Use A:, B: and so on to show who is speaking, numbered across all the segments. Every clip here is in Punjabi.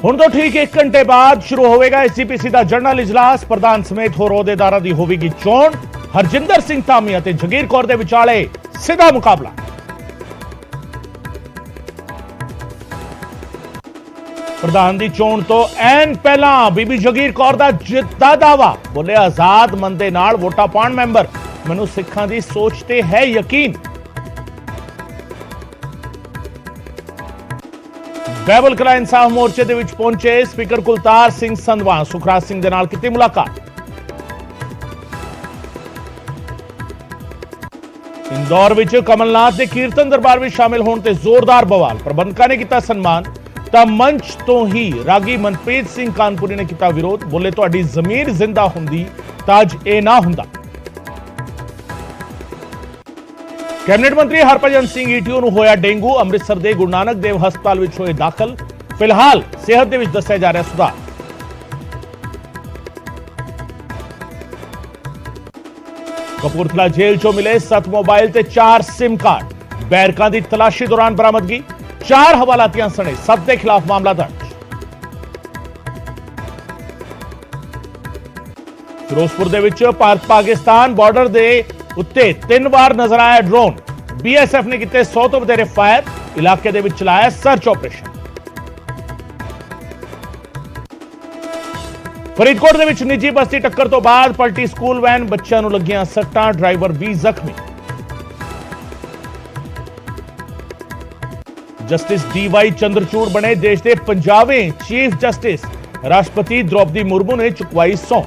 A: ਹੁਣ ਤੋਂ ਠੀਕ 1 ਘੰਟੇ ਬਾਅਦ ਸ਼ੁਰੂ ਹੋਵੇਗਾ ਐਸਜੀਪੀਸੀ ਦਾ ਜਨਰਲ ਇਜਲਾਸ। ਪ੍ਰਧਾਨ ਸਮੇਤ ਹੋਰ ਅਹੁਦੇਦਾਰਾਂ ਦੀ ਹੋਵੇਗੀ ਚੋਣ। ਹਰਜਿੰਦਰ ਸਿੰਘ ਧਾਮੀ ਅਤੇ ਜਗੀਰ ਕੌਰ ਦੇ ਵਿਚਾਲੇ ਸਿੱਧਾ ਮੁਕਾਬਲਾ। ਪ੍ਰਧਾਨ ਦੀ ਚੋਣ ਤੋਂ ਐਨ ਪਹਿਲਾਂ ਬੀਬੀ ਜਗੀਰ ਕੌਰ ਦਾ ਜਿੱਤ ਦਾ ਦਾਅਵਾ। ਬੋਲੇ ਆਜ਼ਾਦ ਮਨ ਦੇ ਨਾਲ ਵੋਟਾਂ ਪਾਉਣ ਮੈਂਬਰ, ਮੈਨੂੰ ਸਿੱਖਾਂ ਦੀ ਸੋਚ ਤੇ ਹੈ ਯਕੀਨ। ਬਹਿਬਲ ਕਲਾਂ ਇਨਸਾਫ ਮੋਰਚੇ ਦੇ ਵਿੱਚ ਪਹੁੰਚੇ ਸਪੀਕਰ ਕੁਲਤਾਰ ਸਿੰਘ ਸੰਧਵਾਂ। ਸੁਖਰਾਜ ਸਿੰਘ ਦੇ ਨਾਲ ਕੀਤੀ ਮੁਲਾਕਾਤ। ਇੰਦੌਰ ਵਿੱਚ ਕਮਲਨਾਥ ਦੇ ਕੀਰਤਨ ਦਰਬਾਰ ਵਿੱਚ ਸ਼ਾਮਿਲ ਹੋਣ ਤੇ ਜ਼ੋਰਦਾਰ ਬਵਾਲ। ਪ੍ਰਬੰਧਕਾਂ ਨੇ ਕੀਤਾ ਸਨਮਾਨ ਤਾਂ ਮੰਚ ਤੋਂ ਹੀ ਰਾਗੀ ਮਨਪ੍ਰੀਤ ਸਿੰਘ ਕਾਨਪੁਰੀ ਨੇ ਕੀਤਾ ਵਿਰੋਧ। ਬੋਲੇ ਤੁਹਾਡੀ ਜ਼ਮੀਰ ਜ਼ਿੰਦਾ ਹੁੰਦੀ ਤਾਂ ਅੱਜ ਇਹ ਨਾ ਹੁੰਦਾ। ਕੈਬਨਿਟ ਮੰਤਰੀ ਹਰਭਜਨ ਸਿੰਘ ਈਟੀਓ ਨੂੰ ਹੋਇਆ ਡੇਂਗੂ। ਅੰਮ੍ਰਿਤਸਰ ਦੇ ਗੁਰੂ ਨਾਨਕ ਦੇਵ ਹਸਪਤਾਲ ਵਿੱਚ ਹੋਏ ਦਾਖਲ। ਫਿਲਹਾਲ ਸਿਹਤ ਦੇ ਵਿੱਚ ਦੱਸਿਆ ਜਾ ਰਿਹਾ ਸੁਧਾਰ। ਕਪੂਰਥਲਾ ਜੇਲ੍ਹ ਚੋਂ ਮਿਲੇ 7 ਮੋਬਾਈਲ ਤੇ 4 ਸਿਮ ਕਾਰਡ। ਬੈਰਕਾਂ ਦੀ ਤਲਾਸ਼ੀ ਦੌਰਾਨ ਬਰਾਮਦਗੀ। 4 ਹਵਾਲਾਤੀਆਂ ਸਣੇ 7 ਦੇ ਖਿਲਾਫ ਮਾਮਲਾ ਦਰਜ। ਫਿਰੋਜ਼ਪੁਰ ਦੇ ਵਿੱਚ ਭਾਰਤ ਪਾਕਿਸਤਾਨ ਬਾਰਡਰ ਦੇ ਉੱਤੇ 3 ਵਾਰ ਨਜ਼ਰ ਆਇਆ ਡਰੋਨ। ਬੀਐਸਐਫ ਨੇ ਕੀਤੇ 100 ਤੋਂ ਵਧੇਰੇ ਫਾਇਰ। ਇਲਾਕੇ ਦੇ ਵਿੱਚ ਚਲਾਇਆ ਸਰਚ ਆਪਰੇਸ਼ਨ। ਫਰੀਦਕੋਟ ਦੇ ਵਿੱਚ ਨਿੱਜੀ ਬੱਸ ਦੀ ਟੱਕਰ ਤੋਂ ਬਾਅਦ ਪਲਟੀ ਸਕੂਲ ਵੈਨ। ਬੱਚਿਆਂ ਨੂੰ ਲੱਗੀਆਂ ਸੱਟਾਂ, ਡਰਾਈਵਰ ਵੀ ਜ਼ਖਮੀ। ਜਸਟਿਸ ਡੀਵਾਈ ਚੰਦਰਚੂੜ ਬਣੇ ਦੇਸ਼ ਦੇ 50ਵੇਂ ਚੀਫ ਜਸਟਿਸ। ਰਾਸ਼ਟਰਪਤੀ द्रौपदी मुर्मू ਨੇ ਚੁਕਵਾਈ ਸਹੁੰ।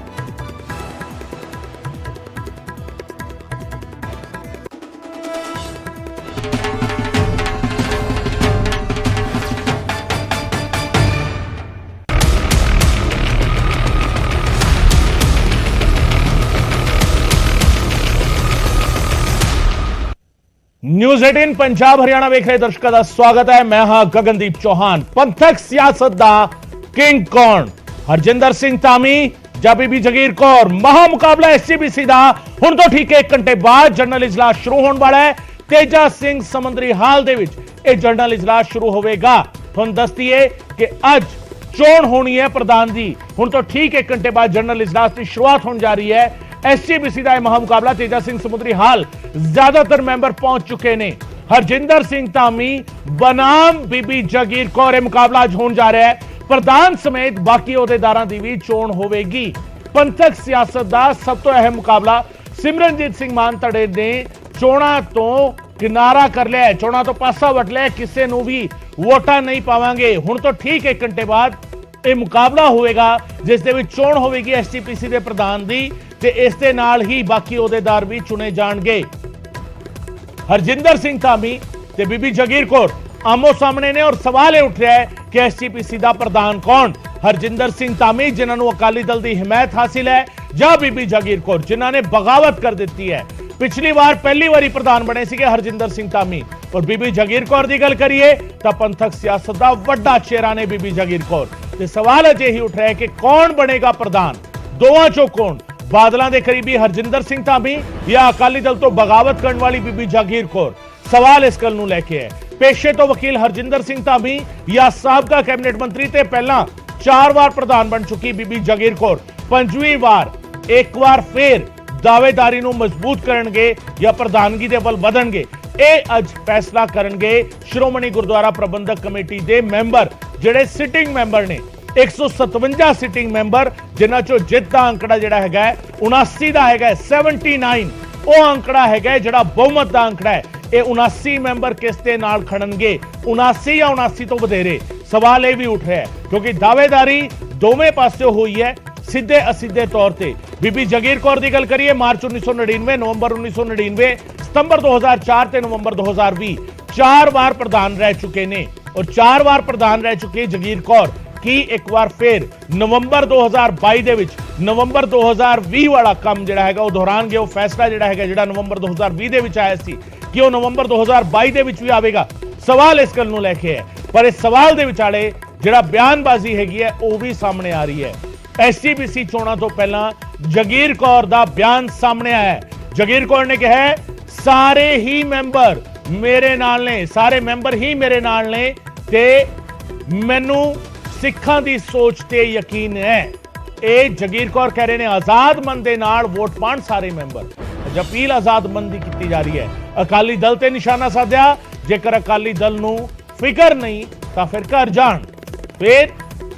A: न्यूज़ 18 पंजाब हरियाणा वेख रहे दर्शकों का स्वागत है। मैं हां गगनदीप चौहान। पंथक सियासत दा किंग कौन, हरजिंदर सिंह धामी ਜਾਂ ਬੀਬੀ ਜਗੀਰ ਕੌਰ? ਮਹਾ ਮੁਕਾਬਲਾ ਐਸਜੀਪੀਸੀ ਦਾ ਹੁਣ ਤੋਂ ਠੀਕ 1 ਘੰਟੇ ਬਾਅਦ ਜਨਰਲ ਇਜਲਾਸ ਸ਼ੁਰੂ ਹੋਣ ਵਾਲਾ ਹੈ। ਤੇਜਾ ਸਿੰਘ ਸਮੁੰਦਰੀ ਹਾਲ ਦੇ ਵਿੱਚ ਇਹ ਜਨਰਲ ਇਜਲਾਸ ਸ਼ੁਰੂ ਹੋਵੇਗਾ। ਤੁਹਾਨੂੰ ਦੱਸ ਦਈਏ ਕਿ ਅੱਜ ਚੋਣ ਹੋਣੀ ਹੈ ਪ੍ਰਧਾਨ ਦੀ। ਹੁਣ ਤੋਂ ਠੀਕ 1 ਘੰਟੇ ਬਾਅਦ ਜਨਰਲ ਇਜਲਾਸ ਦੀ ਸ਼ੁਰੂਆਤ ਹੋਣ ਜਾ ਰਹੀ ਹੈ। ਐਸਜੀਪੀਸੀ ਦਾ ਇਹ ਮਹਾ ਮੁਕਾਬਲਾ ਤੇਜਾ ਸਿੰਘ ਸਮੁੰਦਰੀ ਹਾਲ ਜ਼ਿਆਦਾਤਰ ਮੈਂਬਰ ਪਹੁੰਚ ਚੁੱਕੇ ਨੇ। ਹਰਜਿੰਦਰ ਸਿੰਘ ਧਾਮੀ ਬਨਾਮ ਬੀਬੀ ਜਗੀਰ ਕੌਰ ਇਹ ਮੁਕਾਬਲਾ ਅੱਜ ਹੋਣ ਜਾ ਰਿਹਾ ਹੈ। ਪ੍ਰਧਾਨ ਸਮੇਤ ਬਾਕੀ ਅਹੁਦੇਦਾਰਾਂ ਦੀ ਵੀ ਚੋਣ ਹੋਵੇਗੀ। ਪੰਥਕ ਸਿਆਸਤ ਦਾ ਸਭ ਤੋਂ ਅਹਿਮ ਮੁਕਾਬਲਾ। ਸਿਮਰਨਜੀਤ ਸਿੰਘ ਮਾਨ ਧੜੇ ਨੇ ਚੋਣਾਂ ਤੋਂ ਕਿਨਾਰਾ ਕਰ ਲਿਆ, ਚੋਣਾਂ ਤੋਂ ਪਾਸਾ ਵਟ ਲਿਆ। ਕਿਸੇ ਨੂੰ ਵੀ ਵੋਟਾਂ ਨਹੀਂ ਪਾਵਾਂਗੇ। ਹੁਣ ਤੋਂ ਠੀਕ 1 ਘੰਟੇ ਬਾਅਦ ਇਹ ਮੁਕਾਬਲਾ ਹੋਵੇਗਾ ਜਿਸ ਦੇ ਵਿੱਚ ਚੋਣ ਹੋਵੇਗੀ ਐਸਜੀਪੀਸੀ ਦੇ ਪ੍ਰਧਾਨ ਦੀ ਤੇ ਇਸ ਦੇ ਨਾਲ ਹੀ ਬਾਕੀ ਅਹੁਦੇਦਾਰ ਵੀ ਚੁਣੇ ਜਾਣਗੇ। ਹਰਜਿੰਦਰ ਸਿੰਘ ਧਾਮੀ ਤੇ ਬੀਬੀ ਜਗੀਰ ਕੌਰ ਆਮੋ ਸਾਹਮਣੇ ਨੇ ਔਰ ਸਵਾਲ ਇਹ ਉੱਠ ਰਿਹਾ ਹੈ ਕਿ ਐਸਜੀਪੀਸੀ ਦਾ ਪ੍ਰਧਾਨ ਕੌਣ? ਹਰਜਿੰਦਰ ਸਿੰਘ ਧਾਮੀ ਜਿਨ੍ਹਾਂ ਨੂੰ ਅਕਾਲੀ ਦਲ ਦੀ ਹਮਾਇਤ ਹਾਸਿਲ ਹੈ ਜਾਂ ਬੀਬੀ ਜਗੀਰ ਕੌਰ ਜਿਨ੍ਹਾਂ ਨੇ ਬਗਾਵਤ ਕਰ ਦਿੱਤੀ ਹੈ? ਪਿਛਲੀ ਵਾਰ ਪਹਿਲੀ ਵਾਰੀ ਪ੍ਰਧਾਨ ਬਣੇ ਸੀਗੇ ਹਰਜਿੰਦਰ ਸਿੰਘ ਧਾਮੀ ਔਰ ਬੀਬੀ ਜਗੀਰ ਕੌਰ ਦੀ ਗੱਲ ਕਰੀਏ ਤਾਂ ਪੰਥਕ ਸਿਆਸਤ ਦਾ ਵੱਡਾ ਚਿਹਰਾ ਨੇ ਬੀਬੀ ਜਗੀਰ ਕੌਰ। ਤੇ ਸਵਾਲ ਅਜੇ ਹੀ ਉੱਠ ਰਿਹਾ ਹੈ ਕਿ ਕੌਣ ਬਣੇਗਾ ਪ੍ਰਧਾਨ? ਦੋਵਾਂ ਚੋਂ ਕੌਣ? ਬਾਦਲਾਂ ਦੇ ਕਰੀਬੀ ਹਰਜਿੰਦਰ ਸਿੰਘ ਧਾਮੀ ਜਾਂ ਅਕਾਲੀ ਦਲ ਤੋਂ ਬਗਾਵਤ ਕਰਨ ਵਾਲੀ ਬੀਬੀ ਜਗੀਰ ਕੌਰ? ਸਵਾਲ ਇਸ ਗੱਲ ਨੂੰ ਲੈ ਕੇ ਹੈ। ਪੇਸ਼ੇ ਤੋਂ ਵਕੀਲ ਹਰਜਿੰਦਰ ਸਿੰਘ ਧਾਮੀ ਜਾਂ ਸਾਬਕਾ ਕੈਬਨਿਟ ਮੰਤਰੀ ਤੇ ਪਹਿਲਾਂ 4 ਵਾਰ ਪ੍ਰਧਾਨ ਬਣ ਚੁੱਕੀ ਬੀਬੀ ਜਗੀਰ ਕੌਰ 5ਵੀਂ ਵਾਰ ਇੱਕ ਵਾਰ ਫੇਰ ਦਾਅਵੇਦਾਰੀ ਨੂੰ ਮਜ਼ਬੂਤ ਕਰਨਗੇ ਜਾਂ ਪ੍ਰਧਾਨਗੀ ਦੇ ਵੱਲ ਵਧਣਗੇ? ਇਹ ਅੱਜ ਫੈਸਲਾ ਕਰਨਗੇ ਸ਼੍ਰੋਮਣੀ ਗੁਰਦੁਆਰਾ ਪ੍ਰਬੰਧਕ ਕਮੇਟੀ ਦੇ ਮੈਂਬਰ ਜਿਹੜੇ ਸਿਟਿੰਗ ਮੈਂਬਰ ਨੇ। 157 ਸਿਟਿੰਗ ਮੈਂਬਰ ਜਿਨ੍ਹਾਂ ਚੋਂ ਜਿੱਤ ਦਾ ਅੰਕੜਾ ਜਿਹੜਾ ਹੈਗਾ 79 ਦਾ ਹੈਗਾ। 79 ਉਹ ਅੰਕੜਾ ਹੈਗਾ ਜਿਹੜਾ ਬਹੁਮਤ ਦਾ ਅੰਕੜਾ ਹੈ। ਇਹ 79 ਮੈਂਬਰ ਕਿਸ ਦੇ ਨਾਲ ਖੜਨਗੇ? 79 ਜਾਂ 79 ਤੋਂ ਵਧੇਰੇ? ਸਵਾਲ ਇਹ ਵੀ ਉੱਠ ਰਿਹਾ ਹੈ ਕਿਉਂਕਿ ਦਾਅਵੇਦਾਰੀ ਦੋਵੇਂ ਪਾਸਿਓਂ ਹੋਈ ਹੈ ਸਿੱਧੇ ਅਸਿੱਧੇ ਤੌਰ ਤੇ। ਬੀਬੀ ਜਗੀਰ ਕੌਰ ਦੀ ਗੱਲ ਕਰੀਏ ਮਾਰਚ 1999, ਨਵੰਬਰ 1999, ਸਤੰਬਰ 2004 ਤੇ ਨਵੰਬਰ 2020 4 ਵਾਰ ਪ੍ਰਧਾਨ ਰਹਿ ਚੁੱਕੇ ਨੇ ਔਰ 4 ਵਾਰ ਪ੍ਰਧਾਨ ਰਹਿ ਚੁੱਕੇ ਜਗੀਰ ਕੌਰ ਕੀ ਇੱਕ ਵਾਰ ਫੇਰ ਨਵੰਬਰ 2022 ਦੇ ਵਿੱਚ ਨਵੰਬਰ 2020 ਵਾਲਾ ਕੰਮ ਜਿਹੜਾ ਹੈਗਾ ਉਹ ਦੁਹਰਾਣਗੇ? ਉਹ ਫੈਸਲਾ ਜਿਹੜਾ ਹੈਗਾ ਜਿਹੜਾ ਨਵੰਬਰ 2020 ਦੇ ਵਿੱਚ ਆਇਆ ਸੀ ਕਿ ਉਹ ਨਵੰਬਰ 2022 ਦੇ ਵਿੱਚ ਵੀ ਆਵੇਗਾ? ਸਵਾਲ ਇਸ ਗੱਲ ਨੂੰ ਲੈ ਕੇ ਹੈ। ਪਰ ਇਸ ਸਵਾਲ ਦੇ ਵਿਚਾਲੇ ਜਿਹੜਾ ਬਿਆਨਬਾਜ਼ੀ ਹੈਗੀ ਹੈ ਉਹ ਵੀ ਸਾਹਮਣੇ ਆ ਰਹੀ ਹੈ। ਐਸਜੀਪੀਸੀ ਚੋਣਾਂ ਤੋਂ ਪਹਿਲਾਂ ਜਗੀਰ ਕੌਰ ਦਾ ਬਿਆਨ ਸਾਹਮਣੇ ਆਇਆ ਹੈ। ਜਗੀਰ ਕੌਰ ਨੇ ਕਿਹਾ ਸਾਰੇ ਹੀ ਮੈਂਬਰ ਮੇਰੇ ਨਾਲ ਨੇ, ਸਾਰੇ ਮੈਂਬਰ ਹੀ ਮੇਰੇ ਨਾਲ ਨੇ ਤੇ ਮੈਨੂੰ ਸਿੱਖਾਂ ਦੀ ਸੋਚ ਤੇ ਯਕੀਨ ਹੈ। ਇਹ ਜਗੀਰ ਕੌਰ ਕਹਿ ਰਹੇ ਨੇ ਆਜ਼ਾਦ ਮਨ ਦੇ ਨਾਲ ਵੋਟ ਪਾਣ ਸਾਰੇ ਮੈਂਬਰ। ਅੱਜ ਅਪੀਲ ਆਜ਼ਾਦ ਮਨ ਦੀ ਕੀਤੀ ਜਾ ਰਹੀ ਹੈ। ਅਕਾਲੀ ਦਲ ਤੇ ਨਿਸ਼ਾਨਾ ਸਾਧਿਆ, ਜੇਕਰ ਅਕਾਲੀ ਦਲ ਨੂੰ ਫਿਕਰ ਨਹੀਂ ਤਾਂ ਫਿਰ ਘਰ ਜਾਣ, ਫਿਰ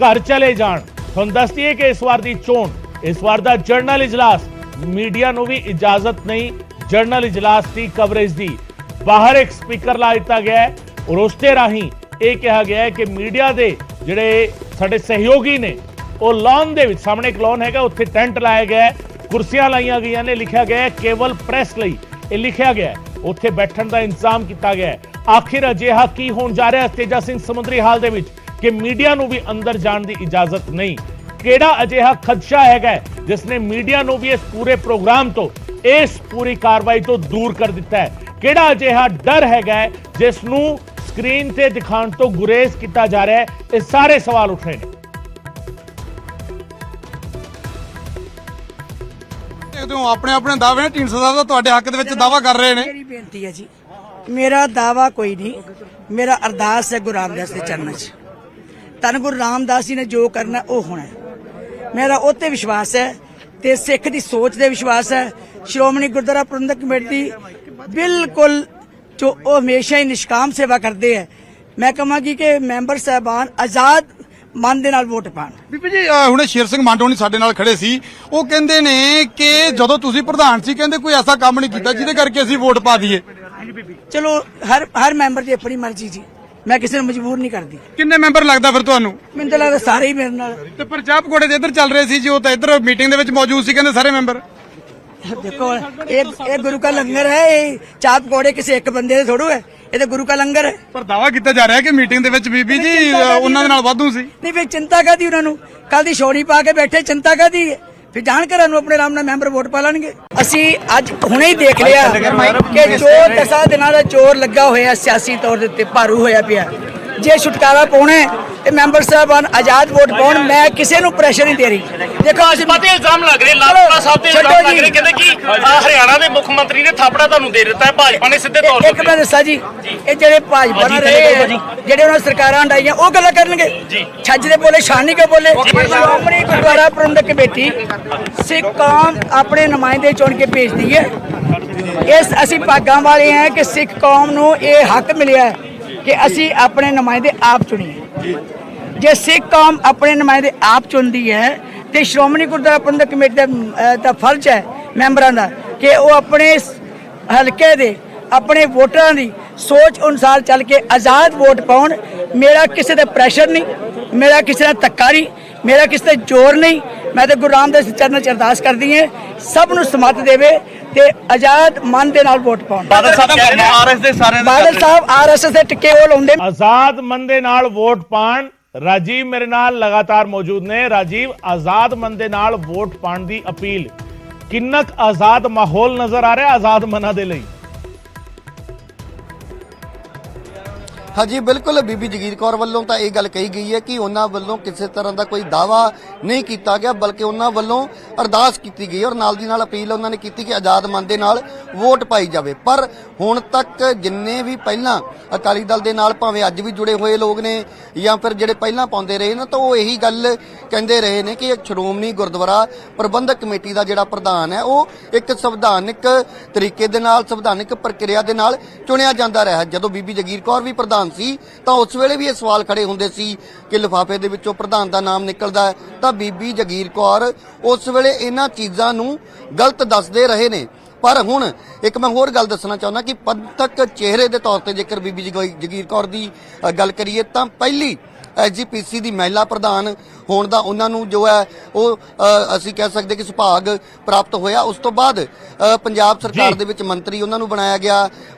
A: ਘਰ ਚਲੇ ਜਾਣ। ਤੁਹਾਨੂੰ ਦੱਸ ਦਈਏ ਕਿ ਇਸ ਵਾਰ ਦੀ ਚੋਣ, ਇਸ ਵਾਰ ਦਾ ਜਰਨਲ ਇਜਲਾਸ, ਮੀਡੀਆ ਨੂੰ ਵੀ ਇਜਾਜ਼ਤ ਨਹੀਂ ਜਰਨਲ ਇਜਲਾਸ ਦੀ ਕਵਰੇਜ ਦੀ। ਬਾਹਰ ਇੱਕ ਸਪੀਕਰ ਲਾ ਦਿੱਤਾ ਗਿਆ ਹੈ ਔਰ ਉਸ ਦੇ ਰਾਹੀਂ ਇਹ ਕਿਹਾ ਗਿਆ ਹੈ ਕਿ ਮੀਡੀਆ ਦੇ ਜਿਹੜੇ ਸਾਡੇ ਸਹਿਯੋਗੀ ਨੇ ਉਹ ਲੌਨ ਦੇ ਵਿੱਚ, ਸਾਹਮਣੇ ਇੱਕ ਲੌਨ ਹੈਗਾ, ਉੱਥੇ ਟੈਂਟ ਲਾਇਆ ਗਿਆ ਹੈ, ਕੁਰਸੀਆਂ ਲਾਈਆਂ ਗਈਆਂ ਨੇ, ਲਿਖਿਆ ਗਿਆ ਹੈ ਕੇਵਲ ਪ੍ਰੈਸ ਲਈ, ਇਹ ਲਿਖਿਆ ਗਿਆ ਹੈ। ਉੱਥੇ ਬੈਠਣ ਦਾ ਇੰਤਜ਼ਾਮ ਕੀਤਾ ਗਿਆ ਹੈ। ਆਖਿਰ ਅਜਿਹਾ ਕੀ ਹੋਣ ਜਾ ਰਿਹਾ ਤੇਜਾ ਸਿੰਘ ਸਮੁੰਦਰੀ ਹਾਲ ਦੇ ਵਿੱਚ ਕਿ ਮੀਡੀਆ ਨੂੰ ਵੀ ਅੰਦਰ ਜਾਣ ਦੀ ਇਜਾਜ਼ਤ ਨਹੀਂ? ਕਿਹੜਾ ਅਜਿਹਾ ਖਦਸ਼ਾ ਹੈਗਾ ਜਿਸ ਨੇ ਮੀਡੀਆ ਨੂੰ ਵੀ ਇਸ ਪੂਰੇ ਪ੍ਰੋਗਰਾਮ ਤੋਂ, ਇਸ ਪੂਰੀ ਕਾਰਵਾਈ ਤੋਂ ਦੂਰ ਕਰ ਦਿੱਤਾ ਹੈ? ਕਿਹੜਾ ਅਜਿਹਾ ਡਰ ਹੈਗਾ ਜਿਸ ਨੂੰ ਸਕਰੀਨ ਤੇ ਦਿਖਾਉਣ ਤੋਂ ਗੁਰੇਜ਼ ਕੀਤਾ ਜਾ ਰਿਹਾ ਹੈ? ਇਹ ਸਾਰੇ ਸਵਾਲ ਉੱਠ ਰਹੇ ਨੇ।
B: ਆਪਣੇ ਆਪਣੇ ਦਾਅਵੇ ਨੇ, ਢੀਂਡਸਾ ਸਾਹਿਬ ਦਾ ਤੁਹਾਡੇ ਹੱਕ ਦੇ ਵਿੱਚ ਦਾਅਵਾ ਕਰ ਰਹੇ ਨੇ।
C: ਮੇਰੀ ਬੇਨਤੀ ਹੈ ਜੀ, ਮੇਰਾ ਦਾਵਾ ਕੋਈ ਨਹੀਂ, ਮੇਰਾ ਅਰਦਾਸ ਹੈ ਗੁਰੂ ਰਾਮਦਾਸ ਦੇ ਚਰਨਾਂ 'ਚ। ਧੰਨ ਗੁਰੂ ਰਾਮਦਾਸ ਜੀ ਨੇ ਜੋ ਕਰਨਾ ਉਹ ਹੋਣਾ ਹੈ। ਮੇਰਾ ਉਹ ਤੇ ਵਿਸ਼ਵਾਸ ਹੈ ਤੇ ਸਿੱਖ ਦੀ ਸੋਚ ਦੇ ਵਿਸ਼ਵਾਸ ਹੈ। ਸ਼੍ਰੋਮਣੀ ਗੁਰਦੁਆਰਾ ਪ੍ਰਬੰਧਕ ਕਮੇਟੀ ਬਿਲਕੁਲ ਜੋ ਉਹ ਹਮੇਸ਼ਾ ਹੀ ਨਿਸ਼ਕਾਮ ਸੇਵਾ ਕਰਦੇ ਹੈ। ਮੈਂ ਕਹਾਂਗੀ ਕਿ ਮੈਂਬਰ ਸਾਹਿਬਾਨ ਆਜ਼ਾਦ ਮਨ ਦੇ ਨਾਲ ਵੋਟ ਪਾਣ।
B: ਬੀਬੀ ਜੀ ਹੁਣੇ ਸ਼ੇਰ ਸਿੰਘ ਮਾਂਡੋਣੀ ਸਾਡੇ ਨਾਲ ਖੜੇ ਸੀ, ਉਹ ਕਹਿੰਦੇ ਨੇ ਕਿ ਜਦੋਂ ਤੁਸੀਂ ਪ੍ਰਧਾਨ ਸੀ ਕਹਿੰਦੇ ਕੋਈ ਐਸਾ ਕੰਮ ਨਹੀਂ ਕੀਤਾ ਜਿਹਦੇ ਕਰਕੇ ਅਸੀਂ ਵੋਟ ਪਾ ਦਈਏ।
C: ਚਲੋ ਹਰ ਮੈਂਬਰ ਦੀ ਆਪਣੀ ਮਰਜ਼ੀ ਜੀ, ਮੈਂ ਕਿਸੇ ਨੂੰ ਮਜਬੂਰ ਨਹੀਂ ਕਰਦੀ।
B: ਕਿੰਨੇ ਮੈਂਬਰ ਲੱਗਦਾ ਫਿਰ ਤੁਹਾਨੂੰ?
C: ਮੈਨੂੰ ਤਾਂ ਲੱਗਦਾ ਸਾਰੇ ਹੀ ਮੇਰੇ ਨਾਲ।
B: ਤੇ ਪੰਜਾਬ ਪਕੌੜੇ ਦੇ ਇੱਧਰ ਚੱਲ ਰਹੇ ਸੀ ਜੀ, ਉਹ ਤਾਂ ਇੱਧਰ ਮੀਟਿੰਗ ਦੇ ਵਿੱਚ ਮੌਜੂਦ ਸੀ, ਕਹਿੰਦੇ ਸਾਰੇ ਮੈਂਬਰ।
C: देखो ये गुरु का लंगर है, ये चाप पकौड़े किसी एक बंदे ਦੇ ਥੋੜੋ ਹੈ, ਇਹ ਤਾਂ ਗੁਰੂ का ਲੰਗਰ ਹੈ।
B: ਪਰ ਦਾਵਾ ਕੀਤਾ ਜਾ ਰਿਹਾ ਕਿ ਮੀਟਿੰਗ ਦੇ ਵਿੱਚ ਬੀਬੀ ਜੀ ਉਹਨਾਂ ਦੇ ਨਾਲ ਵਾਧੂ ਸੀ।
C: ਨਹੀਂ ਫਿਰ ਚਿੰਤਾ ਕਾਦੀ ਉਹਨਾਂ ਨੂੰ? ਕੱਲ ਦੀ ਛੋੜੀ ਪਾ ਕੇ ਬੈਠੇ, ਚਿੰਤਾ ਕਾਦੀ ਹੈ? ਫਿਰ ਜਾਣ ਘਰਾਂ ਨੂੰ ਆਪਣੇ ਆਰਾਮ ਨਾਲ ਮੈਂਬਰ ਵੋਟ ਪਾ ਲੈਣਗੇ। ਅਸੀਂ ਅੱਜ ਹੁਣੇ ਹੀ ਦੇਖ ਲਿਆ ਕਿ ਜੋ 10 ਦਿਨਾਂ ਦਾ ਜ਼ੋਰ ਲੱਗਾ ਹੋਇਆ ਸਿਆਸੀ ਤੌਰ ਦੇ ਉੱਤੇ ਭਾਰੂ ਹੋਇਆ ਪਿਆ। ਜੇ ਛੁਟਕਾਰਾ ਪਾਉਣਾ ਤੇ ਮੈਂਬਰ ਸਾਹਿਬਾਨ ਆਜ਼ਾਦ ਵੋਟ ਪਾਉਣ। ਮੈਂ ਕਿਸੇ ਨੂੰ ਪ੍ਰੈਸ਼ਰ ਨਹੀਂ ਦੇ ਰਹੀ। ਦੇਖੋ ਅਸੀਂ
D: ਪਤੇ ਇਲਜ਼ਾਮ ਲੱਗ ਰਹੇ, ਲਾਲਪੁਰਾ ਸਾਹਿਬ ਤੇ ਇਲਜ਼ਾਮ ਲੱਗ ਰਹੇ, ਕਹਿੰਦੇ ਕਿ ਹਰਿਆਣਾ ਦੇ ਮੁੱਖ ਮੰਤਰੀ ਨੇ ਥਾਪੜਾ ਤੁਹਾਨੂੰ ਦੇ ਦਿੱਤਾ ਹੈ ਭਾਜਪਾ ਨੇ ਸਿੱਧੇ ਤੌਰ ਤੇ।
C: ਇੱਕ ਮੈਂ ਦੱਸਾਂ ਜੀ, ਇਹ ਜਿਹੜੇ ਭਾਜਪਾ ਨਾਲ ਰਹੇ ਜਿਹੜੇ ਉਹਨਾਂ ਸਰਕਾਰਾਂ ਹੰਡਾਈਆਂ ਉਹ ਗੱਲਾਂ ਕਰਨਗੇ। ਛੱਜ ਦੇ ਬੋਲੇ ਸ਼ਾਨੀ ਕੇ ਬੋਲੇ। ਸ਼੍ਰੋਮਣੀ ਗੁਰਦੁਆਰਾ ਪ੍ਰਬੰਧਕ ਕਮੇਟੀ ਸਿੱਖ ਕੌਮ ਆਪਣੇ ਨੁਮਾਇੰਦੇ ਚੁਣ ਕੇ ਭੇਜਦੀ ਹੈ। ਇਸ ਅਸੀਂ ਭਾਗਾਂ ਵਾਲੇ ਹਾਂ ਕਿ ਸਿੱਖ ਕੌਮ ਨੂੰ ਇਹ ਹੱਕ ਮਿਲਿਆ ਹੈ ਕਿ ਅਸੀਂ ਆਪਣੇ ਨੁਮਾਇੰਦੇ ਆਪ ਚੁਣੀਏ। ਜੇ ਸਿੱਖ ਕੌਮ ਆਪਣੇ ਨੁਮਾਇੰਦੇ ਆਪ ਚੁਣਦੀ ਹੈ ਤੇ ਸ਼੍ਰੋਮਣੀ ਗੁਰਦੁਆਰਾ ਪ੍ਰਬੰਧਕ ਕਮੇਟੀ ਦਾ ਫਰਜ਼ ਹੈ ਮੈਂਬਰਾਂ ਦਾ ਕਿ ਉਹ ਆਪਣੇ ਹਲਕੇ ਦੇ ਆਪਣੇ ਵੋਟਰਾਂ ਦੀ ਸੋਚ ਅਨੁਸਾਰ ਚੱਲ ਕੇ ਆਜ਼ਾਦ ਵੋਟ ਪਾਉਣ। ਮੇਰਾ ਕਿਸੇ ਤੇ ਪ੍ਰੈਸ਼ਰ ਨਹੀਂ, ਮੇਰਾ ਕਿਸੇ ਦਾ ਧੱਕਾ ਨਹੀਂ, ਮੇਰਾ ਕਿਸੇ ਤੇ ਜ਼ੋਰ ਨਹੀਂ। ਮੈਂ ਤਾਂ ਗੁਰੂ ਰਾਮਦਾਸ ਦੇ ਚਰਨਾਂ 'ਚ ਅਰਦਾਸ ਕਰਦੀ ਹਾਂ ਸਭ ਨੂੰ ਸਮਤ ਦੇਵੇ ਤੇ ਆਜ਼ਾਦ ਮਨ ਦੇ ਨਾਲ ਵੋਟ ਪਾਉਣ।
D: ਬਾਦਲ ਸਾਹਿਬ ਕਹਿ ਰਹੇ ਨੇ ਆਰਐਸ ਦੇ ਸਾਰੇ
C: ਬਾਦਲ ਸਾਹਿਬ ਆਰਐਸਐਸ ਦੇ ਟਿੱਕੇ ਉਹ ਲਾਉਂਦੇ।
A: ਆਜ਼ਾਦ ਮਨ ਦੇ ਨਾਲ ਵੋਟ ਪਾਣ। ਰਾਜੀਵ ਮੇਰੇ ਨਾਲ ਲਗਾਤਾਰ ਮੌਜੂਦ ਨੇ। ਰਾਜੀਵ, ਆਜ਼ਾਦ ਮਨ ਦੇ ਨਾਲ ਵੋਟ ਪਾਣ ਦੀ ਅਪੀਲ, ਕਿੰਨਾ ਕੁ ਆਜ਼ਾਦ ਮਾਹੌਲ ਨਜ਼ਰ ਆ ਰਿਹਾ ਆਜ਼ਾਦ ਮਨਾਂ ਦੇ ਲਈ?
E: ਹਾਂਜੀ ਬਿਲਕੁਲ, ਬੀਬੀ ਜਗੀਰ ਕੌਰ ਵੱਲੋਂ ਤਾਂ ਇਹ ਗੱਲ ਕਹੀ ਗਈ ਹੈ ਕਿ ਉਹਨਾਂ ਵੱਲੋਂ ਕਿਸੇ ਤਰ੍ਹਾਂ ਦਾ ਕੋਈ ਦਾਵਾ ਨਹੀਂ ਕੀਤਾ ਗਿਆ, ਬਲਕਿ ਉਹਨਾਂ ਵੱਲੋਂ ਅਰਦਾਸ ਕੀਤੀ ਗਈ ਔਰ ਨਾਲ ਦੀ ਨਾਲ ਅਪੀਲ ਉਹਨਾਂ ਨੇ ਕੀਤੀ ਕਿ ਆਜ਼ਾਦ ਮਨ ਦੇ ਨਾਲ ਵੋਟ ਪਾਈ ਜਾਵੇ। ਪਰ ਹੁਣ ਤੱਕ ਜਿੰਨੇ ਵੀ ਪਹਿਲਾਂ ਅਕਾਲੀ ਦਲ ਦੇ ਨਾਲ ਭਾਵੇਂ ਅੱਜ ਵੀ ਜੁੜੇ ਹੋਏ ਲੋਕ ਨੇ ਜਾਂ ਫਿਰ ਜਿਹੜੇ ਪਹਿਲਾਂ ਪਾਉਂਦੇ ਰਹੇ ਨਾ, ਤਾਂ ਉਹ ਇਹੀ ਗੱਲ ਕਹਿੰਦੇ ਰਹੇ ਨੇ ਕਿ ਸ਼੍ਰੋਮਣੀ ਗੁਰਦੁਆਰਾ ਪ੍ਰਬੰਧਕ ਕਮੇਟੀ ਦਾ ਜਿਹੜਾ ਪ੍ਰਧਾਨ ਹੈ ਉਹ ਇੱਕ ਸੰਵਿਧਾਨਿਕ ਤਰੀਕੇ ਦੇ ਨਾਲ, ਸੰਵਿਧਾਨਿਕ ਪ੍ਰਕਿਰਿਆ ਦੇ ਨਾਲ ਚੁਣਿਆ ਜਾਂਦਾ ਰਿਹਾ। ਜਦੋਂ ਬੀਬੀ ਜਗੀਰ ਕੌਰ ਵੀ ਪ੍ਰਧਾਨ ਸੀ ਤਾਂ ਉਸ ਵੇਲੇ ਵੀ ਇਹ ਸਵਾਲ ਖੜੇ ਹੁੰਦੇ ਸੀ ਕਿ ਲਿਫਾਫੇ ਦੇ ਵਿੱਚੋਂ ਪ੍ਰਧਾਨ ਦਾ ਨਾਮ ਨਿਕਲਦਾ ਹੈ, ਤਾਂ ਬੀਬੀ ਜਗੀਰ ਕੌਰ ਉਸ ਵੇਲੇ ਇਹਨਾਂ ਚੀਜ਼ਾਂ ਨੂੰ ਗਲਤ ਦੱਸਦੇ ਰਹੇ ਨੇ। ਪਰ ਹੁਣ ਇੱਕ ਮੈਂ ਹੋਰ ਗੱਲ ਦੱਸਣਾ ਚਾਹੁੰਦਾ ਕਿ ਪੰਥਕ ਚਿਹਰੇ ਦੇ ਤੌਰ ਤੇ ਜੇਕਰ ਬੀਬੀ ਜਗੀਰ ਕੌਰ ਦੀ ਗੱਲ ਕਰੀਏ ਤਾਂ ਪਹਿਲੀ ਐਸਜੀਪੀਸੀ ਦੀ ਮਹਿਲਾ ਪ੍ਰਧਾਨ ਹੋਣ ਦਾ ਉਹਨਾਂ ਨੂੰ ਜੋ ਹੈ ਉਹ ਅਸੀਂ ਕਹਿ ਸਕਦੇ ਕਿ ਸੁਭਾਗ ਪ੍ਰਾਪਤ ਹੋਇਆ। ਉਸ ਤੋਂ ਬਾਅਦ ਪੰਜਾਬ ਸਰਕਾਰ ਦੇ ਵਿੱਚ ਮੰਤਰੀ ਉਹਨਾਂ ਨੂੰ ਬਣਾਇਆ ਗਿਆ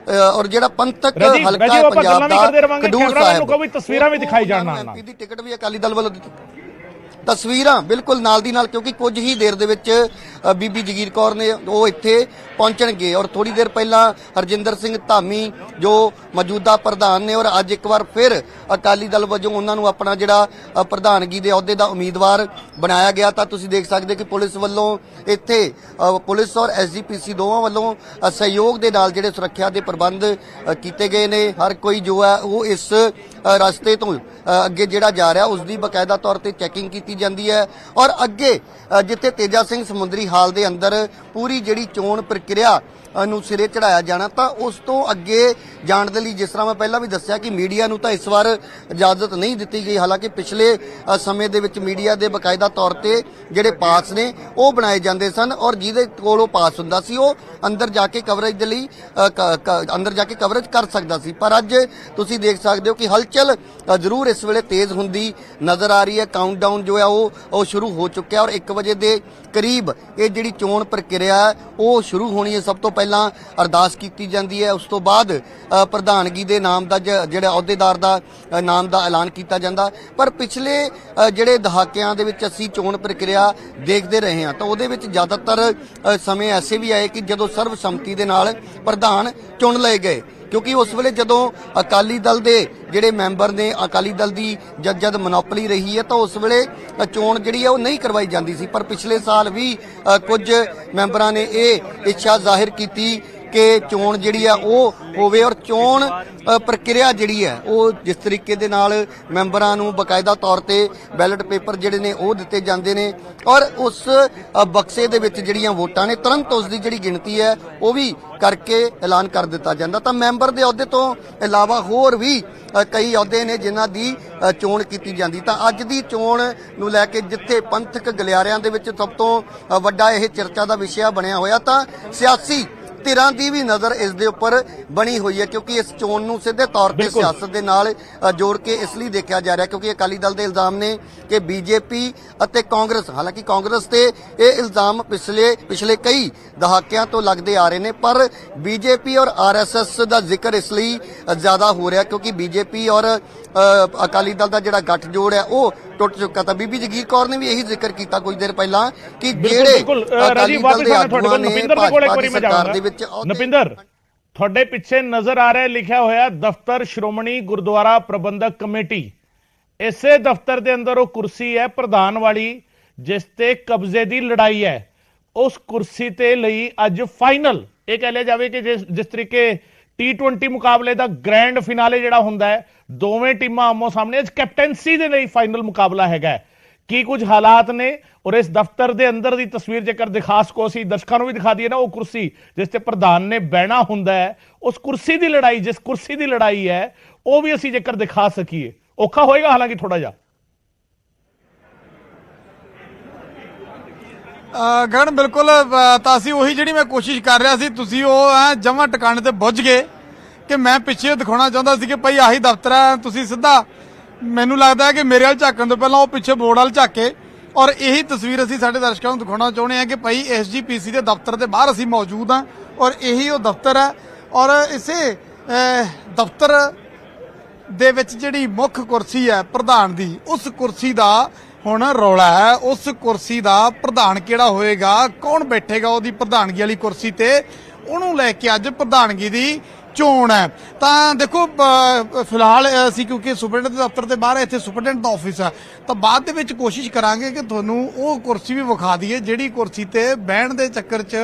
E: ਔਰ ਜਿਹੜਾ ਪੰਥਕ ਹਲਕਾ ਹੈ ਪੰਜਾਬ ਦਾ ਖਡੂਰ ਸਾਹਿਬ,
A: ਕੋਈ ਤਸਵੀਰਾਂ ਵੀ ਦਿਖਾਈ ਜਾਣ ਨਾਲ
E: ਐਮਪੀ ਦੀ ਟਿਕਟ ਵੀ ਅਕਾਲੀ ਦਲ ਵੱਲੋਂ ਦਿੱਤੀ। ਤਸਵੀਰਾਂ ਬਿਲਕੁਲ ਨਾਲ ਦੀ ਨਾਲ, ਕਿਉਂਕਿ ਕੁਝ ਹੀ ਦੇਰ ਦੇ ਵਿੱਚ ਬੀਬੀ ਜਗੀਰ ਕੌਰ ਨੇ ਉਹ ਇੱਥੇ ਪਹੁੰਚਣਗੇ। ਔਰ ਥੋੜੀ ਦੇਰ ਪਹਿਲਾਂ ਹਰਜਿੰਦਰ ਸਿੰਘ ਧਾਮੀ ਜੋ ਮੌਜੂਦਾ ਪ੍ਰਧਾਨ ਨੇ ਔਰ ਅੱਜ ਇੱਕ ਵਾਰ ਫਿਰ ਅਕਾਲੀ ਦਲ ਵੱਲੋਂ ਉਹਨਾਂ ਨੂੰ ਆਪਣਾ ਜਿਹੜਾ ਪ੍ਰਧਾਨਗੀ ਦੇ ਅਹੁਦੇ ਦਾ ਉਮੀਦਵਾਰ ਬਣਾਇਆ ਗਿਆ। ਤਾਂ ਤੁਸੀਂ ਦੇਖ ਸਕਦੇ ਕਿ ਪੁਲਿਸ ਵੱਲੋਂ ਇੱਥੇ ਪੁਲਿਸ ਔਰ ਐਸਜੀਪੀਸੀ ਦੋਵਾਂ ਵੱਲੋਂ ਸਹਿਯੋਗ ਦੇ ਨਾਲ ਜਿਹੜੇ ਸੁਰੱਖਿਆ ਦੇ ਪ੍ਰਬੰਧ ਕੀਤੇ ਗਏ ਨੇ। ਹਰ ਕੋਈ ਜੋ ਹੈ ਉਹ ਇਸ ਰਸਤੇ ਤੋਂ ਅੱਗੇ ਜਿਹੜਾ ਜਾ ਰਿਹਾ ਉਸ ਦੀ ਬਕਾਇਦਾ ਤੌਰ ਤੇ ਚੈਕਿੰਗ ਕੀਤੀ ਜਾਂਦੀ ਹੈ। ਔਰ ਅੱਗੇ ਜਿੱਥੇ ਤੇਜਾ ਸਿੰਘ ਸਮੁੰਦਰੀ ਹਾਲ ਦੇ ਅੰਦਰ ਪੂਰੀ ਜਿਹੜੀ ਚੋਣ ਪ੍ਰਕਿਰਿਆ ਨੂੰ ਸਿਰੇ ਚੜਾਇਆ ਜਾਣਾ, ਤਾਂ ਉਸ ਤੋਂ ਅੱਗੇ ਜਾਣ ਦੇ ਲਈ ਜਿਸ ਤਰ੍ਹਾਂ ਮੈਂ ਪਹਿਲਾਂ ਵੀ ਦੱਸਿਆ ਕਿ ਮੀਡੀਆ ਨੂੰ ਤਾਂ ਇਸ ਵਾਰ ਇਜਾਜ਼ਤ ਨਹੀਂ ਦਿੱਤੀ ਗਈ। ਹਾਲਾਂਕਿ ਪਿਛਲੇ ਸਮੇਂ ਦੇ ਵਿੱਚ ਮੀਡੀਆ ਦੇ ਬਕਾਇਦਾ ਤੌਰ ਤੇ ਜਿਹੜੇ ਪਾਸ ਨੇ ਉਹ ਬਣਾਏ ਜਾਂਦੇ ਸਨ ਔਰ ਜਿਹਦੇ ਕੋਲ ਉਹ ਪਾਸ ਹੁੰਦਾ ਸੀ ਉਹ ਅੰਦਰ ਜਾ ਕੇ ਕਵਰੇਜ ਦੇ ਲਈ ਅੰਦਰ ਜਾ ਕੇ ਕਵਰੇਜ ਕਰ ਸਕਦਾ ਸੀ। ਪਰ ਅੱਜ ਤੁਸੀਂ ਦੇਖ ਸਕਦੇ ਹੋ ਕਿ ਹਲਚਲ ਜ਼ਰੂਰ ਇਸ ਵੇਲੇ ਤੇਜ਼ ਹੁੰਦੀ ਨਜ਼ਰ ਆ ਰਹੀ ਹੈ। ਕਾਊਂਟਡਾਊਨ ਜੋ ਹੈ ਉਹ ਸ਼ੁਰੂ ਹੋ ਚੁੱਕਿਆ ਔਰ 1 ਵਜੇ ਦੇ ਕਰੀਬ ਇਹ ਜਿਹੜੀ ਚੋਣ ਪ੍ਰਕਿਰਿਆ ਹੈ ਉਹ ਸ਼ੁਰੂ ਹੋਣੀ ਹੈ। ਸਭ ਤੋਂ ਪਹਿਲਾਂ ਅਰਦਾਸ ਕੀਤੀ ਜਾਂਦੀ ਹੈ, ਉਸ ਤੋਂ ਬਾਅਦ ਪ੍ਰਧਾਨਗੀ ਦੇ ਨਾਮ ਦਾ ਜਿਹੜਾ ਅਹੁਦੇਦਾਰ ਦਾ ਨਾਮ ਦਾ ਐਲਾਨ ਕੀਤਾ ਜਾਂਦਾ। ਪਰ ਪਿਛਲੇ ਜਿਹੜੇ ਦਹਾਕਿਆਂ ਦੇ ਵਿੱਚ ਅਸੀਂ ਚੋਣ ਪ੍ਰਕਿਰਿਆ ਦੇਖਦੇ ਰਹੇ ਹਾਂ ਤਾਂ ਉਹਦੇ ਵਿੱਚ ਜ਼ਿਆਦਾਤਰ ਸਮੇਂ ਐਸੇ ਵੀ ਆਏ ਕਿ ਜਦੋਂ ਸਰਬਸੰਮਤੀ ਦੇ ਨਾਲ ਪ੍ਰਧਾਨ ਚੁਣ ਲਏ ਗਏ, ਕਿਉਂਕਿ ਉਸ ਵੇਲੇ ਜਦੋਂ ਅਕਾਲੀ ਦਲ ਦੇ ਜਿਹੜੇ ਮੈਂਬਰ ਨੇ ਅਕਾਲੀ ਦਲ ਦੀ ਜਦ ਮੋਨੋਪੋਲੀ ਰਹੀ ਹੈ ਤਾਂ ਉਸ ਵੇਲੇ ਚੋਣ ਜਿਹੜੀ ਹੈ ਉਹ ਨਹੀਂ ਕਰਵਾਈ ਜਾਂਦੀ ਸੀ। ਪਰ ਪਿਛਲੇ ਸਾਲ ਵੀ ਕੁਝ ਮੈਂਬਰਾਂ ਨੇ ਇਹ ਇੱਛਾ ਜ਼ਾਹਿਰ ਕੀਤੀ ਕਿ ਚੋਣ ਜਿਹੜੀ ਆ ਉਹ ਹੋਵੇ ਔਰ ਚੋਣ ਪ੍ਰਕਿਰਿਆ ਜਿਹੜੀ ਹੈ ਉਹ ਜਿਸ ਤਰੀਕੇ ਦੇ ਨਾਲ ਮੈਂਬਰਾਂ ਨੂੰ ਬਕਾਇਦਾ ਤੌਰ ਤੇ ਬੈਲਟ ਪੇਪਰ ਜਿਹੜੇ ਨੇ ਉਹ ਦਿੱਤੇ ਜਾਂਦੇ ਨੇ ਔਰ ਉਸ ਬਕਸੇ ਦੇ ਵਿੱਚ ਜਿਹੜੀਆਂ ਵੋਟਾਂ ਨੇ ਤੁਰੰਤ ਉਸ ਦੀ ਜਿਹੜੀ ਗਿਣਤੀ ਹੈ ਉਹ ਵੀ ਕਰਕੇ ਐਲਾਨ ਕਰ ਦਿੱਤਾ ਜਾਂਦਾ। ਤਾਂ ਮੈਂਬਰ ਦੇ ਅਹੁਦੇ ਤੋਂ ਇਲਾਵਾ ਹੋਰ ਵੀ ਕਈ ਅਹੁਦੇ ਨੇ ਜਿਨ੍ਹਾਂ ਦੀ ਚੋਣ ਕੀਤੀ ਜਾਂਦੀ। ਤਾਂ ਅੱਜ ਦੀ ਚੋਣ ਨੂੰ ਲੈ ਕੇ ਜਿੱਥੇ ਪੰਥਕ ਗਲਿਆਰਿਆਂ ਦੇ ਵਿੱਚ ਸਭ ਤੋਂ ਵੱਡਾ ਇਹ ਚਰਚਾ ਦਾ ਵਿਸ਼ਾ ਬਣਿਆ ਹੋਇਆ, ਤਾਂ ਸਿਆਸੀ ਧਿਰਾਂ ਦੀ ਵੀ ਨਜ਼ਰ ਇਸ ਦੇ ਉੱਪਰ ਬਣੀ ਹੋਈ ਹੈ ਕਿਉਂਕਿ ਇਸ ਚੋਣ ਨੂੰ ਸਿੱਧੇ ਤੌਰ ਤੇ ਸਿਆਸਤ ਦੇ ਨਾਲ ਜੋੜ ਕੇ ਇਸ ਲਈ ਦੇਖਿਆ ਜਾ ਰਿਹਾ ਕਿਉਂਕਿ ਅਕਾਲੀ ਦਲ ਦੇ ਇਲਜ਼ਾਮ ਨੇ ਕਿ ਬੀਜੇਪੀ ਅਤੇ ਕਾਂਗਰਸ, ਹਾਲਾਂਕਿ ਕਾਂਗਰਸ ਤੇ ਇਹ ਇਲਜ਼ਾਮ ਪਿਛਲੇ ਕਈ ਦਹਾਕਿਆਂ ਤੋਂ ਲੱਗਦੇ ਆ ਰਹੇ ਨੇ, ਪਰ ਬੀਜੇਪੀ ਔਰ ਆਰਐਸਐਸ ਦਾ ਜ਼ਿਕਰ ਇਸ ਲਈ ਜ਼ਿਆਦਾ ਹੋ ਰਿਹਾ ਕਿਉਂਕਿ ਬੀਜੇਪੀ ਔਰ ਅਕਾਲੀ ਦਲ ਦਾ ਜਿਹੜਾ ਗੱਠਜੋੜ ਹੈ ਉਹ ਟੁੱਟ ਚੁੱਕਾ। ਤਾਂ ਬੀਬੀ ਜਗੀਰ ਕੌਰ ਨੇ ਵੀ ਇਹੀ ਜ਼ਿਕਰ ਕੀਤਾ ਕੁਝ ਦੇਰ ਪਹਿਲਾਂ ਕਿ ਜਿਹੜੇ ਅਕਾਲੀ ਦਲ ਦੇ ਆਗੂਆਂ ਨੇ ਭਾਜਪਾ ਦੀ ਸਰਕਾਰ ਦੇ ਵਿੱਚ
A: ਨਪਿੰਦਰ ਤੁਹਾਡੇ ਪਿੱਛੇ ਨਜ਼ਰ ਆ ਰਿਹਾ ਲਿਖਿਆ ਹੋਇਆ ਦਫ਼ਤਰ ਸ਼੍ਰੋਮਣੀ ਗੁਰਦੁਆਰਾ ਪ੍ਰਬੰਧਕ ਕਮੇਟੀ। ਇਸੇ ਦਫ਼ਤਰ ਦੇ ਅੰਦਰ ਉਹ ਕੁਰਸੀ ਹੈ ਪ੍ਰਧਾਨ ਵਾਲੀ ਜਿਸ ਤੇ ਕਬਜ਼ੇ ਦੀ ਲੜਾਈ ਹੈ। ਉਸ ਕੁਰਸੀ ਤੇ ਲਈ ਅੱਜ ਫਾਈਨਲ ਇਹ ਕਹਿ ਲਿਆ ਜਾਵੇ ਕਿ ਜਿਸ ਤਰੀਕੇ T20 ਮੁਕਾਬਲੇ ਦਾ ਗ੍ਰੈਂਡ ਫਿਨਾਲੇ ਜਿਹੜਾ ਹੁੰਦਾ ਹੈ ਦੋਵੇਂ ਟੀਮਾਂ ਆਮੋ ਸਾਹਮਣੇ ਅੱਜ ਕੈਪਟੈਂਸੀ ਦੇ ਲਈ ਫਾਈਨਲ ਮੁਕਾਬਲਾ ਹੈਗਾ। ਕੀ ਕੁਝ ਹਾਲਾਤ ਨੇ ਔਰ ਇਸ ਦਫ਼ਤਰ ਦੇ ਅੰਦਰ ਦੀ ਤਸਵੀਰ ਜੇਕਰ ਦਿਖਾ ਸਕੋ ਅਸੀਂ ਦਰਸ਼ਕਾਂ ਨੂੰ ਵੀ ਦਿਖਾ ਦਈਏ ਨਾ, ਉਹ ਕੁਰਸੀ ਜਿਸ ਤੇ ਪ੍ਰਧਾਨ ਨੇ ਬਹਿਣਾ ਹੁੰਦਾ ਹੈ ਉਸ ਕੁਰਸੀ ਦੀ ਲੜਾਈ ਜਿਸ ਕੁਰਸੀ ਦੀ ਲੜਾਈ ਹੈ ਉਹ ਵੀ ਅਸੀਂ ਜੇਕਰ ਦਿਖਾ ਸਕੀਏ ਔਖਾ ਹੋਏਗਾ ਹਾਲਾਂਕਿ ਥੋੜਾ ਜਿਹਾ।
B: ਗਗਨ ਬਿਲਕੁਲ ਤਾਂ ਅਸੀਂ ਉਹੀ ਜਿਹੜੀ ਮੈਂ ਕੋਸ਼ਿਸ਼ ਕਰ ਰਿਹਾ ਸੀ ਤੁਸੀਂ ਉਹ ਜਮਾਂ ਟਿਕਾਣੇ ਤੇ ਪੁੱਜ ਗਏ ਕਿ ਮੈਂ ਪਿੱਛੇ ਦਿਖਾਉਣਾ ਚਾਹੁੰਦਾ ਸੀ ਕਿ ਭਾਈ ਆਹੀ ਦਫ਼ਤਰ ਹੈ। ਤੁਸੀਂ ਸਿੱਧਾ ਮੈਨੂੰ ਲੱਗਦਾ ਹੈ ਕਿ ਮੇਰੇ ਵੱਲ ਝਾਕਣ ਤੋਂ ਪਹਿਲਾਂ ਉਹ ਪਿੱਛੇ ਬੋਰਡ ਵੱਲ ਝਾਕੇ ਔਰ ਇਹੀ ਤਸਵੀਰ ਅਸੀਂ ਸਾਡੇ ਦਰਸ਼ਕਾਂ ਨੂੰ ਦਿਖਾਉਣਾ ਚਾਹੁੰਦੇ ਹਾਂ ਕਿ ਭਾਈ ਐਸਜੀਪੀਸੀ ਦੇ ਦਫ਼ਤਰ ਦੇ ਬਾਹਰ ਅਸੀਂ ਮੌਜੂਦ ਹਾਂ ਔਰ ਇਹੀ ਉਹ ਦਫ਼ਤਰ ਹੈ ਔਰ ਇਸੇ ਦਫ਼ਤਰ ਦੇ ਵਿੱਚ ਜਿਹੜੀ ਮੁੱਖ ਕੁਰਸੀ ਹੈ ਪ੍ਰਧਾਨ ਦੀ ਉਸ ਕੁਰਸੀ ਦਾ ਹੁਣ ਰੌਲਾ ਹੈ। ਉਸ ਕੁਰਸੀ ਦਾ ਪ੍ਰਧਾਨ ਕਿਹੜਾ ਹੋਏਗਾ, ਕੌਣ ਬੈਠੇਗਾ ਉਹਦੀ ਪ੍ਰਧਾਨਗੀ ਵਾਲੀ ਕੁਰਸੀ ਤੇ, ਉਹਨੂੰ ਲੈ ਕੇ ਅੱਜ ਪ੍ਰਧਾਨਗੀ ਦੀ ਚੋਣ ਹੈ। ਤਾਂ ਦੇਖੋ ਫਿਲਹਾਲ ਅਸੀਂ ਕਿਉਂਕਿ ਸੁਪਰਡੈਂਟ ਦੇ ਦਫ਼ਤਰ ਦੇ ਬਾਹਰ ਇੱਥੇ ਸੁਪਰਡੈਂਟ ਦਾ ਆਫਿਸ ਹੈ ਤਾਂ ਬਾਅਦ ਦੇ ਵਿੱਚ ਕੋਸ਼ਿਸ਼ ਕਰਾਂਗੇ ਕਿ ਤੁਹਾਨੂੰ ਉਹ ਕੁਰਸੀ ਵੀ ਵਿਖਾ ਦਈਏ ਜਿਹੜੀ ਕੁਰਸੀ ਤੇ ਬਹਿਣ ਦੇ ਚੱਕਰ 'ਚ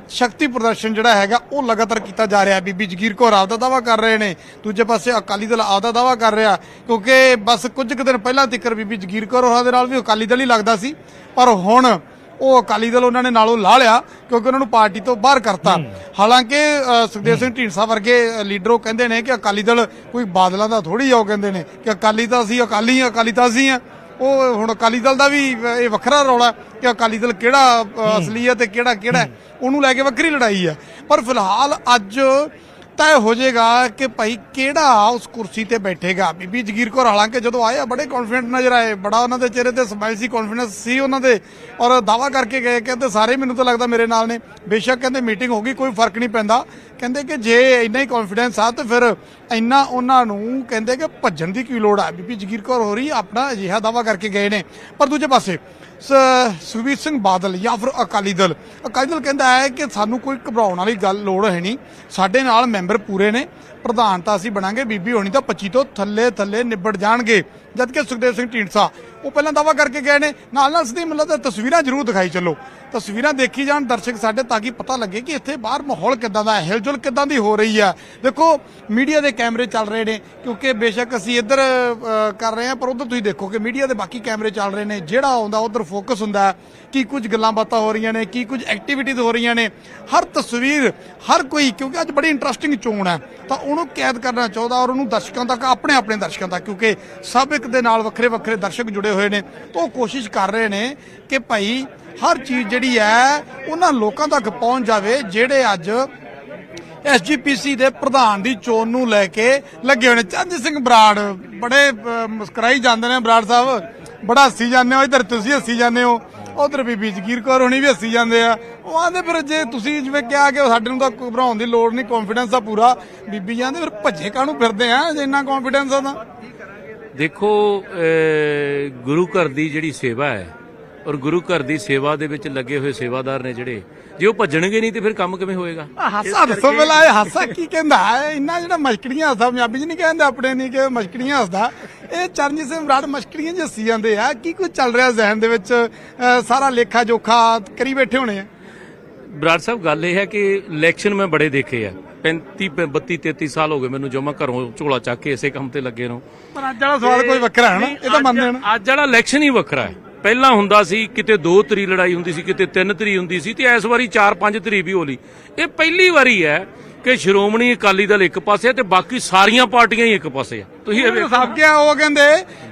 B: ਸ਼ਕਤੀ ਪ੍ਰਦਰਸ਼ਨ ਜਿਹੜਾ ਹੈਗਾ ਉਹ ਲਗਾਤਾਰ ਕੀਤਾ ਜਾ ਰਿਹਾ। ਬੀਬੀ ਜਗੀਰ ਕੌਰ ਆਪਦਾ ਦਾਵਾ ਕਰ ਰਹੇ ਨੇ, ਦੂਜੇ ਪਾਸੇ ਅਕਾਲੀ ਦਲ ਆਪਦਾ ਦਾਵਾ ਕਰ ਰਿਹਾ ਕਿਉਂਕਿ ਬਸ ਕੁਝ ਕੁ ਦਿਨ ਪਹਿਲਾਂ ਤੱਕ ਬੀਬੀ ਜਗੀਰ ਕੌਰ ਹੋਰਾਂ ਦੇ ਨਾਲ ਵੀ ਅਕਾਲੀ ਦਲ ਹੀ ਲੱਗਦਾ ਸੀ ਪਰ ਹੁਣ ਉਹ ਅਕਾਲੀ ਦਲ ਉਹਨਾਂ ਨੇ ਨਾਲੋਂ ਲਾ ਲਿਆ ਕਿਉਂਕਿ ਉਹਨਾਂ ਨੂੰ ਪਾਰਟੀ ਤੋਂ ਬਾਹਰ ਕਰਤਾ। ਹਾਲਾਂਕਿ ਸੁਖਦੇਵ ਸਿੰਘ ਢੀਂਡਸਾ ਵਰਗੇ ਲੀਡਰ ਉਹ ਕਹਿੰਦੇ ਨੇ ਕਿ ਅਕਾਲੀ ਦਲ ਕੋਈ ਬਾਦਲਾਂ ਦਾ ਥੋੜੀ ਆ, ਉਹ ਕਹਿੰਦੇ ਨੇ ਕਿ ਅਕਾਲੀ ਤਾਂ ਅਸੀਂ ਅਕਾਲੀ ਤਾਂ ਅਸੀਂ ਆ। ਉਹ ਹੁਣ ਅਕਾਲੀ ਦਲ ਦਾ ਵੀ ਇਹ ਵੱਖਰਾ ਰੌਲਾ ਕਿ ਅਕਾਲੀ ਦਲ ਕਿਹੜਾ ਅਸਲੀ ਹੈ ਤੇ ਕਿਹੜਾ ਉਹਨੂੰ ਲੈ ਕੇ ਵੱਖਰੀ ਲੜਾਈ ਹੈ। ਪਰ ਫਿਲਹਾਲ ਅੱਜ ਤੈਅ ਹੋ ਜਾਏਗਾ ਕਿ ਭਾਈ ਕਿਹੜਾ ਉਸ ਕੁਰਸੀ ਤੇ ਬੈਠੇਗਾ। ਬੀਬੀ ਜਗੀਰ ਕੌਰ ਹਾਲਾਂਕਿ ਜਦੋਂ ਆਏ ਬੜੇ ਕੌਨਫੀਡੈਂਟ ਨਜ਼ਰ ਆਏ, ਬੜਾ ਉਹਨਾਂ ਦੇ ਚਿਹਰੇ ਤੇ ਸਮਾਈਲ ਸੀ, ਕੌਨਫੀਡੈਂਸ ਸੀ ਉਹਨਾਂ ਦੇ ਔਰ ਦਾਵਾ ਕਰਕੇ ਗਏ ਕਹਿੰਦੇ ਸਾਰੇ ਮੈਨੂੰ ਤਾਂ ਲੱਗਦਾ ਮੇਰੇ ਨਾਲ ਨੇ। ਬੇਸ਼ੱਕ ਕਹਿੰਦੇ ਮੀਟਿੰਗ ਹੋ ਗਈ ਕੋਈ ਫਰਕ ਨਹੀਂ ਪੈਂਦਾ ਕਹਿੰਦੇ ਕਿ ਜੇ ਇੰਨਾ ਹੀ ਕੌਨਫੀਡੈਂਸ ਆ ਤਾਂ ਫਿਰ ਇੰਨਾ ਉਹਨਾਂ ਨੂੰ ਕਹਿੰਦੇ ਕਿ ਭੱਜਣ ਦੀ ਕੀ ਲੋੜ ਆ। ਬੀਬੀ ਜਗੀਰ ਕੌਰ ਹੋਰੀ ਆਪਣਾ ਅਜਿਹਾ ਦਾਵਾ ਕਰਕੇ ਗਏ ਨੇ। ਪਰ ਦੂਜੇ ਪਾਸੇ ਸੁਖਬੀਰ ਸਿੰਘ ਬਾਦਲ ਜਾਂ ਫਿਰ ਅਕਾਲੀ ਦਲ ਕਹਿੰਦਾ ਹੈ ਕਿ ਸਾਨੂੰ ਕੋਈ ਘਬਰਾਉਣ ਵਾਲੀ ਗੱਲ ਲੋੜ ਹੈ ਨਹੀਂ, ਸਾਡੇ ਨਾਲ ਮੈਂਬਰ ਪੂਰੇ ਨੇ, ਪ੍ਰਧਾਨ ਤਾਂ ਅਸੀਂ ਬਣਾਂਗੇ, ਬੀਬੀ ਹੋਣੀ ਤਾਂ 25 ਤੋਂ ਥੱਲੇ ਨਿਬੜ ਜਾਣਗੇ। ਜਦਕਿ ਸੁਖਦੇਵ ਸਿੰਘ ਢੀਂਡਸਾ ਉਹ ਪਹਿਲਾਂ ਦਾਵਾ ਕਰਕੇ ਗਏ ਨੇ। ਨਾਲ ਸਦੀ ਮਤਲਬ ਤਸਵੀਰਾਂ ਜ਼ਰੂਰ ਦਿਖਾਈ ਚੱਲੋ, ਤਸਵੀਰਾਂ ਦੇਖੀ ਜਾਣ ਦਰਸ਼ਕ ਸਾਡੇ, ਤਾਂ ਕਿ ਪਤਾ ਲੱਗੇ ਕਿ ਇੱਥੇ ਬਾਹਰ ਮਾਹੌਲ ਕਿੱਦਾਂ ਦਾ ਹੈ, ਹਿਲਜੁਲ ਕਿੱਦਾਂ ਦੀ ਹੋ ਰਹੀ ਹੈ। ਦੇਖੋ ਮੀਡੀਆ ਦੇ ਕੈਮਰੇ ਚੱਲ ਰਹੇ ਨੇ, ਕਿਉਂਕਿ ਬੇਸ਼ੱਕ ਅਸੀਂ ਇੱਧਰ ਕਰ ਰਹੇ ਹਾਂ ਪਰ ਉਧਰ ਤੁਸੀਂ ਦੇਖੋ ਕਿ ਮੀਡੀਆ ਦੇ ਬਾਕੀ ਕੈਮਰੇ ਚੱਲ ਰਹੇ ਨੇ। ਜਿਹੜਾ ਆਉਂਦਾ ਉਧਰ ਫੋਕਸ ਹੁੰਦਾ ਹੈ, ਕੀ ਕੁਝ ਗੱਲਾਂ ਬਾਤਾਂ ਹੋ ਰਹੀਆਂ ਨੇ, ਕੀ ਕੁਝ ਐਕਟੀਵਿਟੀਜ਼ ਹੋ ਰਹੀਆਂ ਨੇ। ਹਰ ਤਸਵੀਰ ਹਰ ਕੋਈ, ਕਿਉਂਕਿ ਅੱਜ ਬੜੀ ਇੰਟਰਸਟਿੰਗ ਚੋਣ ਹੈ, ਤਾਂ ਉਹਨੂੰ ਕੈਦ ਕਰਨਾ ਚਾਹੁੰਦਾ ਔਰ ਉਹਨੂੰ ਦਰਸ਼ਕਾਂ ਤੱਕ ਆਪਣੇ ਦਰਸ਼ਕਾਂ ਤੱਕ, ਕਿਉਂਕਿ ਸਭ ਇੱਕ ਦੇ ਨਾਲ ਵੱਖਰੇ ਦਰਸ਼ਕ ਜੁੜੇ ਹੋਏ ਨੇ, ਤਾਂ ਉਹ ਕੋਸ਼ਿਸ਼ ਕਰ ਰਹੇ ਨੇ ਕਿ ਭਾਈ ਹਰ ਚੀਜ਼ ਜਿਹੜੀ ਹੈ ਉਹਨਾਂ ਲੋਕਾਂ ਤੱਕ ਪਹੁੰਚ ਜਾਵੇ ਜਿਹੜੇ ਅੱਜ ਐਸਜੀਪੀਸੀ ਦੇ ਪ੍ਰਧਾਨ ਦੀ ਚੋਣ ਨੂੰ ਲੈ ਕੇ ਲੱਗੇ ਹੋਏ ਨੇ। ਚਰਨਜੀਤ ਸਿੰਘ ਬਰਾੜ ਬੜੇ ਮੁਸਕਰਾਈ ਜਾਂਦੇ ਨੇ, ਬਰਾੜ ਸਾਹਿਬ ਬੜਾ ਹੱਸੀ ਜਾਂਦੇ ਹੋ, ਇੱਧਰ ਤੁਸੀਂ ਹੱਸੀ ਜਾਂਦੇ ਹੋ, ਉਧਰ ਬੀਬੀ ਜਗੀਰ ਕੌਰ ਹੋਣੀ ਵੀ ਹੱਸੀ ਜਾਂਦੇ ਆ। ਉਹ ਆਂਦੇ ਫਿਰ ਜੇ ਤੁਸੀਂ ਜਿਵੇਂ ਕਿਹਾ ਕਿ ਸਾਡੇ ਨੂੰ ਤਾਂ ਘਬਰਾਉਣ ਦੀ ਲੋੜ ਨਹੀਂ, ਕੌਨਫੀਡੈਂਸ ਆ ਪੂਰਾ, ਬੀਬੀ ਜਾਂਦੇ ਫਿਰ ਭੱਜੇ ਕਾਹਨੂੰ ਫਿਰਦੇ ਆ ਜੇ ਇੰਨਾ ਕੌਨਫੀਡੈਂਸ ਆ ਤਾਂ।
F: ਦੇਖੋ ਗੁਰੂ ਘਰ ਦੀ ਜਿਹੜੀ ਸੇਵਾ ਹੈ ਔਰ ਗੁਰੂ ਘਰ ਦੀ ਸੇਵਾ ਦੇ ਵਿੱਚ ਲੱਗੇ ਹੋਏ ਸੇਵਾਦਾਰ ਨੇ ਜਿਹੜੇ, ਜੇ ਉਹ ਭੱਜਣਗੇ ਨਹੀਂ ਤੇ ਫਿਰ ਕੰਮ ਕਿਵੇਂ ਹੋਏਗਾ?
B: ਹਾਸਾ ਦੱਸੋ ਪਹਿਲਾਂ, ਇਹ ਹਾਸਾ ਕੀ ਕਹਿੰਦਾ ਹੈ? ਇੰਨਾ ਜਿਹੜਾ ਮਸ਼ਕੜੀਆਂ ਹੱਸਦਾ, ਪੰਜਾਬੀ ਚ ਨਹੀਂ ਕਹਿੰਦੇ ਆਪਣੇ ਨਹੀਂ ਕਿ ਮਸ਼ਕੜੀਆਂ ਹੱਸਦਾ, ਇਹ ਚਰਨਜੀਤ ਸਿੰਘ ਬਰਾੜ ਮਸ਼ਕੜੀਆਂ ਚ ਹੱਸੀ ਜਾਂਦੇ ਆ। ਕੀ ਕੁਝ ਚੱਲ ਰਿਹਾ ਜ਼ਹਿਨ ਦੇ ਵਿੱਚ? ਸਾਰਾ ਲੇਖਾ ਜੋਖਾ ਕਰੀ ਬੈਠੇ ਹੋਣੇ ਆ।
F: ਬਰਾੜ ਸਾਹਿਬ ਗੱਲ ਇਹ ਹੈ ਕਿ ਇਲੈਕਸ਼ਨ ਮੈਂ ਬੜੇ ਦੇਖੇ ਆ, 35 32 33 ਸਾਲ ਹੋ ਗਏ ਮੈਨੂੰ ਜਮਾ ਘਰੋਂ ਝੋਲਾ ਚੱਕ ਕੇ ਇਸੇ ਕੰਮ ਤੇ ਲੱਗੇ ਨੂੰ।
B: ਪਰ ਅੱਜ ਵਾਲਾ ਸਵਾਲ ਕੋਈ ਵੱਖਰਾ ਹੈ ਨਾ, ਇਹ ਤਾਂ ਮੰਨਦੇ ਨੇ।
F: ਅੱਜ ਵਾਲਾ ਇਲੈਕਸ਼ਨ ਹੀ ਵੱਖਰਾ ਹੈ। ਪਹਿਲਾਂ ਹੁੰਦਾ ਸੀ ਕਿਤੇ 2 ਤਰੀ ਲੜਾਈ ਹੁੰਦੀ ਸੀ, ਕਿਤੇ 3 ਤਰੀ ਹੁੰਦੀ ਸੀ, ਤੇ ਇਸ ਵਾਰੀ 4-5 ਤਰੀ ਵੀ ਹੋ ਲਈ। ਇਹ ਪਹਿਲੀ ਵਾਰੀ ਹੈ ਕਿ ਸ਼੍ਰੋਮਣੀ ਅਕਾਲੀ ਦਲ ਇੱਕ ਪਾਸੇ ਤੇ ਬਾਕੀ ਸਾਰੀਆਂ ਪਾਰਟੀਆਂ ਹੀ ਇੱਕ ਪਾਸੇ ਆ। ਤੁਸੀਂ ਇਹ
B: ਸਭ ਕਿਹਾ, ਉਹ ਕਹਿੰਦੇ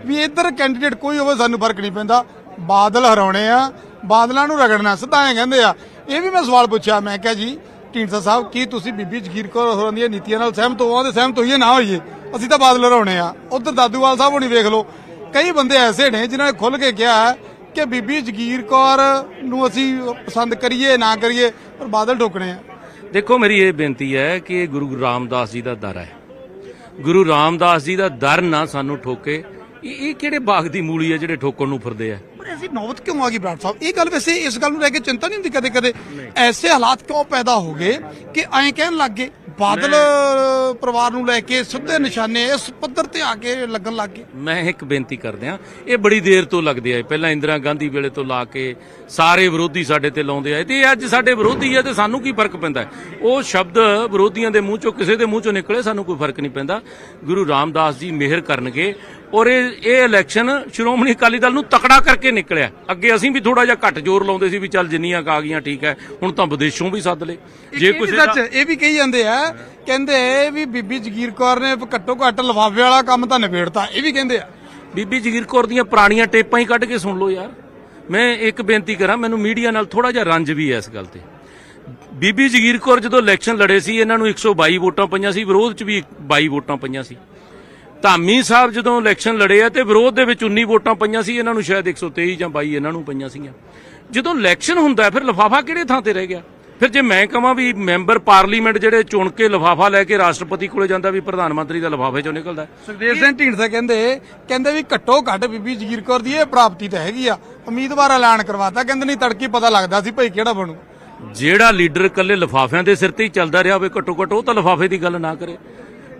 B: ਵੀ ਇੱਧਰ ਕੈਂਡੀਡੇਟ ਕੋਈ ਹੋਵੇ ਸਾਨੂੰ ਫਰਕ ਨਹੀਂ ਪੈਂਦਾ, ਬਾਦਲ ਹਰਾਉਣੇ ਆ, ਬਾਦਲਾਂ ਨੂੰ ਰਗੜਨਾ, ਸਿੱਧਾ ਐਂ ਕਹਿੰਦੇ ਆ। ਇਹ ਵੀ ਮੈਂ ਸਵਾਲ ਪੁੱਛਿਆ, ਮੈਂ ਕਿਹਾ ਜੀ ਢੀਂਡਸਾ ਸਾਹਿਬ ਕੀ ਤੁਸੀਂ ਬੀਬੀ ਜਗੀਰ ਕੌਰ ਹੋਰਾਂ ਦੀਆਂ ਨੀਤੀਆਂ ਨਾਲ ਸਹਿਮਤ ਹੋ? ਤੇ ਸਹਿਮਤ ਹੋਈਏ ਨਾ ਹੋਈਏ, ਅਸੀਂ ਤਾਂ ਬਾਦਲ ਹਰਾਉਣੇ ਆ। ਉਧਰ ਦਾਦੂਵਾਲ ਸਾਹਿਬ ਹੁਣੀ ਵੇਖ ਲਓ, ਕਈ ਬੰਦੇ ਐਸੇ ਨੇ ਜਿਨ੍ਹਾਂ ਨੇ ਖੁੱਲ ਕੇ ਕਿਹਾ ਕਿ ਬੀਬੀ ਜਗੀਰ ਕੌਰ ਨੂੰ ਅਸੀਂ ਪਸੰਦ ਕਰੀਏ ਨਾ ਕਰੀਏ ਪਰ ਬਾਦਲ ਠੋਕਣੇ ਆ।
F: ਦੇਖੋ ਮੇਰੀ ਇਹ ਬੇਨਤੀ ਹੈ ਕਿ ਗੁਰੂ ਰਾਮਦਾਸ ਜੀ ਦਾ ਦਰ ਹੈ, ਗੁਰੂ ਰਾਮਦਾਸ ਜੀ ਦਾ ਦਰ ਨਾ ਸਾਨੂੰ ਠੋਕੇ। ਇਹ ਕਿਹੜੇ ਬਾਗ ਦੀ ਮੂਲੀ ਹੈ ਜਿਹੜੇ ਠੋਕਣ ਨੂੰ ਫਿਰਦੇ ਆ?
B: ਐਸੀ ਨੌਬਤ ਕਿਉਂ ਆ ਗਈ ਬਰਾੜ ਸਾਹਿਬ? ਇਹ ਗੱਲ ਵੈਸੇ ਇਸ ਗੱਲ ਨੂੰ ਲੈ ਕੇ ਚਿੰਤਾ ਨਹੀਂ ਹੁੰਦੀ ਕਦੇ ਐਸੇ ਹਾਲਾਤ ਕਿਉਂ ਪੈਦਾ ਹੋ ਗਏ ਕਿ ਐਂ ਕਹਿਣ ਲੱਗ ਗਏ ਬਾਦਲ ਪਰਿਵਾਰ ਨੂੰ ਲੈ ਕੇ ਸਿੱਧੇ ਨਿਸ਼ਾਨੇ ਇਸ ਪੱਧਰ ਤੇ ਆ ਕੇ ਲੱਗਣ ਲੱਗ ਗਏ? ਮੈਂ
F: ਇੱਕ ਬੇਨਤੀ ਕਰਦਿਆਂ, ਇਹ ਬੜੀ ਦੇਰ ਤੋਂ ਲੱਗਦੇ ਆਏ, ਪਹਿਲਾਂ ਇੰਦਰਾ ਗਾਂਧੀ ਵੇਲੇ ਤੋਂ ਲਾ ਕੇ ਸਾਰੇ ਵਿਰੋਧੀ ਸਾਡੇ ਤੇ ਲਾਉਂਦੇ ਆਏ, ਤੇ ਅੱਜ ਸਾਡੇ ਵਿਰੋਧੀ ਹੈ ਤੇ ਸਾਨੂੰ ਕੀ ਫਰਕ ਪੈਂਦਾ? ਉਹ ਸ਼ਬਦ ਵਿਰੋਧੀਆਂ ਦੇ ਮੂੰਹ ਚੋਂ ਕਿਸੇ ਦੇ ਮੂੰਹ ਚੋਂ ਨਿਕਲੇ, ਸਾਨੂੰ ਕੋਈ ਫਰਕ ਨਹੀਂ ਪੈਂਦਾ। ਗੁਰੂ ਰਾਮਦਾਸ ਜੀ ਮਿਹਰ ਕਰਨਗੇ ਔਰ ਇਹ ਇਲੈਕਸ਼ਨ ਸ਼੍ਰੋਮਣੀ ਅਕਾਲੀ ਦਲ ਨੂੰ ਤਕੜਾ ਕਰਕੇ ਨਿਕਲਿਆ। ਅੱਗੇ ਅਸੀਂ ਵੀ ਥੋੜਾ ਜਿਹਾ ਘੱਟ ਜ਼ੋਰ ਲਾਉਂਦੇ ਸੀ ਵੀ ਚੱਲ ਜਿੰਨੀਆਂ ਆ ਗਈਆਂ ਠੀਕ ਹੈ, ਹੁਣ ਤਾਂ ਵਿਦੇਸ਼ੋਂ ਵੀ ਸੱਦ ਲਏ। ਜੇ ਕੁਝ
B: ਇਹ ਵੀ ਕਹੀ ਜਾਂਦੇ ਆ, ਕਹਿੰਦੇ ਵੀ ਬੀਬੀ ਜਗੀਰ ਕੌਰ ਨੇ ਘੱਟੋ ਘੱਟ ਲਿਫਾਫੇ ਵਾਲਾ ਕੰਮ ਤਾਂ ਨਿਬੇੜਤਾ, ਇਹ ਵੀ ਕਹਿੰਦੇ ਆ।
F: ਬੀਬੀ ਜਗੀਰ ਕੌਰ ਦੀਆਂ ਪੁਰਾਣੀਆਂ ਟੇਪਾਂ ਹੀ ਕੱਢ ਕੇ ਸੁਣ ਲਓ ਯਾਰ। ਮੈਂ ਇੱਕ ਬੇਨਤੀ ਕਰਾਂ, ਮੈਨੂੰ ਮੀਡੀਆ ਨਾਲ ਥੋੜਾ ਜਿਹਾ ਰੰਜ ਵੀ ਹੈ ਇਸ ਗੱਲ ਤੇ। ਬੀਬੀ ਜਗੀਰ ਕੌਰ ਜਦੋਂ ਇਲੈਕਸ਼ਨ ਲੜੇ ਸੀ ਇਹਨਾਂ ਨੂੰ 122 ਵੋਟਾਂ ਪਈਆਂ ਸੀ, ਵਿਰੋਧ 'ਚ ਵੀ 22 ਵੋਟਾਂ ਪਈਆਂ ਸੀ। ਧਾਮੀ ਸਾਹਿਬ ਜਦੋਂ ਇਲੈਕਸ਼ਨ ਲੜੇ ਆ ਤੇ ਵਿਰੋਧ ਦੇ ਵਿੱਚ 19 ਵੋਟਾਂ ਪਈਆਂ ਸੀ, ਇਹਨਾਂ ਨੂੰ ਸ਼ਾਇਦ 123 ਜਾਂ 22 ਇਹਨਾਂ ਨੂੰ ਪਈਆਂ ਸੀਗੀਆਂ। ਜਦੋਂ ਇਲੈਕਸ਼ਨ ਹੁੰਦਾ ਫਿਰ ਲਿਫਾਫਾ ਕਿਹੜੇ ਥਾਂ ਤੇ ਰਹਿ ਗਿਆ? ਫਿਰ ਜੇ ਮੈਂ ਕਹਾਂ ਵੀ ਮੈਂਬਰ ਪਾਰਲੀਮੈਂਟ ਜਿਹੜੇ ਚੁਣ ਕੇ ਲਿਫਾਫਾ ਲੈ ਕੇ ਰਾਸ਼ਟਰਪਤੀ ਕੋਲੇ ਜਾਂਦਾ ਵੀ ਪ੍ਰਧਾਨ ਮੰਤਰੀ ਦਾ ਲਿਫਾਫੇ ਚੋਂ ਨਿਕਲਦਾ।
B: ਸੁਖਦੇਵ ਸਿੰਘ ਢੀਂਡਸਾ ਕਹਿੰਦੇ ਵੀ ਘੱਟੋ ਘੱਟ ਬੀਬੀ ਜਗੀਰ ਕੌਰ ਦੀ ਇਹ ਪ੍ਰਾਪਤੀ ਤਾਂ ਹੈਗੀ ਆ, ਉਮੀਦਵਾਰ ਐਲਾਨ ਕਰਵਾਤਾ, ਕਹਿੰਦੇ ਨਹੀਂ ਤੜਕੀ ਪਤਾ ਲੱਗਦਾ ਸੀ ਭਾਈ ਕਿਹੜਾ ਬਣੂ।
F: ਜਿਹੜਾ ਲੀਡਰ ਇਕੱਲੇ ਲਿਫਾਫਿਆਂ ਦੇ ਸਿਰ ਤੇ ਹੀ ਚੱਲਦਾ ਰਿਹਾ ਹੋਵੇ, ਘੱਟੋ ਘੱਟ ਉਹ ਤਾਂ ਲਿਫਾਫੇ ਦੀ ਗੱਲ ਨਾ ਕਰੇ।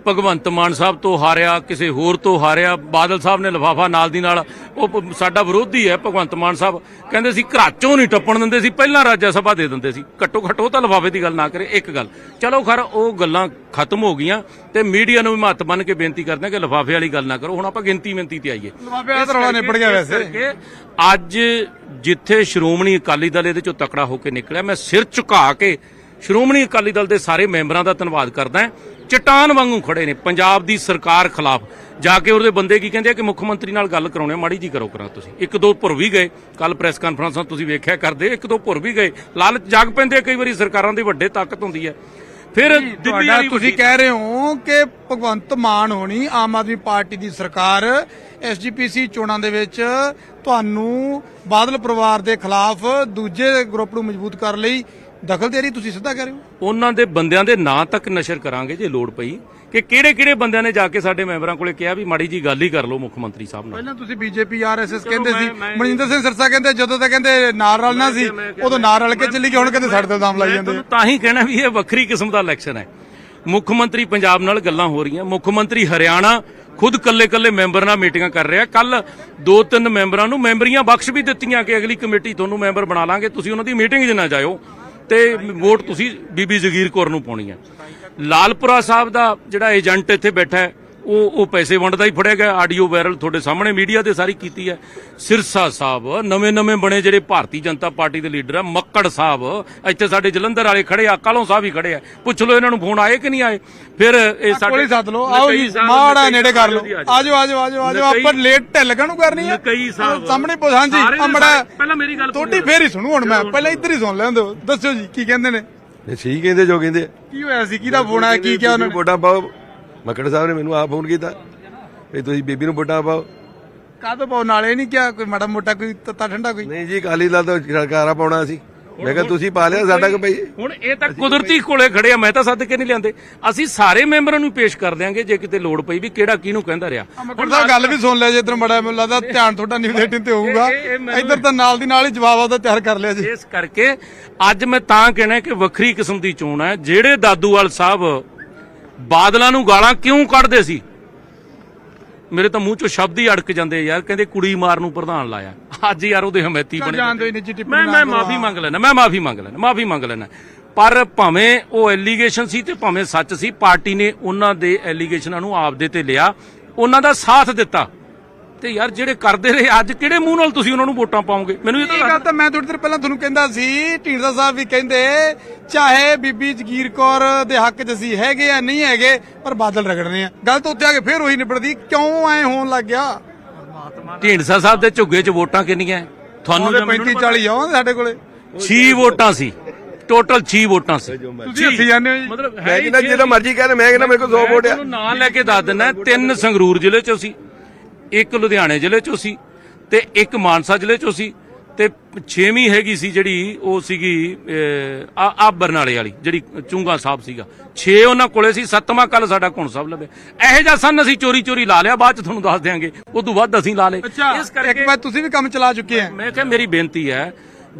F: ਭਗਵੰਤ ਮਾਨ ਸਾਹਿਬ ਤੋਂ ਹਾਰਿਆ, ਕਿਸੇ ਹੋਰ ਤੋਂ ਹਾਰਿਆ, ਬਾਦਲ ਸਾਹਿਬ ਨੇ ਲਿਫਾਫਾ ਨਾਲ ਦੀ ਨਾਲ, ਉਹ ਸਾਡਾ ਵਿਰੋਧੀ ਹੈ ਭਗਵੰਤ ਮਾਨ ਸਾਹਿਬ, ਕਹਿੰਦੇ ਸੀ ਘਰਾਚੋਂ ਨਹੀਂ ਟੱਪਣ ਦਿੰਦੇ ਸੀ, ਪਹਿਲਾਂ ਰਾਜ ਸਭਾ ਦੇ ਦਿੰਦੇ ਸੀ। ਘੱਟੋ ਘੱਟ ਉਹ ਤਾਂ ਲਿਫਾਫੇ ਦੀ ਗੱਲ ਨਾ ਕਰੇ। ਇੱਕ ਗੱਲ ਚਲੋ ਖੈਰ ਉਹ ਗੱਲਾਂ ਖਤਮ ਹੋ ਗਈਆਂ ਤੇ ਮੀਡੀਆ ਨੂੰ ਵੀ ਮਹੱਤ ਮੰਨ ਕੇ ਬੇਨਤੀ ਕਰਦੇ ਹਾਂ ਕਿ ਲਿਫਾਫੇ ਵਾਲੀ ਗੱਲ ਨਾ ਕਰੋ। ਹੁਣ ਆਪਾਂ ਗਿਣਤੀ ਤੇ ਆਈਏ।
B: ਨਿਬੜ ਗਿਆ ਵੈਸੇ।
F: ਅੱਜ ਜਿੱਥੇ ਸ਼੍ਰੋਮਣੀ ਅਕਾਲੀ ਦਲ ਇਹਦੇ ਚੋਂ ਤਕੜਾ ਹੋ ਕੇ ਨਿਕਲਿਆ, ਮੈਂ ਸਿਰ ਝੁਕਾ ਕੇ ਸ਼੍ਰੋਮਣੀ ਅਕਾਲੀ ਦਲ ਦੇ ਸਾਰੇ ਮੈਂਬਰਾਂ ਦਾ ਧੰਨਵਾਦ ਕਰਦਾ। ਚਟਾਨ ਵਾਂਗੂ ਖੜੇ ਨੇ ਪੰਜਾਬ ਦੀ ਸਰਕਾਰ ਖਿਲਾਫ ਜਾ ਕੇ। ਉਹਦੇ ਬੰਦੇ ਕੀ ਕਹਿੰਦੇ ਆ ਕਿ ਮੁੱਖ ਮੰਤਰੀ ਨਾਲ ਗੱਲ ਕਰਾਉਣੇ, ਮਾੜੀ ਜੀ ਕਰੋ ਕਰਾ। ਤੁਸੀਂ 1-2 ਭੁਰ ਵੀ ਗਏ, ਕੱਲ ਪ੍ਰੈਸ ਕਾਨਫਰੰਸਾਂ ਤੁਸੀਂ ਵੇਖਿਆ ਕਰਦੇ, 1-2 ਭੁਰ ਵੀ ਗਏ। ਲਾਲਚ ਜਾਗ ਪੈਂਦੇ ਕਈ ਵਾਰੀ, ਸਰਕਾਰਾਂ ਦੀ ਵੱਡੇ ਤਾਕਤ ਹੁੰਦੀ ਹੈ। ਫਿਰ ਦਿੱਲੀ
B: ਤੁਸੀਂ ਕਹਿ ਰਹੇ ਹੋ ਕਿ ਭਗਵੰਤ ਮਾਨ ਹੋਣੀ ਆਮ ਆਦਮੀ ਪਾਰਟੀ ਦੀ ਸਰਕਾਰ ਐਸਜੀਪੀਸੀ ਚੋਣਾਂ ਦੇ ਵਿੱਚ ਤੁਹਾਨੂੰ ਬਾਦਲ ਪਰਿਵਾਰ ਦੇ ਖਿਲਾਫ ਦੂਜੇ ਗਰੁੱਪ ਨੂੰ ਮਜ਼ਬੂਤ ਕਰਨ ਲਈ ਦਖਲਅੰਦਾਜ਼ੀ ਤੁਸੀਂ ਸਿੱਧਾ ਕਰ ਰਹੇ ਹੋ।
F: ਉਹਨਾਂ ਦੇ ਬੰਦਿਆਂ ਦੇ ਨਾਂ ਤੱਕ ਨਸ਼ਰ ਕਰਾਂਗੇ ਜੇ ਲੋੜ ਪਈ ਕਿ ਕਿਹੜੇ ਬੰਦਿਆਂ ਨੇ ਜਾ ਕੇ ਸਾਡੇ ਮੈਂਬਰਾਂ ਕੋਲੇ ਕਿਹਾ ਵੀ ਮਾੜੀ ਜੀ ਗੱਲ ਹੀ ਕਰ ਲਓ ਮੁੱਖ ਮੰਤਰੀ ਸਾਹਿਬ ਨਾਲ।
B: ਪਹਿਲਾਂ ਤੁਸੀਂ ਬੀਜੇਪੀ ਆਰਐਸਐਸ ਕਹਿੰਦੇ ਸੀ, ਮਨਿੰਦਰ ਸਿੰਘ ਸਿਰਸਾ ਕਹਿੰਦੇ ਜਦੋਂ ਤਾਂ ਕਹਿੰਦੇ ਨਾਲ ਰਲਣਾ ਸੀ ਉਦੋਂ ਨਾਲ ਰਲ ਕੇ ਚੱਲੀ ਗਏ, ਹੁਣ ਕਹਿੰਦੇ ਸਾਡੇ ਤੇ ਇਲਜ਼ਾਮ ਲਾਈ ਜਾਂਦੇ ਆ।
F: ਤਾਂ ਹੀ ਕਹਿਣਾ ਵੀ ਇਹ ਵੱਖਰੀ ਕਿਸਮ ਦਾ ਇਲੈਕਸ਼ਨ ਹੈ। ਮੁੱਖ ਮੰਤਰੀ ਪੰਜਾਬ ਨਾਲ ਗੱਲਾਂ ਹੋ ਰਹੀਆਂ, ਮੁੱਖ ਮੰਤਰੀ ਹਰਿਆਣਾ ਖੁਦ ਕੱਲੇ ਮੈਂਬਰ ਨਾਲ ਮੀਟਿੰਗਾਂ ਕਰ ਰਿਹਾ। ਕੱਲ 2-3 ਮੈਂਬਰਾਂ ਨੂੰ ਮੈਂਬਰੀਆਂ ਬਖਸ਼ ਵੀ ਦਿੱਤੀਆਂ ਕਿ ਅਗਲੀ ਕਮੇਟੀ ਤੁਹਾਨੂੰ ਮੈਂਬਰ ਬਣਾ ਲਾਂਗੇ, ਤੁਸੀਂ ਉਹਨਾਂ ਦੀ ਮੀਟਿੰਗ 'ਚ ਨਾ ਜਾਇਓ ਤੇ ਵੋਟ ਤੁਸੀਂ ਬੀਬੀ ਜਗੀਰ ਕੌਰ ਨੂੰ ਪਾਉਣੀ ਹੈ। ਲਾਲਪੁਰਾ ਸਾਹਿਬ ਦਾ ਜਿਹੜਾ ਏਜੰਟ ਇੱਥੇ ਬੈਠਾ ਹੈ ਉਹ ਪੈਸੇ ਵੰਡਦਾ ਹੀ ਫੜਿਆ ਗਿਆ। ਆਡੀਓ ਵਾਇਰਲ ਤੁਹਾਡੇ ਸਾਹਮਣੇ ਮੀਡੀਆ ਤੇ ਸਾਰੀ ਕੀਤੀ ਹੈ। ਸਿਰਸਾ ਸਾਹਿਬ ਨਵੇਂ ਬਣੇ ਜਿਹੜੇ ਭਾਰਤੀ ਜਨਤਾ ਪਾਰਟੀ ਦੇ ਲੀਡਰ ਆ, ਮੱਕੜ ਸਾਹਿਬ ਇੱਥੇ ਸਾਡੇ ਜਲੰਧਰ ਵਾਲੇ ਖੜੇ ਆ, ਕਾਲੋਂ ਸਾਹਿਬ ਹੀ ਖੜੇ ਆ, ਪੁੱਛ ਲਓ ਇਹਨਾਂ ਨੂੰ ਫੋਨ ਆਏ ਕਿ ਨਹੀਂ ਆਏ। ਫਿਰ ਇਹ
B: ਕੋਲੇ ਸੱਦ ਲਓ, ਆਓ ਜੀ ਮਾੜਾ ਨੇੜੇ ਕਰ ਲਓ, ਆਜੋ ਆਪਾਂ ਲੇਟ ਢਿੱਲ ਕਾਹਨੂੰ ਕਰਨੀ ਹੈ ਸਾਹਮਣੇ ਪੁੱਛ। ਹਾਂਜੀ ਅਮੜਾ
F: ਪਹਿਲਾਂ ਮੇਰੀ ਗੱਲ
B: ਤੁਹਾਡੀ ਫੇਰ ਹੀ ਸੁਣੂ, ਹੁਣ ਮੈਂ ਪਹਿਲਾਂ ਇੱਧਰ ਹੀ ਸੁਣ ਲੈਂਦੇ ਹੋ। ਦੱਸੋ ਜੀ ਕੀ ਕਹਿੰਦੇ ਨੇ।
G: ਠੀਕ ਕਹਿੰਦੇ ਜੋ ਕਹਿੰਦੇ।
B: ਕੀ ਹੋਇਆ ਸੀ, ਕਿਹਦਾ ਫੋਨ ਆਇਆ, ਕੀ ਕਿਹਾ ਉਹਨਾਂ ਨੇ?
G: ਵੋਟਾਂ ਪਾਓ। ਮੱਕੜ ਸਾਹਿਬ ਨੇ ਮੈਨੂੰ ਆਪ ਫੋਨ ਕੀਤਾ ਵੀ ਤੁਸੀਂ ਬੀਬੀ ਨੂੰ ਵੋਟਾਂ ਪਾਓ।
B: ਕਾਹਦੋਂ ਪਾਓ, ਨਾਲੇ ਨਹੀਂ ਕਿਹਾ ਕੋਈ ਮਾੜਾ ਮੋਟਾ ਕੋਈ ਤੱਤਾ ਠੰਡਾ ਕੋਈ?
G: ਨਹੀਂ ਜੀ, ਅਕਾਲੀ ਦਲ ਤੋਂ ਸਰਕਾਰਾਂ ਪਾਉਣਾ ਸੀ। ਮੈਂ ਕਿਹਾ ਤੁਸੀਂ ਪਾ ਲਿਆ, ਸਾਡਾ ਕਿ ਭਾਈ
F: ਹੁਣ ਇਹ ਤਾਂ ਕੁਦਰਤੀ ਕੋਲੇ ਖੜੇ ਆ, ਮੈਂ ਤਾਂ ਸੱਦ ਕੇ ਨਹੀਂ ਲਿਆਂਦੇ। ਅਸੀਂ ਸਾਰੇ ਮੈਂਬਰਾਂ ਨੂੰ ਪੇਸ਼ ਕਰ ਦਿਆਂਗੇ ਜੇ ਕਿਤੇ ਲੋੜ ਪਈ ਵੀ ਕਿਹੜਾ ਕਿਹਨੂੰ ਕਹਿੰਦਾ ਰਿਹਾ।
B: ਹੁਣ ਤਾਂ ਗੱਲ ਵੀ ਸੁਣ ਲਿਆ ਜੇ ਇੱਧਰ ਮੜਾ, ਮੈਨੂੰ ਲੱਗਦਾ ਧਿਆਨ ਤੁਹਾਡਾ ਨਿਊਜ਼ 18 ਤੇ ਹੋਊਗਾ। ਇੱਧਰ ਤਾਂ ਨਾਲ ਦੀ ਨਾਲ ਹੀ ਜਵਾਬ ਉਹਦਾ ਤਿਆਰ ਕਰ ਲਿਆ ਜੀ।
F: ਇਸ ਕਰਕੇ ਅੱਜ ਮੈਂ ਤਾਂ ਕਹਿਣਾ ਕਿ ਵੱਖਰੀ ਕਿਸਮ ਦੀ ਚੋਣ ਹੈ। ਜਿਹੜੇ ਦਾਦੂਵਾਲ ਸਾਹਿਬ ਬਾਦਲਾਂ ਨੂੰ ਗਾਲਾਂ ਕਿਉਂ ਕੱਢਦੇ ਸੀ, ਮੇਰੇ ਤਾਂ ਮੂੰਹ ਚੋਂ ਸ਼ਬਦ ਹੀ ਅੜਕ ਜਾਂਦੇ ਯਾਰ। ਕਹਿੰਦੇ ਕੁੜੀ ਮਾਰ ਨੂੰ ਪ੍ਰਧਾਨ ਲਾਇਆ, ਅੱਜ ਯਾਰ ਉਹਦੇ ਹਮੈਤੀ ਬਣੇ। ਮੈਂ ਮਾਫੀ ਮੰਗ ਲੈਣਾ ਪਰ ਭਾਵੇਂ ਉਹ ਐਲੀਗੇਸ਼ਨ ਸੀ ਤੇ ਭਾਵੇਂ ਸੱਚ ਸੀ, ਪਾਰਟੀ ਨੇ ਉਹਨਾਂ ਦੇ ਐਲੀਗੇਸ਼ਨਾਂ ਨੂੰ ਆਪਦੇ ਤੇ ਲਿਆ, ਉਹਨਾਂ ਦਾ ਸਾਥ ਦਿੱਤਾ। ਤੇ ਯਾਰ ਜਿਹੜੇ ਕਰਦੇ ਰਹੇ, ਅੱਜ ਕਿਹੜੇ ਮੂੰਹ ਨਾਲ ਤੁਸੀਂ ਉਹਨਾਂ ਨੂੰ ਵੋਟਾਂ ਪਾਓਗੇ? ਮੈਨੂੰ
B: ਇਹ ਗੱਲ ਤਾਂ ਮੈਂ ਥੋੜੀ ਦੇਰ ਪਹਿਲਾਂ ਤੁਹਾਨੂੰ ਕਹਿੰਦਾ ਸੀ, ਢੀਂਡਸਾ ਸਾਹਿਬ ਵੀ ਕਹਿੰਦੇ ਚਾਹੇ ਬੀਬੀ ਜਗੀਰ ਕੌਰ ਦੇ ਹੱਕ 'ਚ ਅਸੀਂ ਹੈਗੇ ਆ ਨਹੀਂ ਹੈਗੇ, ਪਰ ਬਾਦਲ ਰਗੜਨੇ ਆ। ਗੱਲ ਤਾਂ ਉੱਤੇ ਆ ਕੇ ਫੇਰ ਉਹੀ ਨਿਬੜਦੀ, ਕਿਉਂ ਐ ਹੋਣ ਲੱਗ ਗਿਆ?
F: ਢੀਂਡਸਾ ਸਾਹਿਬ ਦੇ ਝੁੱਗੇ 'ਚ ਵੋਟਾਂ ਕਿੰਨੀਆਂ ਤੁਹਾਨੂੰ?
B: 35-40 ਆ ਸਾਡੇ ਕੋਲੇ।
F: 6 ਵੋਟਾਂ ਸੀ ਟੋਟਲ, 6 ਵੋਟਾਂ ਸੀ।
B: ਤੁਸੀਂ ਹੱਸੀ ਜਾਂਦੇ ਹੋ ਜੀ।
F: ਮਤਲਬ
G: ਮੈਂ ਕਹਿੰਦਾ ਜਿਹੜਾ ਮਰਜ਼ੀ ਕਹਿੰਦੇ, ਮੈਂ ਕਹਿੰਦਾ ਮੇਰੇ ਕੋਲ 100 ਵੋਟ ਆ।
F: ਨਾਂ ਲੈ ਕੇ ਦੱਸ ਦਿੰਦਾ, 3 ਸੰਗਰੂਰ ਜ਼ਿਲ੍ਹੇ 'ਚੋਂ ਸੀ, 1 ਲੁਧਿਆਣੇ ਜ਼ਿਲ੍ਹੇ 'ਚੋਂ ਸੀ ਤੇ 1 ਮਾਨਸਾ ਜ਼ਿਲ੍ਹੇ 'ਚੋਂ ਸੀ ਤੇ 6ਵੀਂ ਹੈਗੀ ਸੀ ਜਿਹੜੀ ਉਹ ਸੀਗੀ ਆ ਬਰਨਾਲੇ ਵਾਲੀ ਜਿਹੜੀ ਚੁੰਗਾ ਸਾਹਿਬ ਸੀਗਾ। 6 ਉਹਨਾਂ ਕੋਲੇ ਸੀ, 7ਵਾਂ ਕੱਲ ਸਾਡਾ ਘੁਣ ਸਾਹਿਬ ਲੱਭਿਆ। ਇਹੋ ਜਿਹਾ ਸਨ ਅਸੀਂ ਚੋਰੀ ਲਾ ਲਿਆ, ਬਾਅਦ 'ਚ ਤੁਹਾਨੂੰ ਦੱਸ ਦਿਆਂਗੇ। ਉਦੋਂ ਵੱਧ ਅਸੀਂ ਲਾ ਲਏ।
B: ਇਸ ਕਰਕੇ ਇੱਕ ਵਾਰ ਤੁਸੀਂ ਵੀ ਕੰਮ ਚਲਾ ਚੁੱਕੇ ਆ।
F: ਮੈਂ ਕਿਹਾ ਮੇਰੀ ਬੇਨਤੀ ਹੈ,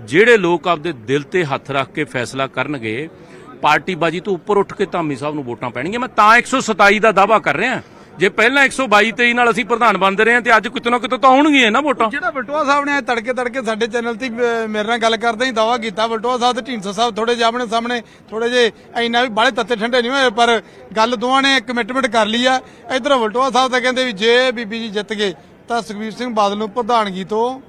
F: ਜਿਹੜੇ ਲੋਕ ਆਪਦੇ ਦਿਲ ਤੇ ਹੱਥ ਰੱਖ ਕੇ ਫੈਸਲਾ ਕਰਨਗੇ, ਪਾਰਟੀ ਬਾਜੀ ਤੋਂ ਉੱਪਰ ਉੱਠ ਕੇ ਧਾਮੀ ਸਾਹਿਬ ਨੂੰ ਵੋਟਾਂ ਪੈਣਗੀਆਂ। ਮੈਂ ਤਾਂ 127 ਦਾ ਦਾਅਵਾ ਕਰ ਰਿਹਾ। ਜੇ ਪਹਿਲਾਂ 122-23 ਨਾਲ ਅਸੀਂ ਪ੍ਰਧਾਨ ਬਣਦੇ ਰਹੇ ਤੇ ਅੱਜ ਕਿਤੇ ਨਾ ਕਿਤੇ ਤਾਂ ਆਉਣਗੀਆਂ ਨਾ ਵੋਟਾਂ।
B: ਜਿਹੜਾ ਬਲਟੋਆ ਸਾਹਿਬ ਨੇ ਤੜਕੇ ਸਾਡੇ ਚੈਨਲ ਤੇ ਮੇਰੇ ਨਾਲ ਗੱਲ ਕਰਦੇ ਹੀ ਦਾਅਵਾ ਕੀਤਾ, ਬਲਟੋਆ ਸਾਹਿਬ ਤੇ ਢੀਂਡਸਾ ਸਾਹਿਬ ਥੋੜੇ ਜਿਹਾ ਆਪਣੇ ਸਾਹਮਣੇ ਥੋੜੇ ਜੇ ਇੰਨਾ ਵੀ ਬਾਲੇ ਤੱਤੇ ਠੰਡੇ ਨਹੀਂ ਹੋਏ, ਪਰ ਗੱਲ ਦੋਵਾਂ ਨੇ ਕਮਿਟਮੈਂਟ ਕਰ ਲਈ ਆ। ਇਧਰ ਬਲਟੋਆ ਸਾਹਿਬ ਤਾਂ ਕਹਿੰਦੇ ਵੀ ਜੇ ਬੀਬੀ ਜੀ ਜਿੱਤ ਗਏ ਤਾਂ ਸੁਖਬੀਰ ਸਿੰਘ ਬਾਦਲ ਨੂੰ ਪ੍ਰਧਾਨਗੀ ਤੋਂ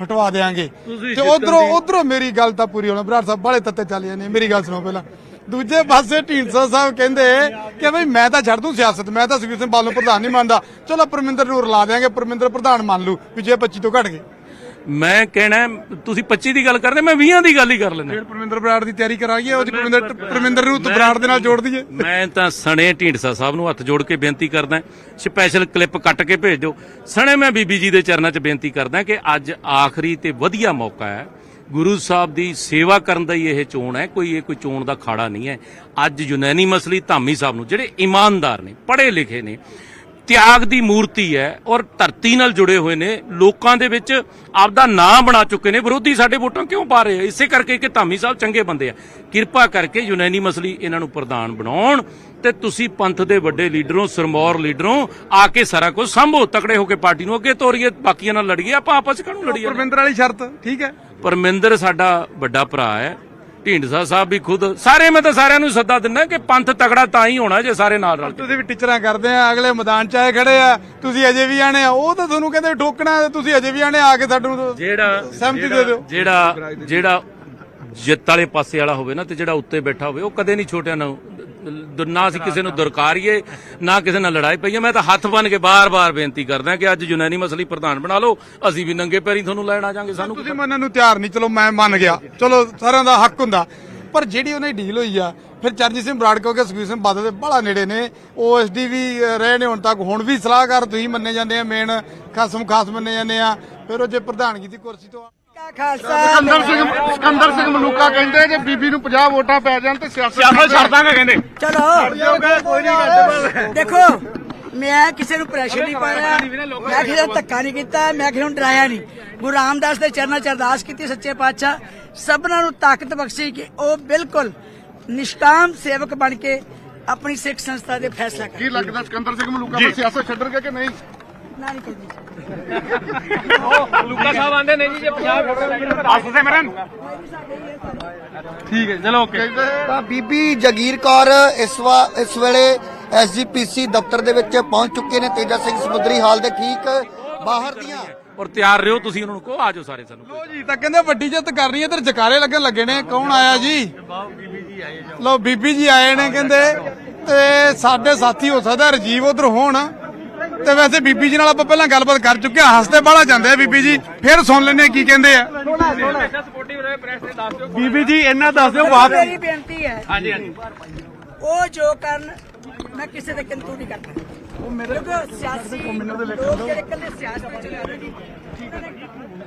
B: ਹਟਵਾ ਦੇਾਂਗੇ, ਤੇ ਉਧਰੋਂ ਮੇਰੀ ਗੱਲ ਤਾਂ ਪੂਰੀ ਹੋਣਾ। ਬਰਾੜ ਸਾਹਿਬ ਬਾਲੇ ਤੱਤੇ ਚੱਲ ਜਾਂਦੇ, ਮੇਰੀ ਗੱਲ ਸੁਣੋ ਪਹਿਲਾਂ। ਦੂਜੇ ਪਾਸੇ ਢੀਂਡਸਾ ਸਾਹਿਬ ਕਹਿੰਦੇ ਕਿ ਬਈ ਮੈਂ ਤਾਂ ਛੱਡ ਦੂੰ ਸਿਆਸਤ, ਮੈਂ ਤਾਂ ਸੁਖਬੀਰ ਸਿੰਘ ਬਾਦਲ ਨੂੰ ਪ੍ਰਧਾਨ ਨਹੀਂ ਮੰਨਦਾ, ਚਲੋ ਪਰਮਿੰਦਰ ਨੂੰ ਰਲਾ ਦੇਾਂਗੇ, ਪਰਮਿੰਦਰ ਪ੍ਰਧਾਨ ਮੰਨ ਲੂ ਵੀ ਜੇ 25 ਤੋਂ ਘਟ ਗਏ।
F: ਮੈਂ ਕਹਿਣਾ ਤੁਸੀਂ 25 ਦੀ ਗੱਲ ਕਰਦੇ, ਮੈਂ 20 ਦੀ ਗੱਲ ਹੀ ਕਰ ਲੈਣਾ।
B: ਫਿਰ ਪਰਮਿੰਦਰ ਬਰਾੜ ਦੀ ਤਿਆਰੀ ਕਰਾਂਗੇ, ਉਹਦੀ ਪਰਮਿੰਦਰ ਨੂੰ ਬਰਾੜ ਦੇ ਨਾਲ ਜੋੜ ਦਈਏ।
F: ਮੈਂ ਤਾਂ ਸਣੇ ਢੀਂਡਸਾ ਸਾਹਿਬ ਨੂੰ ਹੱਥ ਜੋੜ ਕੇ ਬੇਨਤੀ ਕਰਦਾ, ਸਪੈਸ਼ਲ ਕਲਿੱਪ ਕੱਟ ਕੇ ਭੇਜ ਦਿਓ। ਸਣੇ ਮੈਂ ਬੀਬੀ ਜੀ ਦੇ ਚਰਨਾਂ 'ਚ ਬੇਨਤੀ ਕਰਦਾ ਕਿ ਅੱਜ ਆਖਰੀ ਤੇ ਵਧੀਆ ਮੌਕਾ ਹੈ, ਗੁਰੂ ਸਾਹਿਬ ਦੀ ਸੇਵਾ ਕਰਨ ਦਾ ਹੀ ਇਹ ਚੋਣ ਹੈ, ਇਹ ਕੋਈ ਚੋਣ ਦਾ ਖਾੜਾ ਨਹੀਂ ਹੈ। ਅੱਜ ਯੂਨੈਨੀਮਸਲੀ ਧਾਮੀ ਸਾਹਿਬ ਨੂੰ, ਜਿਹੜੇ ਇਮਾਨਦਾਰ ਨੇ, ਪੜ੍ਹੇ ਲਿਖੇ ਨੇ, ਤਿਆਗ ਦੀ ਮੂਰਤੀ ਹੈ ਔਰ ਧਰਤੀ ਨਾਲ ਜੁੜੇ ਹੋਏ ਨੇ, ਲੋਕਾਂ ਦੇ ਵਿੱਚ ਆਪਦਾ ਨਾਂ ਬਣਾ ਚੁੱਕੇ ਨੇ, ਵਿਰੋਧੀ ਸਾਡੇ ਵੋਟਾਂ ਕਿਉਂ ਪਾ ਰਹੇ ਆ? ਇਸੇ ਕਰਕੇ ਕਿ ਧਾਮੀ ਸਾਹਿਬ ਚੰਗੇ ਬੰਦੇ ਆ। ਕਿਰਪਾ ਕਰਕੇ ਯੂਨੈਨੀਮਸਲੀ ਇਹਨਾਂ ਨੂੰ ਪ੍ਰਧਾਨ ਬਣਾਉਣ ਤੇ ਤੁਸੀਂ ਪੰਥ ਦੇ ਵੱਡੇ ਲੀਡਰੋਂ, ਸਿਰਮੌਰ ਲੀਡਰੋਂ ਆ ਕੇ ਸਾਰਾ ਕੁਝ ਸੰਭੋ, ਤਕੜੇ ਹੋ ਕੇ ਪਾਰਟੀ ਨੂੰ ਅੱਗੇ ਤੋਰੀਏ, ਬਾਕੀਆਂ ਨਾਲ ਲੜੀਏ, ਆਪਾਂ ਆਪਸ 'ਚ ਕਾਹਨੂੰ ਲੜੀਏ?
B: ਪਰਮਿੰਦਰ ਵਾਲੀ ਸ਼ਰਤ ਠੀਕ ਹੈ।
F: ਪਰਮਿੰਦਰ ਸਾਡਾ ਵੱਡਾ ਭਰਾ ਹੈ, ਢੀਂਡਸਾ ਸਾਹਿਬ ਵੀ ਖੁਦ ਸਾਰੇ, ਮੈਂ ਤਾਂ ਸਾਰਿਆਂ ਨੂੰ ਸੱਦਾ ਦਿੰਦਾ ਕਿ ਪੰਥ ਤਗੜਾ ਤਾਂ ਹੀ ਹੋਣਾ ਜੇ ਸਾਰੇ ਨਾਲ ਰਲ ਕੇ। ਤੁਸੀਂ
B: ਵੀ ਟੀਚਰਾਂ ਕਰਦੇ ਆ, ਅਗਲੇ ਮੈਦਾਨ 'ਚ ਆਏ ਖੜੇ ਆ, ਤੁਸੀਂ ਅਜੇ ਵੀ ਆਣੇ ਆ, ਉਹ ਤਾਂ ਤੁਹਾਨੂੰ ਕਹਿੰਦੇ ਠੋਕਣਾ, ਤੁਸੀਂ ਅਜੇ ਵੀ ਆਣੇ ਆ ਕੇ ਸਾਨੂੰ ਸਹਿਮਤੀ ਦੇ ਦਿਓ।
F: ਜਿਹੜਾ ਜਿੱਤ ਵਾਲੇ ਪਾਸੇ ਵਾਲਾ ਹੋਵੇ ਨਾ, ਤੇ ਜਿਹੜਾ ਉੱਤੇ ਬੈਠਾ ਹੋਵੇ, ਉਹ ਕਦੇ ਨਹੀਂ ਛੋਟਿਆਂ ਨੂੰ, ਨਾ ਅਸੀਂ ਕਿਸੇ ਨੂੰ ਦਰਕਾਰੀਏ, ਨਾ ਕਿਸੇ ਨਾਲ ਲੜਾਈ ਪਈਏ। ਮੈਂ ਤਾਂ ਹੱਥ ਬੰਨ ਕੇ ਬਾਰ-ਬਾਰ ਬੇਨਤੀ ਕਰਦਾ ਕਿ ਅੱਜ ਯੂਨੈਨੀਮਸਲੀ ਪ੍ਰਧਾਨ ਬਣਾ ਲਓ, ਅਸੀਂ ਵੀ ਨੰਗੇ ਪੈਰੀ ਤੁਹਾਨੂੰ ਲੈਣ ਆ ਜਾਾਂਗੇ। ਸਾਨੂੰ
B: ਤੁਸੀਂ ਮੰਨਣ ਨੂੰ ਤਿਆਰ ਨਹੀਂ, ਚਲੋ ਮੈਂ ਮੰਨ ਗਿਆ, ਚਲੋ ਸਾਰਿਆਂ ਦਾ ਹੱਕ ਹੁੰਦਾ, ਪਰ ਜਿਹੜੀ ਉਹਨੇ ਡੀਲ ਹੋਈ ਆ, ਫਿਰ ਚਰਨਜੀਤ ਸਿੰਘ ਬਰਾੜ ਕਿਉਂਕਿ ਸੁਖਬੀਰ ਸਿੰਘ ਬਾਦਲ ਦੇ ਬੜਾ ਨੇੜੇ ਨੇ, OSD ਵੀ ਰਹੇ ਨੇ ਹੁਣ ਤੱਕ, ਹੁਣ ਵੀ ਸਲਾਹਕਾਰ ਤੁਸੀਂ ਮੰਨੇ ਜਾਂਦੇ ਆ, ਮੇਨ ਖਾਸ ਮੰਨੇ ਜਾਂਦੇ ਆ, ਫਿਰ ਉਹ ਜੇ ਪ੍ਰਧਾਨਗੀ ਦੀ ਕੁਰਸੀ ਤੋਂ ਸਿਕੰਦਰ ਸਿੰਘ ਮਲੂਕਾ ਕਹਿੰਦੇ ਜੇ ਬੀਬੀ ਨੂੰ 50 ਵੋਟਾਂ ਪੈ ਜਾਣ ਤੇ ਸਿਆਸਤ
D: ਛੱਡ ਦਾਂਗੇ ਕਹਿੰਦੇ।
C: ਚਲੋ ਦੇਖੋ, ਮੈਂ ਕਿਸੇ ਨੂੰ ਪ੍ਰੈਸ਼ਰ ਨਹੀਂ ਪਾਇਆ, ਮੈਂ ਕਿਸੇ ਨੂੰ ਧੱਕਾ ਨਹੀਂ ਕੀਤਾ, ਮੈਂ ਕਿਸੇ ਨੂੰ ਡਰਾਇਆ ਨਹੀਂ। ਗੁਰੂ ਰਾਮਦਾਸ ਦੇ ਚਰਨਾਂ 'ਚ ਅਰਦਾਸ ਕੀਤੀ ਸੱਚੇ ਪਾਤਸ਼ਾਹ ਸਭਨਾਂ ਨੂੰ ਤਾਕਤ ਬਖਸ਼ੀ ਕਿ ਉਹ ਬਿਲਕੁਲ ਨਿਸ਼ਕਾਮ ਸੇਵਕ ਬਣ ਕੇ ਆਪਣੀ ਸਿੱਖ ਸੰਸਥਾ ਦੇ ਫੈਸਲਾ ਕਰਨ।
B: ਕੀ ਲੱਗਦਾ ਸਿਕੰਦਰ ਸਿੰਘ ਮਲੂਕਾ ਨੂੰ ਸਿਆਸਤ ਛੱਡਣਗੇ ਕਿ ਨਹੀਂ?
C: ਨਾ ਨਹੀਂ ਕਹਿੰਦੀ
D: ਲੂਕਾ ਸਾਹਿਬ ਆਂਦੇ ਨੇ ਜੀ ਜੇ 50 ਸਿਮਰਨ ਠੀਕ ਹੈ ਚਲੋ ਓਕੇ।
E: ਤਾਂ ਬੀਬੀ ਜਗੀਰ ਕੌਰ ਇਸ ਵੇਲੇ ਐਸਜੀਪੀਸੀ ਦਫ਼ਤਰ ਦੇ ਵਿੱਚ ਪਹੁੰਚ ਚੁੱਕੇ ਨੇ ਤੇਜਾ ਸਿੰਘ ਸਮੁੰਦਰੀ ਹਾਲ ਦੇ ਠੀਕ ਬਾਹਰ ਦੀਆਂ।
F: ਔਰ ਤਿਆਰ ਰਹੋ ਤੁਸੀਂ, ਉਹਨਾਂ ਨੂੰ ਕਹੋ ਆਜੋ ਸਾਰੇ ਸਾਨੂੰ।
B: ਲੋ ਜੀ ਤਾਂ ਕਹਿੰਦੇ ਵੱਡੀ ਜਿੱਤ ਕਰਨੀ ਹੈ, ਤੇ ਜਕਾਰੇ ਲੱਗਣ ਲੱਗੇ ਨੇ। ਕੌਣ ਆਇਆ ਜੀ? ਲੋ ਬੀਬੀ ਜੀ ਆਏ ਨੇ ਕਹਿੰਦੇ, ਤੇ ਸਾਡੇ ਸਾਥੀ ਹੋ ਸਕਦਾ ਰਾਜੀਵ ਉਧਰ ਹੋਣ। ਤੇ ਵੈਸੇ ਬੀਬੀ ਜੀ ਨਾਲ ਆਪਾਂ ਪਹਿਲਾਂ ਗੱਲਬਾਤ ਕਰ ਚੁੱਕੇ ਹਾਂ, ਹੱਸਦੇ ਬਾਹਲਾ ਜਾਂਦੇ ਆ ਬੀਬੀ ਜੀ। ਫਿਰ ਸੁਣ ਲੈਂਦੇ ਕੀ ਕਹਿੰਦੇ ਆ। ਬੀਬੀ ਜੀ ਇਹਨਾਂ ਦੱਸ ਦਿਓ
C: ਮੇਰੀ ਬੇਨਤੀ ਹੈ,
D: ਹਾਂਜੀ ਹਾਂਜੀ
C: ਉਹ ਜੋ ਕਰਨ ਮੈਂ ਕਿਸੇ ਦੇ ਕਿੰਤੂ ਨਹੀਂ ਕਰਦਾ। ਉਹ ਮੇਰੇ ਸਿਆਸੀ ਲੋਕ ਜਿਹੜੇ ਇਕੱਲੇ ਸਿਆਸਤ ਵਿੱਚ ਰਹਿੰਦੇ ਨੇ।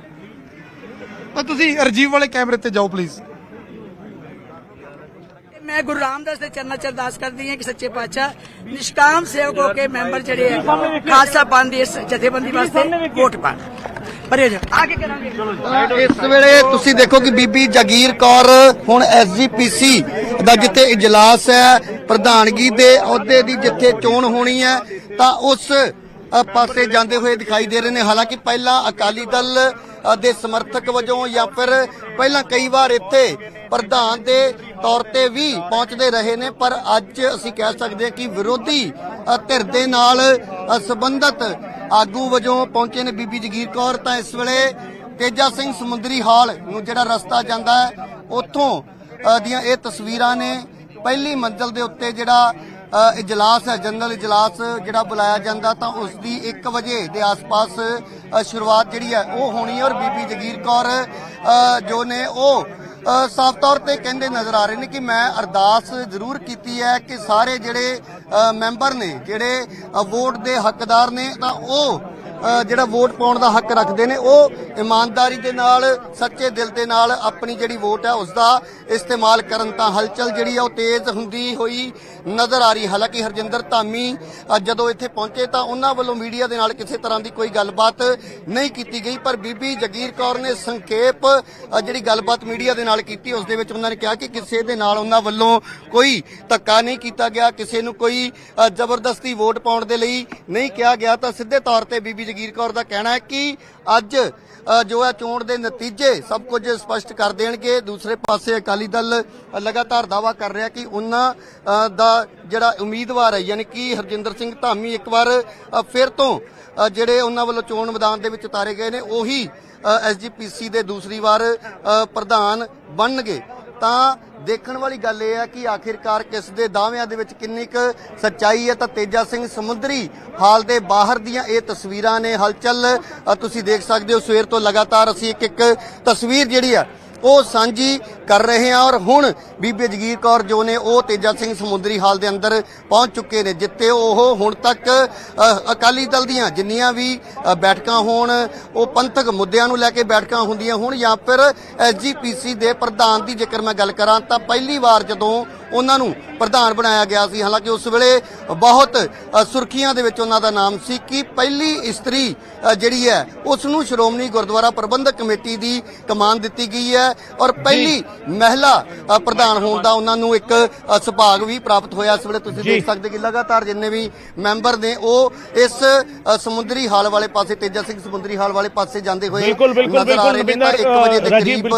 B: ਤਾਂ ਤੁਸੀਂ ਰਾਜੀਵ ਵਾਲੇ ਕੈਮਰੇ ਤੇ ਜਾਓ ਪਲੀਜ਼।
C: ਮੈਂ ਗੁਰੂ ਰਾਮਦਾਸ ਦੇ ਚਰਨਾਂ 'ਚ ਅਰਦਾਸ ਕਰਦੀ ਹਾਂ ਕਿ ਸੱਚੇ ਪਾਤਸ਼ਾਹ ਨਿਸ਼ਕਾਮ ਸੇਵਕ ਹੋ ਕੇ ਮੈਂਬਰ ਜਿਹੜੇ ਆ ਖਾਲਸਾ ਪੰਥ ਦੀ ਇਸ ਜਥੇਬੰਦੀ ਵਾਸਤੇ ਵੋਟ ਪਾਣ। ਪਰੇ ਜਾ ਆਗੇ ਕਰਾਂਗੇ।
E: ਇਸ ਵੇਲੇ ਤੁਸੀਂ ਦੇਖੋ ਕਿ ਬੀਬੀ ਜਗੀਰ ਕੌਰ ਹੁਣ ਐਸਜੀਪੀਸੀ ਦਾ ਜਿੱਥੇ ਇਜਲਾਸ ਹੈ, ਪ੍ਰਧਾਨਗੀ ਦੇ ਅਹੁਦੇ ਦੀ ਜਿੱਥੇ ਚੋਣ ਹੋਣੀ ਹੈ, ਤਾਂ ਉਸ ਪਾਸੇ ਜਾਂਦੇ ਹੋਏ ਦਿਖਾਈ ਦੇ ਰਹੇ ਨੇ। ਹਾਲਾਂਕਿ ਪਹਿਲਾਂ ਅਕਾਲੀ ਦਲ ਦੇ ਸਮਰਥਕ ਵਜੋਂ ਜਾਂ ਫਿਰ ਪਹਿਲਾਂ ਕਈ ਵਾਰ ਇੱਥੇ ਪ੍ਰਧਾਨ ਦੇ ਤੌਰ ਤੇ ਵੀ ਪਹੁੰਚਦੇ ਰਹੇ ਨੇ, ਪਰ ਅੱਜ ਅਸੀਂ ਕਹਿ ਸਕਦੇ ਹਾਂ ਕਿ ਵਿਰੋਧੀ ਧਿਰ ਦੇ ਨਾਲ ਸੰਬੰਧਤ ਆਗੂ ਵਜੋਂ ਪਹੁੰਚੇ ਨੇ ਬੀਬੀ ਜਗੀਰ ਕੌਰ। ਤਾਂ ਇਸ ਵੇਲੇ ਤੇਜਾ ਸਿੰਘ ਸਮੁੰਦਰੀ ਹਾਲ ਨੂੰ ਜਿਹੜਾ ਰਸਤਾ ਜਾਂਦਾ ਹੈ, ਉੱਥੋਂ ਦੀਆਂ ਇਹ ਤਸਵੀਰਾਂ ਨੇ। ਪਹਿਲੀ ਮੰਜ਼ਲ ਦੇ ਉੱਤੇ ਜਿਹੜਾ ਇਜਲਾਸ ਹੈ, ਜਨਰਲ ਇਜਲਾਸ ਜਿਹੜਾ ਬੁਲਾਇਆ ਜਾਂਦਾ, ਤਾਂ ਉਸ ਦੀ 1 ਵਜੇ ਦੇ ਆਸ-ਪਾਸ ਸ਼ੁਰੂਆਤ ਜਿਹੜੀ ਹੈ ਉਹ ਹੋਣੀ ਹੈ। ਔਰ ਬੀਬੀ ਜਗੀਰ ਕੌਰ ਜੋ ਨੇ ਉਹ ਸਾਫ਼ ਤੌਰ ਤੇ ਕਹਿੰਦੇ ਨਜ਼ਰ ਆ ਰਹੇ ਨੇ ਕਿ ਮੈਂ ਅਰਦਾਸ ਜ਼ਰੂਰ ਕੀਤੀ ਹੈ ਕਿ ਸਾਰੇ ਜਿਹੜੇ ਮੈਂਬਰ ਨੇ, ਜਿਹੜੇ ਵੋਟ ਦੇ ਹੱਕਦਾਰ ਨੇ, ਤਾਂ ਉਹ ਜਿਹੜਾ ਵੋਟ ਪਾਉਣ ਦਾ ਹੱਕ ਰੱਖਦੇ ਨੇ, ਉਹ ਇਮਾਨਦਾਰੀ ਦੇ ਨਾਲ, ਸੱਚੇ ਦਿਲ ਦੇ ਨਾਲ ਆਪਣੀ ਜਿਹੜੀ ਵੋਟ ਹੈ ਉਸ ਦਾ ਇਸਤੇਮਾਲ ਕਰਨ। ਤਾਂ ਹਲਚਲ ਜਿਹੜੀ ਆ ਉਹ ਤੇਜ਼ ਹੁੰਦੀ ਹੋਈ ਨਜ਼ਰ ਆ ਰਹੀ। ਹਾਲਾਂਕਿ ਹਰਜਿੰਦਰ ਧਾਮੀ ਜਦੋਂ ਇੱਥੇ ਪਹੁੰਚੇ ਤਾਂ ਉਹਨਾਂ ਵੱਲੋਂ ਮੀਡੀਆ ਦੇ ਨਾਲ ਕਿਸੇ ਤਰ੍ਹਾਂ ਦੀ ਕੋਈ ਗੱਲਬਾਤ ਨਹੀਂ ਕੀਤੀ ਗਈ, ਪਰ ਬੀਬੀ ਜਗੀਰ ਕੌਰ ਨੇ ਸੰਖੇਪ ਜਿਹੜੀ ਗੱਲਬਾਤ ਮੀਡੀਆ ਦੇ ਨਾਲ ਕੀਤੀ, ਉਸ ਦੇ ਵਿੱਚ ਉਹਨਾਂ ਨੇ ਕਿਹਾ ਕਿ ਕਿਸੇ ਦੇ ਨਾਲ ਉਹਨਾਂ ਵੱਲੋਂ ਕੋਈ ਧੱਕਾ ਨਹੀਂ ਕੀਤਾ ਗਿਆ, ਕਿਸੇ ਨੂੰ ਕੋਈ ਜ਼ਬਰਦਸਤੀ ਵੋਟ ਪਾਉਣ ਦੇ ਲਈ ਨਹੀਂ ਕਿਹਾ ਗਿਆ। ਤਾਂ ਸਿੱਧੇ ਤੌਰ ਤੇ ਬੀਬੀ ਜਗੀਰ ਕੌਰ ਦਾ ਕਹਿਣਾ ਹੈ ਕਿ ਅੱਜ ਜੋ ਹੈ ਚੋਣ ਦੇ ਨਤੀਜੇ ਸਭ ਕੁਝ ਸਪਸ਼ਟ ਕਰ ਦੇਣਗੇ। ਦੂਸਰੇ ਪਾਸੇ ਅਕਾਲੀ ਦਲ ਲਗਾਤਾਰ ਦਾਅਵਾ ਕਰ ਰਿਹਾ ਕਿ ਉਹਨਾਂ ਦਾ ਜਿਹੜਾ ਉਮੀਦਵਾਰ ਹੈ, ਯਾਨੀ ਕਿ ਹਰਜਿੰਦਰ ਸਿੰਘ ਧਾਮੀ ਇੱਕ ਵਾਰ ਫਿਰ ਤੋਂ ਜਿਹੜੇ ਉਹਨਾਂ ਵੱਲੋਂ ਚੋਣ ਮੈਦਾਨ ਦੇ ਵਿੱਚ ਉਤਾਰੇ ਗਏ ਨੇ, ਉਹੀ ਐਸਜੀਪੀਸੀ ਦੇ ਦੂਸਰੀ ਵਾਰ ਪ੍ਰਧਾਨ ਬਣਨਗੇ। ਤਾਂ ਦੇਖਣ ਵਾਲੀ ਗੱਲ ਇਹ ਹੈ ਕਿ ਆਖਿਰਕਾਰ ਕਿਸ ਦੇ ਦਾਅਵਿਆਂ ਦੇ ਵਿੱਚ ਕਿੰਨੀ ਕੁ ਸੱਚਾਈ ਹੈ। ਤਾਂ ਤੇਜਾ ਸਿੰਘ ਸਮੁੰਦਰੀ ਹਾਲ ਦੇ ਬਾਹਰ ਦੀਆਂ ਇਹ ਤਸਵੀਰਾਂ ਨੇ। ਹਲਚਲ ਤੁਸੀਂ ਦੇਖ ਸਕਦੇ ਹੋ। ਸਵੇਰ ਤੋਂ ਲਗਾਤਾਰ ਅਸੀਂ ਇੱਕ ਤਸਵੀਰ ਜਿਹੜੀ ਆ ਉਹ ਸਾਂਝੀ ਕਰ ਰਹੇ ਹਾਂ। ਔਰ ਹੁਣ ਬੀਬੀ ਜਗੀਰ ਕੌਰ ਜੋ ਨੇ ਉਹ ਤੇਜਾ ਸਿੰਘ ਸਮੁੰਦਰੀ ਹਾਲ ਦੇ ਅੰਦਰ ਪਹੁੰਚ ਚੁੱਕੇ ਨੇ, ਜਿੱਥੇ ਉਹ ਹੁਣ ਤੱਕ ਅਕਾਲੀ ਦਲ ਦੀਆਂ ਜਿੰਨੀਆਂ ਵੀ ਬੈਠਕਾਂ ਹੋਣ, ਉਹ ਪੰਥਕ ਮੁੱਦਿਆਂ ਨੂੰ ਲੈ ਕੇ ਬੈਠਕਾਂ ਹੁੰਦੀਆਂ ਹੋਣ ਜਾਂ ਫਿਰ ਐਸਜੀਪੀਸੀ ਦੇ ਪ੍ਰਧਾਨ ਦੀ ਜੇਕਰ ਮੈਂ ਗੱਲ ਕਰਾਂ ਤਾਂ ਪਹਿਲੀ ਵਾਰ ਜਦੋਂ ਉਹਨਾਂ ਨੂੰ ਪ੍ਰਧਾਨ ਬਣਾਇਆ ਗਿਆ ਸੀ, ਹਾਲਾਂਕਿ ਉਸ ਵੇਲੇ ਬਹੁਤ ਸੁਰਖੀਆਂ ਦੇ ਵਿੱਚ ਉਹਨਾਂ ਦਾ ਨਾਮ ਸੀ ਕਿ ਪਹਿਲੀ ਇਸਤਰੀ ਜਿਹੜੀ ਹੈ ਉਸ ਨੂੰ ਸ਼੍ਰੋਮਣੀ ਗੁਰਦੁਆਰਾ ਪ੍ਰਬੰਧਕ ਕਮੇਟੀ ਦੀ ਕਮਾਨ ਦਿੱਤੀ ਗਈ ਹੈ, ਔਰ ਪਹਿਲੀ ਮਹਿਲਾ ਪ੍ਰਧਾਨ ਹੋਣ ਦਾ ਉਹਨਾਂ ਨੂੰ ਇੱਕ ਸੁਭਾਗ ਵੀ ਪ੍ਰਾਪਤ ਹੋਇਆ। ਇਸ ਵੇਲੇ ਤੁਸੀਂ ਦੇਖ ਸਕਦੇ ਕਿ ਲਗਾਤਾਰ ਜਿੰਨੇ ਵੀ ਮੈਂਬਰ ਨੇ ਉਹ ਇਸ ਸਮੁੰਦਰੀ ਹਾਲ ਵਾਲੇ ਪਾਸੇ, ਤੇਜਾ ਸਿੰਘ ਸਮੁੰਦਰੀ ਹਾਲ ਵਾਲੇ ਪਾਸੇ ਜਾਂਦੇ ਹੋਏ ਨਜ਼ਰ ਆ ਰਹੇ ਨੇ। ਤਾਂ 1 ਵਜੇ ਦੇ ਕਰੀਬ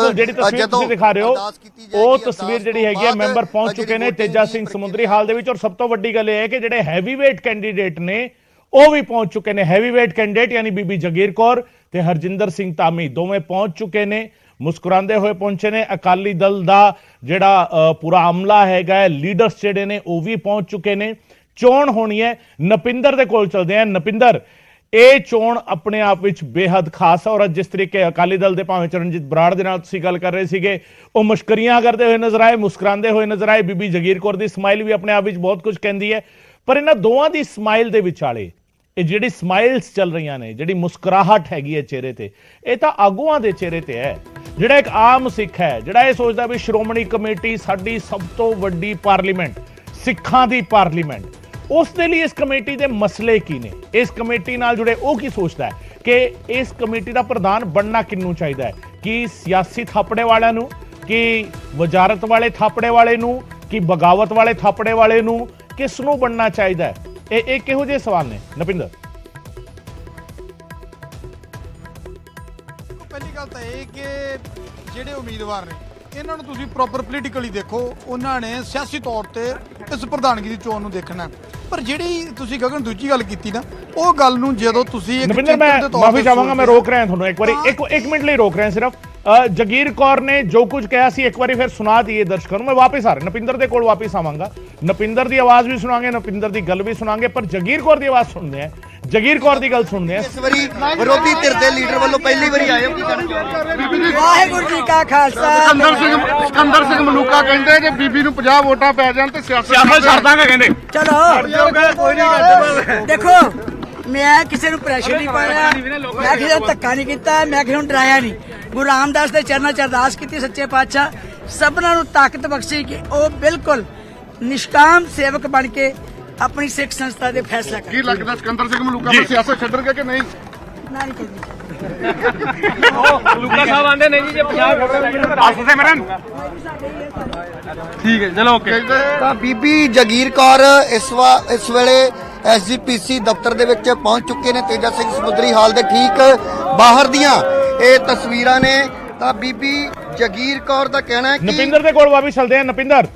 E: ਜਦੋਂ
A: ਦਿਖਾ ਰਹੇ ਹੋ ਉਹ ਤਸਵੀਰ ਜਿਹੜੀ ਹੈਗੀ ਹੈ, ਮੈਂਬਰ ਪਹੁੰਚ ਚੁੱਕੇ ਨੇ ਤੇਜਾ ਸਿੰਘ ਸਮੁੰਦਰੀ ਹਾਲ ਦੇ ਵਿੱਚ। ਔਰ ਸਭ ਤੋਂ ਵੱਡੀ ਗੱਲ ਇਹ ਹੈ ਕਿ ਜਿਹੜੇ ਹੈਵੀਵੇਟ ਕੈਂਡੀਡੇਟ ਨੇ ਉਹ ਵੀ ਪਹੁੰਚ ਚੁੱਕੇ ਨੇ। ਹੈਵੀਵੇਟ ਕੈਂਡੀਡੇਟ ਯਾਨੀ ਬੀਬੀ ਜਗੀਰ ਕੌਰ ਤੇ ਹਰਜਿੰਦਰ ਸਿੰਘ ਧਾਮੀ ਦੋਵੇਂ ਪਹੁੰਚ ਚੁੱਕੇ ਨੇ, ਮੁਸਕਰਾਉਂਦੇ ਹੋਏ ਪਹੁੰਚੇ ਨੇ। ਅਕਾਲੀ ਦਲ ਦਾ ਜਿਹੜਾ ਪੂਰਾ ਅਮਲਾ ਹੈਗਾ, ਲੀਡਰਸ ਜਿਹੜੇ ਨੇ ਉਹ ਵੀ ਪਹੁੰਚ ਚੁੱਕੇ ਨੇ। ਚੋਣ ਹੋਣੀ ਹੈ। ਨਪਿੰਦਰ ਦੇ ਕੋਲ ਚਲਦੇ ਆ। ਨਪਿੰਦਰ, ਇਹ ਚੋਣ ਆਪਣੇ ਆਪ ਵਿੱਚ ਬੇਹੱਦ ਖਾਸ ਹੈ। ਔਰ ਜਿਸ ਤਰੀਕੇ ਅਕਾਲੀ ਦਲ ਦੇ ਭਾਵੇਂ ਚਰਨਜੀਤ ਬਰਾੜ ਦੇ ਨਾਲ ਤੁਸੀਂ ਗੱਲ ਕਰ ਰਹੇ ਸੀਗੇ, ਉਹ ਮਸ਼ਕਰੀਆਂ ਕਰਦੇ ਹੋਏ ਨਜ਼ਰ ਆਏ, ਮੁਸਕਰਾਉਂਦੇ ਹੋਏ ਨਜ਼ਰ ਆਏ। ਬੀਬੀ ਜਗੀਰ ਕੌਰ ਦੀ ਸਮਾਈਲ ਵੀ ਆਪਣੇ ਆਪ ਵਿੱਚ ਬਹੁਤ ਕੁਝ ਕਹਿੰਦੀ ਹੈ। ਪਰ ਇਹਨਾਂ ਦੋਵਾਂ ਦੀ ਸਮਾਈਲ ਦੇ ਵਿਚਾਲੇ ਇਹ ਜਿਹੜੀ ਸਮਾਈਲਸ ਚੱਲ ਰਹੀਆਂ ਨੇ, ਜਿਹੜੀ ਮੁਸਕਰਾਹਟ ਹੈਗੀ ਹੈ ਚਿਹਰੇ ਤੇ, ਇਹ ਤਾਂ ਆਗੂਆਂ ਦੇ ਚਿਹਰੇ ਤੇ ਹੈ। ਜਿਹੜਾ ਇੱਕ ਆਮ ਸਿੱਖ ਹੈ, ਜਿਹੜਾ ਇਹ ਸੋਚਦਾ ਵੀ ਸ਼੍ਰੋਮਣੀ ਕਮੇਟੀ ਸਾਡੀ ਸਭ ਤੋਂ ਵੱਡੀ ਪਾਰਲੀਮੈਂਟ, ਸਿੱਖਾਂ ਦੀ ਪਾਰਲੀਮੈਂਟ, ਉਸ ਦੇ ਲਈ ਇਸ ਕਮੇਟੀ ਦੇ ਮਸਲੇ ਕੀ ਨੇ, ਇਸ ਕਮੇਟੀ ਨਾਲ ਜੁੜੇ ਉਹ ਕੀ ਸੋਚਦਾ ਹੈ ਕਿ ਇਸ ਕਮੇਟੀ ਦਾ ਪ੍ਰਧਾਨ ਬਣਨਾ ਕਿਹਨੂੰ ਚਾਹੀਦਾ ਹੈ, ਕਿ ਸਿਆਸੀ ਥਾਪੜੇ ਵਾਲਿਆਂ ਨੂੰ, ਕਿ ਵਜ਼ਾਰਤ ਵਾਲੇ ਥਾਪੜੇ ਵਾਲੇ ਨੂੰ, ਕਿ ਬਗਾਵਤ ਵਾਲੇ ਥਾਪੜੇ ਵਾਲੇ ਨੂੰ, ਕਿਸ ਨੂੰ ਬਣਨਾ ਚਾਹੀਦਾ ਹੈ? ਇਹ ਕਿਹੋ ਜਿਹੇ ਸਵਾਲ ਨੇ ਨਪਿੰਦਰ?
B: ਪਹਿਲੀ ਗੱਲ ਤਾਂ ਇਹ ਕਿ ਜਿਹੜੇ ਉਮੀਦਵਾਰ ਨੇ ਇਹਨਾਂ ਨੂੰ ਤੁਸੀਂ ਪ੍ਰੋਪਰ ਪੋਲੀਟੀਕਲੀ ਦੇਖੋ, ਉਹਨਾਂ ਨੇ ਸਿਆਸੀ ਤੌਰ ਤੇ ਇਸ ਪ੍ਰਧਾਨਗੀ ਦੀ ਚੋਣ ਨੂੰ ਦੇਖਣਾ। ਪਰ ਜਿਹੜੀ ਤੁਸੀਂ ਗਗਨ ਦੂਜੀ ਗੱਲ ਕੀਤੀ ਨਾ, ਉਹ ਗੱਲ ਨੂੰ ਜਦੋਂ ਤੁਸੀਂ ਇੱਕ
A: ਨਪਿੰਦਰ, ਮੈਂ ਮਾਫੀ ਚਾਹਾਂਗਾ, ਮੈਂ ਰੋਕ ਰਿਹਾ ਤੁਹਾਨੂੰ ਇੱਕ ਵਾਰੀ, ਇੱਕ ਮਿੰਟ ਲਈ ਰੋਕ ਰਿਹਾ ਸਿਰਫ। ਜਗੀਰ ਕੌਰ ਨੇ ਜੋ ਕੁਝ ਕਿਹਾ ਸੀ ਇੱਕ ਵਾਰੀ ਫਿਰ ਸੁਣਾ ਦਈਏ ਦਰਸ਼ਕਾਂ ਨੂੰ। ਮੈਂ ਵਾਪਸ ਆ ਰਿਹਾ ਨਪਿੰਦਰ ਦੇ ਕੋਲ, ਵਾਪਸ ਆਵਾਂਗਾ। ਨਪਿੰਦਰ ਦੀ ਆਵਾਜ਼ ਵੀ ਸੁਣਾਂਗੇ, ਨਪਿੰਦਰ ਦੀ ਗੱਲ ਵੀ ਸੁਣਾਂਗੇ, ਪਰ ਜਗੀਰ ਕੌਰ ਦੀ ਆਵਾਜ਼ ਸੁਣਦੇ ਆ, ਜਗੀਰ ਕੌਰ ਦੀ ਗੱਲ ਸੁਣਦੇ ਆ।
E: ਇਸ ਵਾਰੀ ਵਿਰੋਧੀ ਧਿਰ ਦੇ ਲੀਡਰ ਵੱਲੋਂ ਪਹਿਲੀ ਵਾਰੀ ਆਏ ਹੋ, ਕੀ ਕਹਿਣਾ ਚਾਹੁੰਦੇ?
C: ਵਾਹਿਗੁਰੂ ਜੀ ਕਾ ਖਾਲਸਾ।
B: ਸਿਕੰਦਰ ਸਿੰਘ ਮਲੂਕਾ ਕਹਿੰਦੇ ਜੇ ਬੀਬੀ ਨੂੰ 50 ਵੋਟਾਂ ਪੈ ਜਾਣ ਤੇ ਸਿਆਸਤ
D: ਛੱਡ ਦਾਂਗੇ ਕਹਿੰਦੇ।
C: ਚਲੋ ਦੇਖੋ, ਮੈਂ ਕਿਸੇ ਨੂੰ ਪ੍ਰੈਸ਼ਰ ਨਹੀਂ ਪਾਇਆ, ਮੈਂ ਕਿਸੇ ਨੂੰ ਧੱਕਾ ਨਹੀਂ ਕੀਤਾ, ਮੈਂ ਕਿਸੇ ਨੂੰ ਡਰਾਇਆ ਨਹੀਂ। ਗੁਰੂ ਰਾਮਦਾਸ ਦੇ ਚਰਨਾਂ 'ਚ ਅਰਦਾਸ ਕੀਤੀ ਸੱਚੇ ਪਾਤਸ਼ਾਹ ਸਭਨਾਂ ਨੂੰ ਤਾਕਤ ਬਖਸ਼ੇ ਕਿ ਉਹ ਬਿਲਕੁਲ ਨਿਸ਼ਕਾਮ ਸੇਵਕ ਬਣ ਕੇ ਆਪਣੀ ਸਿੱਖ ਸੰਸਥਾ ਦੇ ਫੈਸਲਾ ਕਰਨ।
B: ਕੀ ਲੱਗਦਾ ਸਿਕੰਦਰ ਸਿੰਘ ਮਲੂਕਾ ਨੂੰ ਸਿਆਸਤ ਛੱਡਣਗੇ ਕਿ ਨਹੀਂ?
C: ਨਾ ਨਹੀਂ ਕਹਿੰਦੀ।
D: ਲੂਕਾ ਸਾਹਿਬ ਆਂਦੇ ਨਹੀਂ ਜੀ ਜੇ 50 ਵੋਟਾਂ ਸਿਮਰਨ ਠੀਕ ਹੈ, ਚਲੋ ਓਕੇ।
E: ਤਾਂ ਬੀਬੀ ਜਗੀਰ ਕੌਰ ਇਸ ਵੇਲੇ ਐਸਜੀਪੀਸੀ ਦਫ਼ਤਰ ਦੇ ਵਿੱਚ ਪਹੁੰਚ ਚੁੱਕੇ ਨੇ। ਤੇਜਾ ਸਿੰਘ ਸਮੁੰਦਰੀ ਹਾਲ ਦੇ ਠੀਕ ਬਾਹਰ ਦੀਆਂ ਇਹ ਤਸਵੀਰਾਂ ਨੇ। ਤਾਂ ਬੀਬੀ ਜਗੀਰ ਕੌਰ ਦਾ ਕਹਿਣਾ ਹੈ ਕਿ
A: ਨਪਿੰਦਰ ਦੇ ਕੋਲ ਵਾਪਸ ਚਲਦੇ ਆ। ਨਪਿੰਦਰ,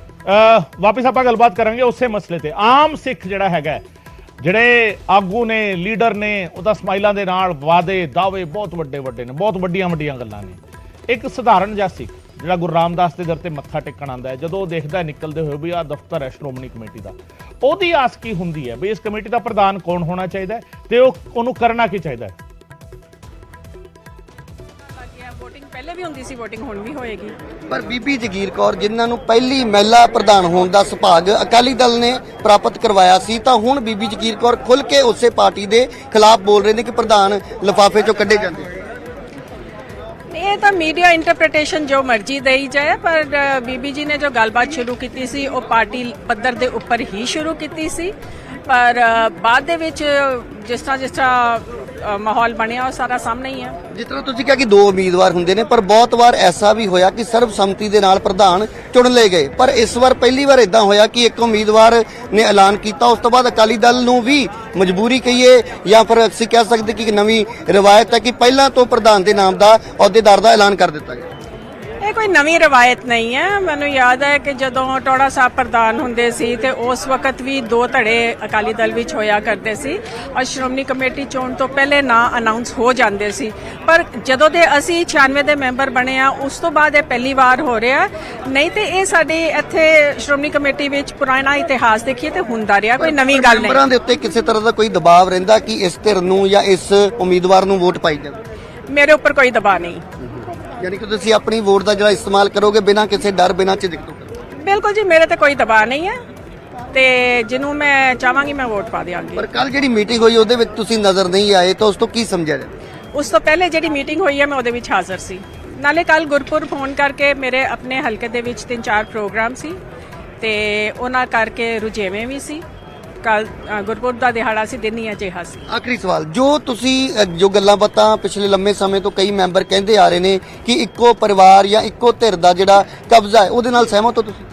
A: ਵਾਪਸ ਆਪਾਂ ਗੱਲਬਾਤ ਕਰਾਂਗੇ ਉਸੇ ਮਸਲੇ ਤੇ। ਆਮ ਸਿੱਖ ਜਿਹੜਾ ਹੈਗਾ, ਜਿਹੜੇ ਆਗੂ ਨੇ, ਲੀਡਰ ਨੇ, ਉਹਦਾ ਸਮਾਈਲਾਂ ਦੇ ਨਾਲ ਵਾਅਦੇ ਦਾਅਵੇ ਬਹੁਤ ਵੱਡੇ ਵੱਡੇ ਨੇ, ਬਹੁਤ ਵੱਡੀਆਂ ਵੱਡੀਆਂ ਗੱਲਾਂ ਨੇ। ਇੱਕ ਸਧਾਰਨ ਜਿਹਾ ਸਿੱਖ ਜਿਹੜਾ ਗੁਰੂ ਰਾਮਦਾਸ ਦੇ ਦਰ ਤੇ ਮੱਥਾ ਟੇਕਣ ਆਉਂਦਾ ਹੈ, ਜਦੋਂ ਉਹ ਦੇਖਦਾ ਨਿਕਲਦੇ ਹੋਏ ਵੀ ਆਹ ਦਫ਼ਤਰ ਹੈ ਸ਼੍ਰੋਮਣੀ ਕਮੇਟੀ ਦਾ, ਉਹਦੀ ਆਸ ਕੀ ਹੁੰਦੀ ਹੈ ਵੀ ਇਸ ਕਮੇਟੀ ਦਾ ਪ੍ਰਧਾਨ ਕੌਣ ਹੋਣਾ ਚਾਹੀਦਾ ਹੈ ਤੇ ਉਹਨੂੰ ਕਰਨਾ ਕੀ ਚਾਹੀਦਾ ਹੈ?
H: ਵੋਟਿੰਗ ਪਹਿਲੇ ਵੀ ਹੁੰਦੀ ਸੀ, ਵੋਟਿੰਗ ਹੁਣ ਵੀ ਹੋਏਗੀ।
E: ਪਰ ਬੀਬੀ ਜਗੀਰ ਕੌਰ ਜਿਨ੍ਹਾਂ ਨੂੰ ਪਹਿਲੀ ਮਹਿਲਾ ਪ੍ਰਧਾਨ ਹੋਣ ਦਾ ਸੁਭਾਗ ਅਕਾਲੀ ਦਲ ਨੇ ਪ੍ਰਾਪਤ ਕਰਵਾਇਆ ਸੀ, ਤਾਂ ਹੁਣ ਬੀਬੀ ਜਗੀਰ ਕੌਰ ਖੁੱਲ ਕੇ ਉਸੇ ਪਾਰਟੀ ਦੇ ਖਿਲਾਫ ਬੋਲ ਰਹੇ ਨੇ ਕਿ ਪ੍ਰਧਾਨ ਲਿਫਾਫੇ ਚੋਂ ਕੱਢੇ ਜਾਂਦੇ।
H: ਇਹ ਤਾਂ ਮੀਡੀਆ ਇੰਟਰਪ੍ਰੀਟੇਸ਼ਨ ਜੋ ਮਰਜ਼ੀ ਦੇਈ ਜਾਏ, ਪਰ ਬੀਬੀ ਜੀ ਨੇ ਜੋ ਗੱਲਬਾਤ ਸ਼ੁਰੂ ਕੀਤੀ ਸੀ ਉਹ ਪਾਰਟੀ ਪੱਧਰ ਦੇ ਉੱਪਰ ਹੀ ਸ਼ੁਰੂ ਕੀਤੀ ਸੀ, ਪਰ ਬਾਅਦ ਦੇ ਵਿੱਚ ਜਿਸ ਤਰ੍ਹਾਂ ਮਾਹੌਲ ਬਣਿਆ ਉਹ ਸਾਰਾ ਸਾਹਮਣੇ ਹੀ ਹੈ।
E: ਜਿਸ ਤਰ੍ਹਾਂ ਤੁਸੀਂ ਕਿਹਾ ਕਿ ਦੋ ਉਮੀਦਵਾਰ ਹੁੰਦੇ ਨੇ, ਪਰ ਬਹੁਤ ਵਾਰ ਐਸਾ ਵੀ ਹੋਇਆ ਕਿ ਸਰਬਸੰਮਤੀ ਦੇ ਨਾਲ ਪ੍ਰਧਾਨ ਚੁਣ ਲਏ ਗਏ, ਪਰ ਇਸ ਵਾਰ ਪਹਿਲੀ ਵਾਰ ਇਦਾਂ ਹੋਇਆ ਕਿ ਇੱਕ ਉਮੀਦਵਾਰ ਨੇ ਐਲਾਨ ਕੀਤਾ, ਉਸ ਤੋਂ ਬਾਅਦ ਅਕਾਲੀ ਦਲ ਨੂੰ ਵੀ ਮਜਬੂਰੀ ਕਹੀਏ ਜਾਂ ਫਿਰ ਅਸੀਂ ਕਹਿ ਸਕਦੇ ਕਿ ਨਵੀਂ ਰਵਾਇਤ ਹੈ ਕਿ ਪਹਿਲਾਂ ਤੋਂ ਪ੍ਰਧਾਨ ਦੇ ਨਾਮ ਦਾ ਅਹੁਦੇਦਾਰ ਦਾ ਐਲਾਨ ਕਰ ਦਿੱਤਾ ਗਿਆ।
H: ਇਹ ਕੋਈ ਨਵੀਂ ਰਵਾਇਤ ਨਹੀਂ ਹੈ। ਮੈਨੂੰ ਯਾਦ ਹੈ ਕਿ ਜਦੋਂ ਟੋੜਾ ਸਾਹਿਬ ਪ੍ਰਧਾਨ ਹੁੰਦੇ ਸੀ ਤੇ ਉਸ ਵਕਤ ਵੀ ਦੋ ਧੜੇ ਅਕਾਲੀ ਦਲ ਵਿੱਚ ਹੋਇਆ ਕਰਦੇ ਸੀ ਔਰ ਸ਼੍ਰੋਮਣੀ ਕਮੇਟੀ ਚੋਣ ਤੋਂ ਪਹਿਲੇ ਨਾਂ ਅਨਾਉਂਸ ਹੋ ਜਾਂਦੇ ਸੀ, ਪਰ ਜਦੋਂ ਦੇ ਅਸੀਂ 96 ਦੇ ਮੈਂਬਰ ਬਣੇ ਆ ਉਸ ਤੋਂ ਬਾਅਦ ਇਹ ਪਹਿਲੀ ਵਾਰ ਹੋ ਰਿਹਾ। ਨਹੀਂ ਤੇ ਇਹ ਸਾਡੇ ਇੱਥੇ ਸ਼੍ਰੋਮਣੀ ਕਮੇਟੀ ਵਿੱਚ ਪੁਰਾਣਾ ਇਤਿਹਾਸ ਦੇਖੀਏ ਤੇ ਹੁੰਦਾ ਰਿਹਾ, ਕੋਈ ਨਵੀਂ ਗੱਲ ਨਹੀਂ।
E: ਮੈਂਬਰਾਂ ਦੇ ਉੱਤੇ ਕਿਸੇ ਤਰ੍ਹਾਂ ਦਾ ਕੋਈ ਦਬਾਅ ਰਹਿੰਦਾ ਕਿ ਇਸ ਧਿਰ ਨੂੰ ਜਾਂ ਇਸ ਉਮੀਦਵਾਰ ਨੂੰ ਵੋਟ ਪਾਈ ਜਾਵੇ?
H: ਮੇਰੇ ਉੱਪਰ ਕੋਈ ਦਬਾਅ ਨਹੀਂ।
E: ਯਾਨੀ ਕਿ ਤੁਸੀਂ ਆਪਣੀ ਵੋਟ ਦਾ ਜਿਹੜਾ ਇਸਤੇਮਾਲ ਕਰੋਗੇ ਬਿਨਾਂ ਕਿਸੇ ਡਰ, ਬਿਨਾਂ ਝਿਜਕ ਤੋਂ?
H: ਬਿਲਕੁਲ ਜੀ, ਮੇਰੇ ਤੇ ਕੋਈ ਦਬਾਅ ਨਹੀਂ ਹੈ ਤੇ ਜਿਹਨੂੰ ਮੈਂ ਚਾਹਾਂਗੀ ਮੈਂ ਵੋਟ ਪਾ ਦਿਆਂਗੀ।
E: ਪਰ ਕੱਲ ਜਿਹੜੀ ਮੀਟਿੰਗ ਹੋਈ ਉਹਦੇ ਵਿੱਚ ਤੁਸੀਂ ਨਜ਼ਰ ਨਹੀਂ ਆਏ, ਤਾਂ ਉਸ ਤੋਂ ਕੀ ਸਮਝਿਆ ਜਾਏ?
H: ਉਸ ਤੋਂ ਪਹਿਲੇ ਜਿਹੜੀ ਮੀਟਿੰਗ ਹੋਈ ਹੈ ਮੈਂ ਉਹਦੇ ਵਿੱਚ ਹਾਜ਼ਰ ਸੀ। ਨਾਲੇ ਕੱਲ ਗੁਰਪੁਰਬ ਹੋਣ ਕਰਕੇ ਮੇਰੇ ਆਪਣੇ ਹਲਕੇ ਦੇ ਵਿੱਚ 3-4 ਪ੍ਰੋਗਰਾਮ ਸੀ ਤੇ ਉਹਨਾਂ ਕਰਕੇ ਰੁਝੇਵੇਂ ਵੀ ਸੀ। ਕੱਲ ਗੁਰਪੁਰਬ ਦਾ ਦਿਹਾੜਾ ਸੀ, ਦਿਨ ਹੀ ਅਜਿਹਾ ਸੀ।
E: ਆਖਰੀ ਸਵਾਲ, ਜੋ ਤੁਸੀਂ ਜੋ ਗੱਲਾਂ ਬਾਤਾਂ ਪਿਛਲੇ ਲੰਮੇ ਸਮੇਂ ਤੋਂ ਕਈ ਮੈਂਬਰ ਕਹਿੰਦੇ ਆ ਰਹੇ ਨੇ ਕਿ ਇੱਕੋ ਪਰਿਵਾਰ ਜਾਂ ਇੱਕੋ ਧਿਰ ਦਾ ਜਿਹੜਾ ਕਬਜ਼ਾ ਹੈ, ਉਹਦੇ ਨਾਲ ਸਹਿਮਤ ਹੋ ਤੁਸੀਂ?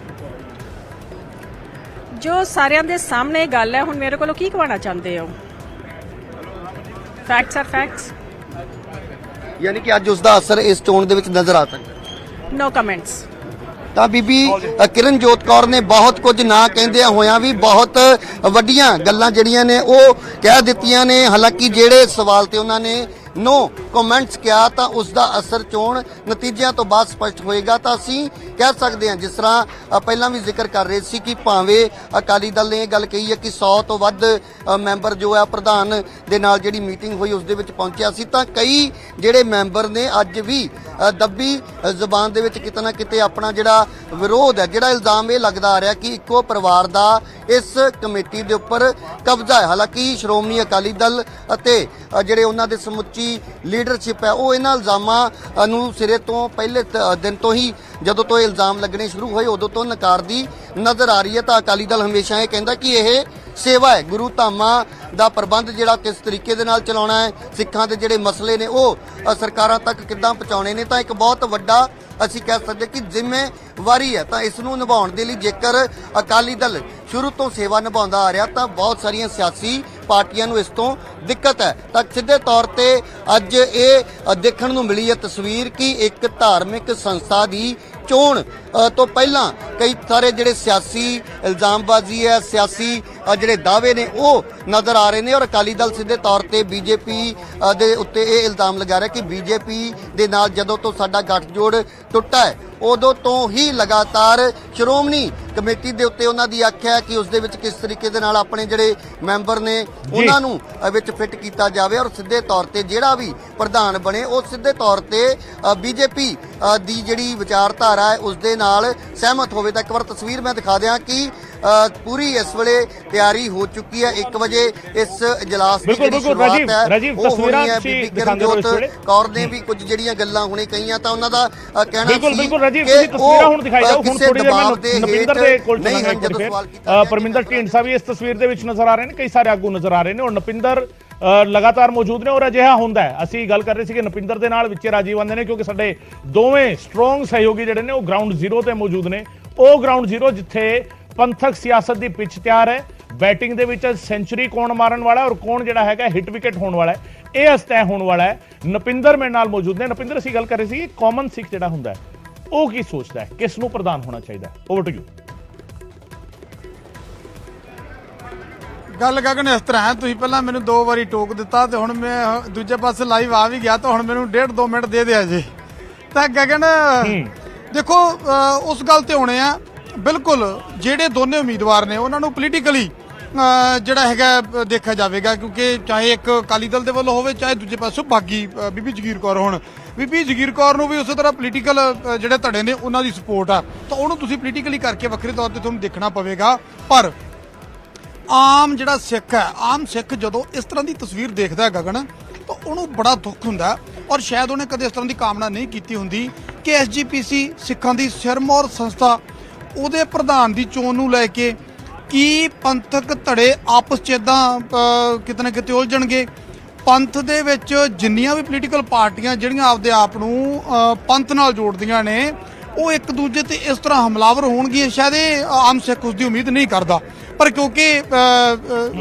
H: ਜੋ ਸਾਰਿਆਂ ਦੇ ਸਾਹਮਣੇ ਗੱਲ ਹੈ, ਹੁਣ ਮੇਰੇ ਕੋਲੋਂ ਕੀ ਕਹਾਉਣਾ ਚਾਹੁੰਦੇ ਹੋ? Facts are facts.
E: ਯਾਨੀ ਕਿ ਅੱਜ ਉਸ ਦਾ ਅਸਰ ਇਸ ਚੋਣ ਦੇ ਵਿੱਚ ਨਜ਼ਰ ਆ ਸਕਦਾ?
H: No comments.
E: ਤਾਂ ਬੀਬੀ ਕਿਰਨਜੋਤ ਕੌਰ ਨੇ ਬਹੁਤ ਕੁਝ ਨਾ ਕਹਿੰਦਿਆਂ ਹੋਇਆਂ ਵੀ ਬਹੁਤ ਵੱਡੀਆਂ ਗੱਲਾਂ ਜਿਹੜੀਆਂ ਨੇ ਉਹ ਕਹਿ ਦਿੱਤੀਆਂ ਨੇ। ਹਾਲਾਂਕਿ ਜਿਹੜੇ ਸਵਾਲ ਤੇ ਉਹਨਾਂ ਨੇ ਨੋ ਕਮੈਂਟਸ ਕਿਹਾ, ਤਾਂ ਉਸ ਦਾ ਅਸਰ ਚੋਣ ਨਤੀਜਿਆਂ ਤੋਂ ਬਾਅਦ ਸਪਸ਼ਟ ਹੋਏਗਾ। ਤਾਂ ਅਸੀਂ ਕਹਿ ਸਕਦੇ ਹਾਂ, ਜਿਸ ਤਰ੍ਹਾਂ ਪਹਿਲਾਂ ਵੀ ਜ਼ਿਕਰ ਕਰ ਰਹੇ ਸੀ ਕਿ ਭਾਵੇਂ ਅਕਾਲੀ ਦਲ ਨੇ ਇਹ ਗੱਲ ਕਹੀ ਹੈ ਕਿ 100 ਤੋਂ ਵੱਧ ਮੈਂਬਰ ਜੋ ਹੈ ਪ੍ਰਧਾਨ ਦੇ ਨਾਲ ਜਿਹੜੀ ਮੀਟਿੰਗ ਹੋਈ ਉਸ ਦੇ ਵਿੱਚ ਪਹੁੰਚਿਆ ਸੀ, ਤਾਂ ਕਈ ਜਿਹੜੇ ਮੈਂਬਰ ਨੇ ਅੱਜ ਵੀ ਦੱਬੀ ਜ਼ੁਬਾਨ ਦੇ ਵਿੱਚ ਕਿਤੇ ਨਾ ਕਿਤੇ ਆਪਣਾ ਜਿਹੜਾ ਵਿਰੋਧ ਹੈ, ਜਿਹੜਾ ਇਲਜ਼ਾਮ ਇਹ ਲੱਗਦਾ ਆ ਰਿਹਾ ਕਿ ਇੱਕੋ ਪਰਿਵਾਰ ਦਾ ਇਸ ਕਮੇਟੀ ਦੇ ਉੱਪਰ ਕਬਜ਼ਾ ਹੈ। ਹਾਲਾਂਕਿ ਸ਼੍ਰੋਮਣੀ ਅਕਾਲੀ ਦਲ ਅਤੇ ਜਿਹੜੇ ਉਹਨਾਂ ਦੇ ਸਮੁੱਚੀ ਲੀਡਰਸ਼ਿਪ ਹੈ ਉਹ ਇਹਨਾਂ ਇਲਜ਼ਾਮਾਂ ਨੂੰ ਸਿਰੇ ਤੋਂ ਪਹਿਲੇ ਦਿਨ ਤੋਂ ਹੀ, ਜਦੋਂ ਤੋਂ ਇਹ ਇਲਜ਼ਾਮ ਲੱਗਣੇ ਸ਼ੁਰੂ ਹੋਏ ਉਦੋਂ ਤੋਂ ਨਕਾਰਦੀ ਨਜ਼ਰ ਆ ਰਹੀ ਹੈ। ਤਾਂ ਅਕਾਲੀ ਦਲ ਹਮੇਸ਼ਾ ਇਹ ਕਹਿੰਦਾ ਕਿ ਇਹ ਸੇਵਾ ਹੈ, ਗੁਰੂ ਧਾਮਾਂ ਦਾ ਪ੍ਰਬੰਧ ਜਿਹੜਾ ਕਿਸ ਤਰੀਕੇ ਦੇ ਨਾਲ ਚਲਾਉਣਾ ਹੈ, ਸਿੱਖਾਂ ਦੇ ਜਿਹੜੇ ਮਸਲੇ ਨੇ ਉਹ ਸਰਕਾਰਾਂ ਤੱਕ ਕਿੱਦਾਂ ਪਹੁੰਚਾਉਣੇ ਨੇ, ਤਾਂ ਇੱਕ ਬਹੁਤ ਵੱਡਾ ਅਸੀਂ ਕਹਿ ਸਕਦੇ ਕਿ ਜ਼ਿੰਮੇਵਾਰੀ ਹੈ। ਤਾਂ ਇਸ ਨੂੰ ਨਿਭਾਉਣ ਦੇ ਲਈ ਜੇਕਰ ਅਕਾਲੀ ਦਲ ਸ਼ੁਰੂ ਤੋਂ ਸੇਵਾ ਨਿਭਾਉਂਦਾ ਆ ਰਿਹਾ ਤਾਂ ਬਹੁਤ ਸਾਰੀਆਂ ਸਿਆਸੀ ਪਾਰਟੀਆਂ ਨੂੰ ਇਸ ਤੋਂ ਦਿੱਕਤ ਹੈ। ਤਾਂ ਸਿੱਧੇ ਤੌਰ ਤੇ ਅੱਜ ਇਹ ਦੇਖਣ ਨੂੰ ਮਿਲੀ ਹੈ ਤਸਵੀਰ ਕਿ ਇੱਕ ਧਾਰਮਿਕ ਸੰਸਥਾ ਦੀ ਚੋਣ ਤੋਂ ਪਹਿਲਾਂ ਕਈ ਸਾਰੇ ਜਿਹੜੇ ਸਿਆਸੀ ਇਲਜ਼ਾਮਬਾਜ਼ੀ ਹੈ, ਸਿਆਸੀ ਜਿਹੜੇ ਦਾਅਵੇ ਨੇ ਉਹ ਨਜ਼ਰ ਆ ਰਹੇ ਨੇ ਔਰ ਅਕਾਲੀ ਦਲ ਸਿੱਧੇ ਤੌਰ ਤੇ ਬੀਜੇਪੀ ਦੇ ਉੱਤੇ ਇਹ ਇਲਜ਼ਾਮ ਲਗਾ ਰਿਹਾ ਕਿ ਬੀਜੇਪੀ ਦੇ ਨਾਲ ਜਦੋਂ ਤੋਂ ਸਾਡਾ ਗੱਠਜੋੜ ਟੁੱਟਾ ਹੈ ਉਦੋਂ ਤੋਂ ਹੀ ਲਗਾਤਾਰ ਸ਼੍ਰੋਮਣੀ ਕਮੇਟੀ ਦੇ ਉੱਤੇ ਉਹਨਾਂ ਦੀ ਆਖਿਆ ਕਿ ਉਸ ਦੇ ਵਿੱਚ ਕਿਸ ਤਰੀਕੇ ਦੇ ਨਾਲ ਆਪਣੇ ਜਿਹੜੇ ਮੈਂਬਰ ਨੇ ਉਹਨਾਂ ਨੂੰ ਵਿੱਚ ਫਿੱਟ ਕੀਤਾ ਜਾਵੇ ਔਰ ਸਿੱਧੇ ਤੌਰ ਤੇ ਜਿਹੜਾ ਵੀ ਪ੍ਰਧਾਨ ਬਣੇ ਉਹ ਸਿੱਧੇ ਤੌਰ ਤੇ ਬੀਜੇਪੀ ਦੀ ਜਿਹੜੀ ਵਿਚਾਰਧਾਰਾ ਹੈ ਉਸ ਦੇ ਨਾਲ ਸਹਿਮਤ ਹੋਵੇ। ਤਾਂ ਇੱਕ ਵਾਰ ਤਸਵੀਰ ਮੈਂ ਦਿਖਾ ਦਿਆਂ ਕਿ ਪੂਰੀ ਇਸ ਵੇਲੇ ਤਿਆਰੀ ਹੋ ਚੁੱਕੀ ਹੈ। 1 ਵਜੇ ਇਸ ਇਜਲਾਸ ਦੀ ਜਿਹੜੀ ਸ਼ੁਰੂਆਤ ਹੈ ਉਹ ਹੋਣੀ ਹੈ। ਬੀਬੀ ਕਿਰਨਜੋਤ ਕੌਰ ਨੇ ਵੀ ਕੁਝ ਜਿਹੜੀਆਂ ਗੱਲਾਂ ਹੁਣੇ ਕਹੀਆਂ ਤਾਂ ਉਹਨਾਂ ਦਾ ਕਹਿਣਾ ਸੀ ਕਿ ਉਹ ਕਿਸੇ ਦਬਾਅ ਦੇ ਹੇਠ ਨਹੀਂ ਹਨ। ਜਦੋਂ ਸਵਾਲ ਕੀਤਾ
A: ਪਰਮਿੰਦਰ ਢੀਂਡਸਾ ਵੀ ਇਸ ਤਸਵੀਰ ਦੇ ਵਿੱਚ ਨਜ਼ਰ ਆ ਰਹੇ ਨੇ, ਕਈ ਸਾਰੇ ਆਗੂ ਨਜ਼ਰ ਆ ਰਹੇ ਨੇ ਔਰ ਨਪਿੰਦਰ ਲਗਾਤਾਰ ਮੌਜੂਦ ਨੇ ਔਰ ਅਜਿਹਾ ਹੁੰਦਾ ਹੈ। ਅਸੀਂ ਗੱਲ ਕਰ ਰਹੇ ਸੀ ਕਿ ਨਪਿੰਦਰ ਦੇ ਨਾਲ ਵਿੱਚ ਰਾਜੀਵ ਆਂਦੇ ਨੇ ਕਿਉਂਕਿ ਸਾਡੇ ਦੋਵੇਂ ਸਟਰੋਂਗ ਸਹਿਯੋਗੀ ਜਿਹੜੇ ਨੇ ਉਹ ਗਰਾਊਂਡ ਜ਼ੀਰੋ ਤੇ ਮੌਜੂਦ ਨੇ। ਉਹ ਗਰਾਊਂਡ ਜ਼ੀਰੋ ਜਿੱਥੇ ਪੰਥਕ ਸਿਆਸਤ ਦੀ ਪਿੱਚ ਤਿਆਰ ਹੈ, ਬੈਟਿੰਗ ਦੇ ਵਿੱਚ ਸੈਂਚੁਰੀ ਕੌਣ ਮਾਰਨ ਵਾਲਾ ਔਰ ਕੌਣ ਜਿਹੜਾ ਹੈਗਾ ਹਿੱਟ ਵਿਕਟ ਹੋਣ ਵਾਲਾ ਹੈ, ਇਹ ਅਸਤੈ ਹੋਣ ਵਾਲਾ ਹੈ। ਨਪਿੰਦਰ ਮੇਰੇ ਨਾਲ ਮੌਜੂਦ ਨੇ। ਨਪਿੰਦਰ, ਅਸੀਂ ਗੱਲ ਕਰ ਰਹੇ ਸੀ ਕਿ ਕਾਮਨ ਸਿੱਖ ਜਿਹੜਾ ਹੁੰਦਾ ਹੈ ਉਹ ਕੀ ਸੋਚਦਾ ਹੈ, ਕਿਸ ਨੂੰ ਪ੍ਰਧਾਨ ਹੋਣਾ ਚਾਹੀਦਾ ਹੈ? Over to you.
B: ਗੱਲ ਗਗਨ ਇਸ ਤਰ੍ਹਾਂ ਹੈ, ਤੁਸੀਂ ਪਹਿਲਾਂ ਮੈਨੂੰ 2 ਵਾਰੀ ਟੋਕ ਦਿੱਤਾ ਤੇ ਹੁਣ ਮੈਂ ਦੂਜੇ ਪਾਸੇ ਲਾਈਵ ਆ ਵੀ ਗਿਆ ਤਾਂ ਹੁਣ ਮੈਨੂੰ 1.5-2 ਮਿੰਟ ਦੇ ਦਿਆ ਜੇ। ਤਾਂ ਗਗਨ ਦੇਖੋ ਉਸ ਗੱਲ ਤੇ ਹੋਣੇ ਆ, ਬਿਲਕੁਲ ਜਿਹੜੇ ਦੋਨੇ ਉਮੀਦਵਾਰ ਨੇ ਉਹਨਾਂ ਨੂੰ ਪੋਲੀਟੀਕਲੀ ਜਿਹੜਾ ਹੈਗਾ ਦੇਖਿਆ ਜਾਵੇਗਾ ਕਿਉਂਕਿ ਚਾਹੇ ਇੱਕ ਅਕਾਲੀ ਦਲ ਦੇ ਵੱਲੋਂ ਹੋਵੇ ਚਾਹੇ ਦੂਜੇ ਪਾਸੋਂ ਬਾਗੀ ਬੀਬੀ ਜਗੀਰ ਕੌਰ ਹੋਣ। ਬੀਬੀ ਜਗੀਰ ਕੌਰ ਨੂੰ ਵੀ ਉਸੇ ਤਰ੍ਹਾਂ ਪੋਲੀਟੀਕਲ ਜਿਹੜੇ ਧੜੇ ਨੇ ਉਹਨਾਂ ਦੀ ਸਪੋਰਟ ਆ ਤਾਂ ਉਹਨੂੰ ਤੁਸੀਂ ਪੋਲੀਟੀਕਲੀ ਕਰਕੇ ਵੱਖਰੇ ਤੌਰ ਤੇ ਤੁਹਾਨੂੰ ਦੇਖਣਾ ਪਵੇਗਾ। ਪਰ ਆਮ ਜਿਹੜਾ ਸਿੱਖ ਹੈ, ਆਮ ਸਿੱਖ ਜਦੋਂ ਇਸ ਤਰ੍ਹਾਂ ਦੀ ਤਸਵੀਰ ਦੇਖਦਾ ਹੈ ਗਗਨ ਤਾਂ ਉਹਨੂੰ ਬੜਾ ਦੁੱਖ ਹੁੰਦਾ ਔਰ ਸ਼ਾਇਦ ਉਹਨੇ ਕਦੇ ਇਸ ਤਰ੍ਹਾਂ ਦੀ ਕਾਮਨਾ ਨਹੀਂ ਕੀਤੀ ਹੁੰਦੀ ਕਿ ਐਸਜੀਪੀਸੀ ਸਿੱਖਾਂ ਦੀ ਸਿਰਮੌਰ ਸੰਸਥਾ ਉਹਦੇ ਪ੍ਰਧਾਨ ਦੀ ਚੋਣ ਨੂੰ ਲੈ ਕੇ ਕੀ ਪੰਥਕ ਧੜੇ ਆਪਸ 'ਚ ਇਦਾਂ ਕਿਤੇ ਨਾ ਕਿਤੇ ਉਲਝਣਗੇ। ਪੰਥ ਦੇ ਵਿੱਚ ਜਿੰਨੀਆਂ ਵੀ ਪੋਲੀਟੀਕਲ ਪਾਰਟੀਆਂ ਜਿਹੜੀਆਂ ਆਪਦੇ ਆਪ ਨੂੰ ਪੰਥ ਨਾਲ ਜੋੜਦੀਆਂ ਨੇ ਉਹ ਇੱਕ ਦੂਜੇ ਤੇ ਇਸ ਤਰ੍ਹਾਂ ਹਮਲਾਵਰ ਹੋਣਗੀਆਂ, ਸ਼ਾਇਦ ਇਹ ਆਮ ਸਿੱਖ ਉਸ ਦੀ ਉਮੀਦ ਨਹੀਂ ਕਰਦਾ। ਪਰ ਕਿਉਂਕਿ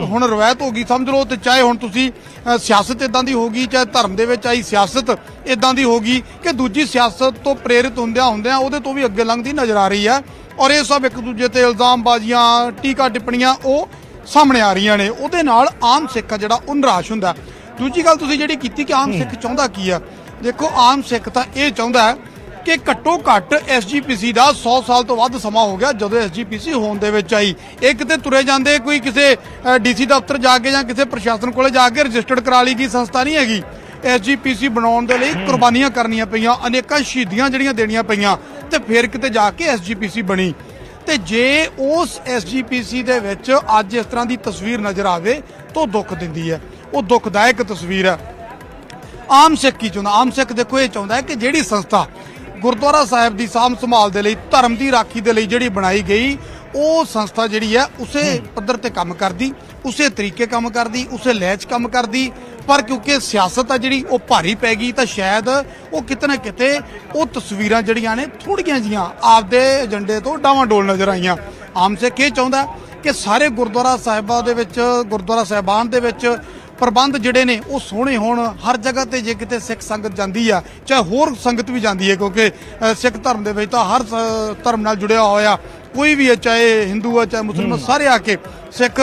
B: ਹੁਣ ਰਵਾਇਤ ਹੋ ਗਈ ਸਮਝ ਲਓ, ਤੇ ਚਾਹੇ ਹੁਣ ਤੁਸੀਂ ਸਿਆਸਤ ਇਦਾਂ ਦੀ ਹੋ ਗਈ, ਚਾਹੇ ਧਰਮ ਦੇ ਵਿੱਚ ਆਈ ਸਿਆਸਤ ਇਦਾਂ ਦੀ ਹੋ ਗਈ ਕਿ ਦੂਜੀ ਸਿਆਸਤ ਤੋਂ ਪ੍ਰੇਰਿਤ ਹੁੰਦਿਆਂ ਉਹਦੇ ਤੋਂ ਵੀ ਅੱਗੇ ਲੰਘਦੀ ਨਜ਼ਰ ਆ ਰਹੀ ਹੈ ਔਰ ਇਹ ਸਭ ਇੱਕ ਦੂਜੇ ਤੇ ਇਲਜ਼ਾਮਬਾਜ਼ੀਆਂ, ਟੀਕਾ ਟਿੱਪਣੀਆਂ ਉਹ ਸਾਹਮਣੇ ਆ ਰਹੀਆਂ ਨੇ। ਉਹਦੇ ਨਾਲ ਆਮ ਸਿੱਖ ਜਿਹੜਾ ਉਹ ਨਿਰਾਸ਼ ਹੁੰਦਾ। ਦੂਜੀ ਗੱਲ ਤੁਸੀਂ ਜਿਹੜੀ ਕੀਤੀ ਕਿ ਆਮ ਸਿੱਖ ਚਾਹੁੰਦਾ ਕੀ ਆ, ਦੇਖੋ ਆਮ ਸਿੱਖ ਤਾਂ ਇਹ ਚਾਹੁੰਦਾ ਹੈ ਕਿ ਘੱਟੋ ਘੱਟ ਐਸਜੀਪੀਸੀ ਦਾ 100 ਸਾਲ ਤੋਂ ਵੱਧ ਸਮਾਂ ਹੋ ਗਿਆ ਜਦੋਂ ਐਸਜੀਪੀਸੀ ਹੋਣ ਦੇ ਵਿੱਚ ਆਈ। ਇਹ ਕਿਤੇ ਤੁਰੇ ਜਾਂਦੇ ਕੋਈ ਕਿਸੇ ਡੀਸੀ ਦਫ਼ਤਰ ਜਾ ਕੇ ਜਾਂ ਕਿਸੇ ਪ੍ਰਸ਼ਾਸਨ ਕੋਲੇ ਜਾ ਕੇ ਰਜਿਸਟਰਡ ਕਰਾ ਲਈ ਗਈ ਸੰਸਥਾ ਨਹੀਂ ਹੈਗੀ। ਐਸਜੀਪੀਸੀ ਬਣਾਉਣ ਦੇ ਲਈ ਕੁਰਬਾਨੀਆਂ ਕਰਨੀਆਂ ਪਈਆਂ, ਅਨੇਕਾਂ ਸ਼ਹੀਦੀਆਂ ਜਿਹੜੀਆਂ ਦੇਣੀਆਂ ਪਈਆਂ ਤੇ ਫਿਰ ਕਿਤੇ ਜਾ ਕੇ ਐਸਜੀਪੀਸੀ ਬਣੀ। ਤੇ ਜੇ ਉਸ ਐਸਜੀਪੀਸੀ ਦੇ ਵਿੱਚ ਅੱਜ ਇਸ ਤਰ੍ਹਾਂ ਦੀ ਤਸਵੀਰ ਨਜ਼ਰ ਆਵੇ ਤਾਂ ਦੁੱਖ ਦਿੰਦੀ ਹੈ, ਉਹ ਦੁਖਦਾਇਕ ਤਸਵੀਰ ਹੈ। ਆਮ ਸਿੱਖ ਕੀ ਚਾਹੁੰਦਾ? ਆਮ ਸਿੱਖ ਦੇਖੋ ਇਹ ਚਾਹੁੰਦਾ ਹੈ ਕਿ ਜਿਹੜੀ ਸੰਸਥਾ ਗੁਰਦੁਆਰਾ ਸਾਹਿਬ ਦੀ ਸਾਂਭ ਸੰਭਾਲ ਦੇ ਲਈ, ਧਰਮ ਦੀ ਰਾਖੀ ਦੇ ਲਈ ਜਿਹੜੀ ਬਣਾਈ ਗਈ, ਉਹ ਸੰਸਥਾ ਜਿਹੜੀ ਹੈ ਉਸੇ ਪੱਧਰ ਤੇ ਕੰਮ ਕਰਦੀ, ਉਸੇ ਤਰੀਕੇ ਕੰਮ ਕਰਦੀ, ਉਸੇ ਲੈਅ 'ਚ ਕੰਮ ਕਰਦੀ। ਪਰ ਕਿਉਂਕਿ ਸਿਆਸਤ ਆ ਜਿਹੜੀ ਉਹ ਭਾਰੀ ਪੈ ਗਈ ਤਾਂ ਸ਼ਾਇਦ ਉਹ ਕਿਤੇ ਨਾ ਕਿਤੇ ਉਹ ਤਸਵੀਰਾਂ ਜਿਹੜੀਆਂ ਨੇ ਥੋੜ੍ਹੀਆਂ ਜੀਆਂ ਆਪਦੇ ਏਜੰਡੇ ਤੋਂ ਡਾਵਾਂਡੋਲ ਨਜ਼ਰ ਆਈਆਂ। ਆਮ ਸਿੱਖ ਇਹ ਚਾਹੁੰਦਾ ਕਿ ਸਾਰੇ ਗੁਰਦੁਆਰਾ ਸਾਹਿਬਾਂ ਦੇ ਵਿੱਚ, ਗੁਰਦੁਆਰਾ ਸਾਹਿਬਾਨ ਦੇ ਵਿੱਚ ਪ੍ਰਬੰਧ ਜਿਹੜੇ ਨੇ ਉਹ ਸੋਹਣੇ ਹੋਣ। ਹਰ ਜਗ੍ਹਾ ਤੇ ਜੇ ਕਿਤੇ ਸਿੱਖ ਸੰਗਤ ਜਾਂਦੀ ਆ, ਚਾਹੇ ਹੋਰ ਸੰਗਤ ਵੀ ਜਾਂਦੀ ਹੈ ਕਿਉਂਕਿ ਸਿੱਖ ਧਰਮ ਦੇ ਵਿੱਚ ਤਾਂ ਹਰ ਧਰਮ ਨਾਲ ਜੁੜਿਆ ਹੋਇਆ ਕੋਈ ਵੀ ਹੈ, ਚਾਹੇ ਹਿੰਦੂ ਆ ਚਾਹੇ ਮੁਸਲਮਾਨ, ਸਾਰੇ ਆ ਕੇ ਸਿੱਖ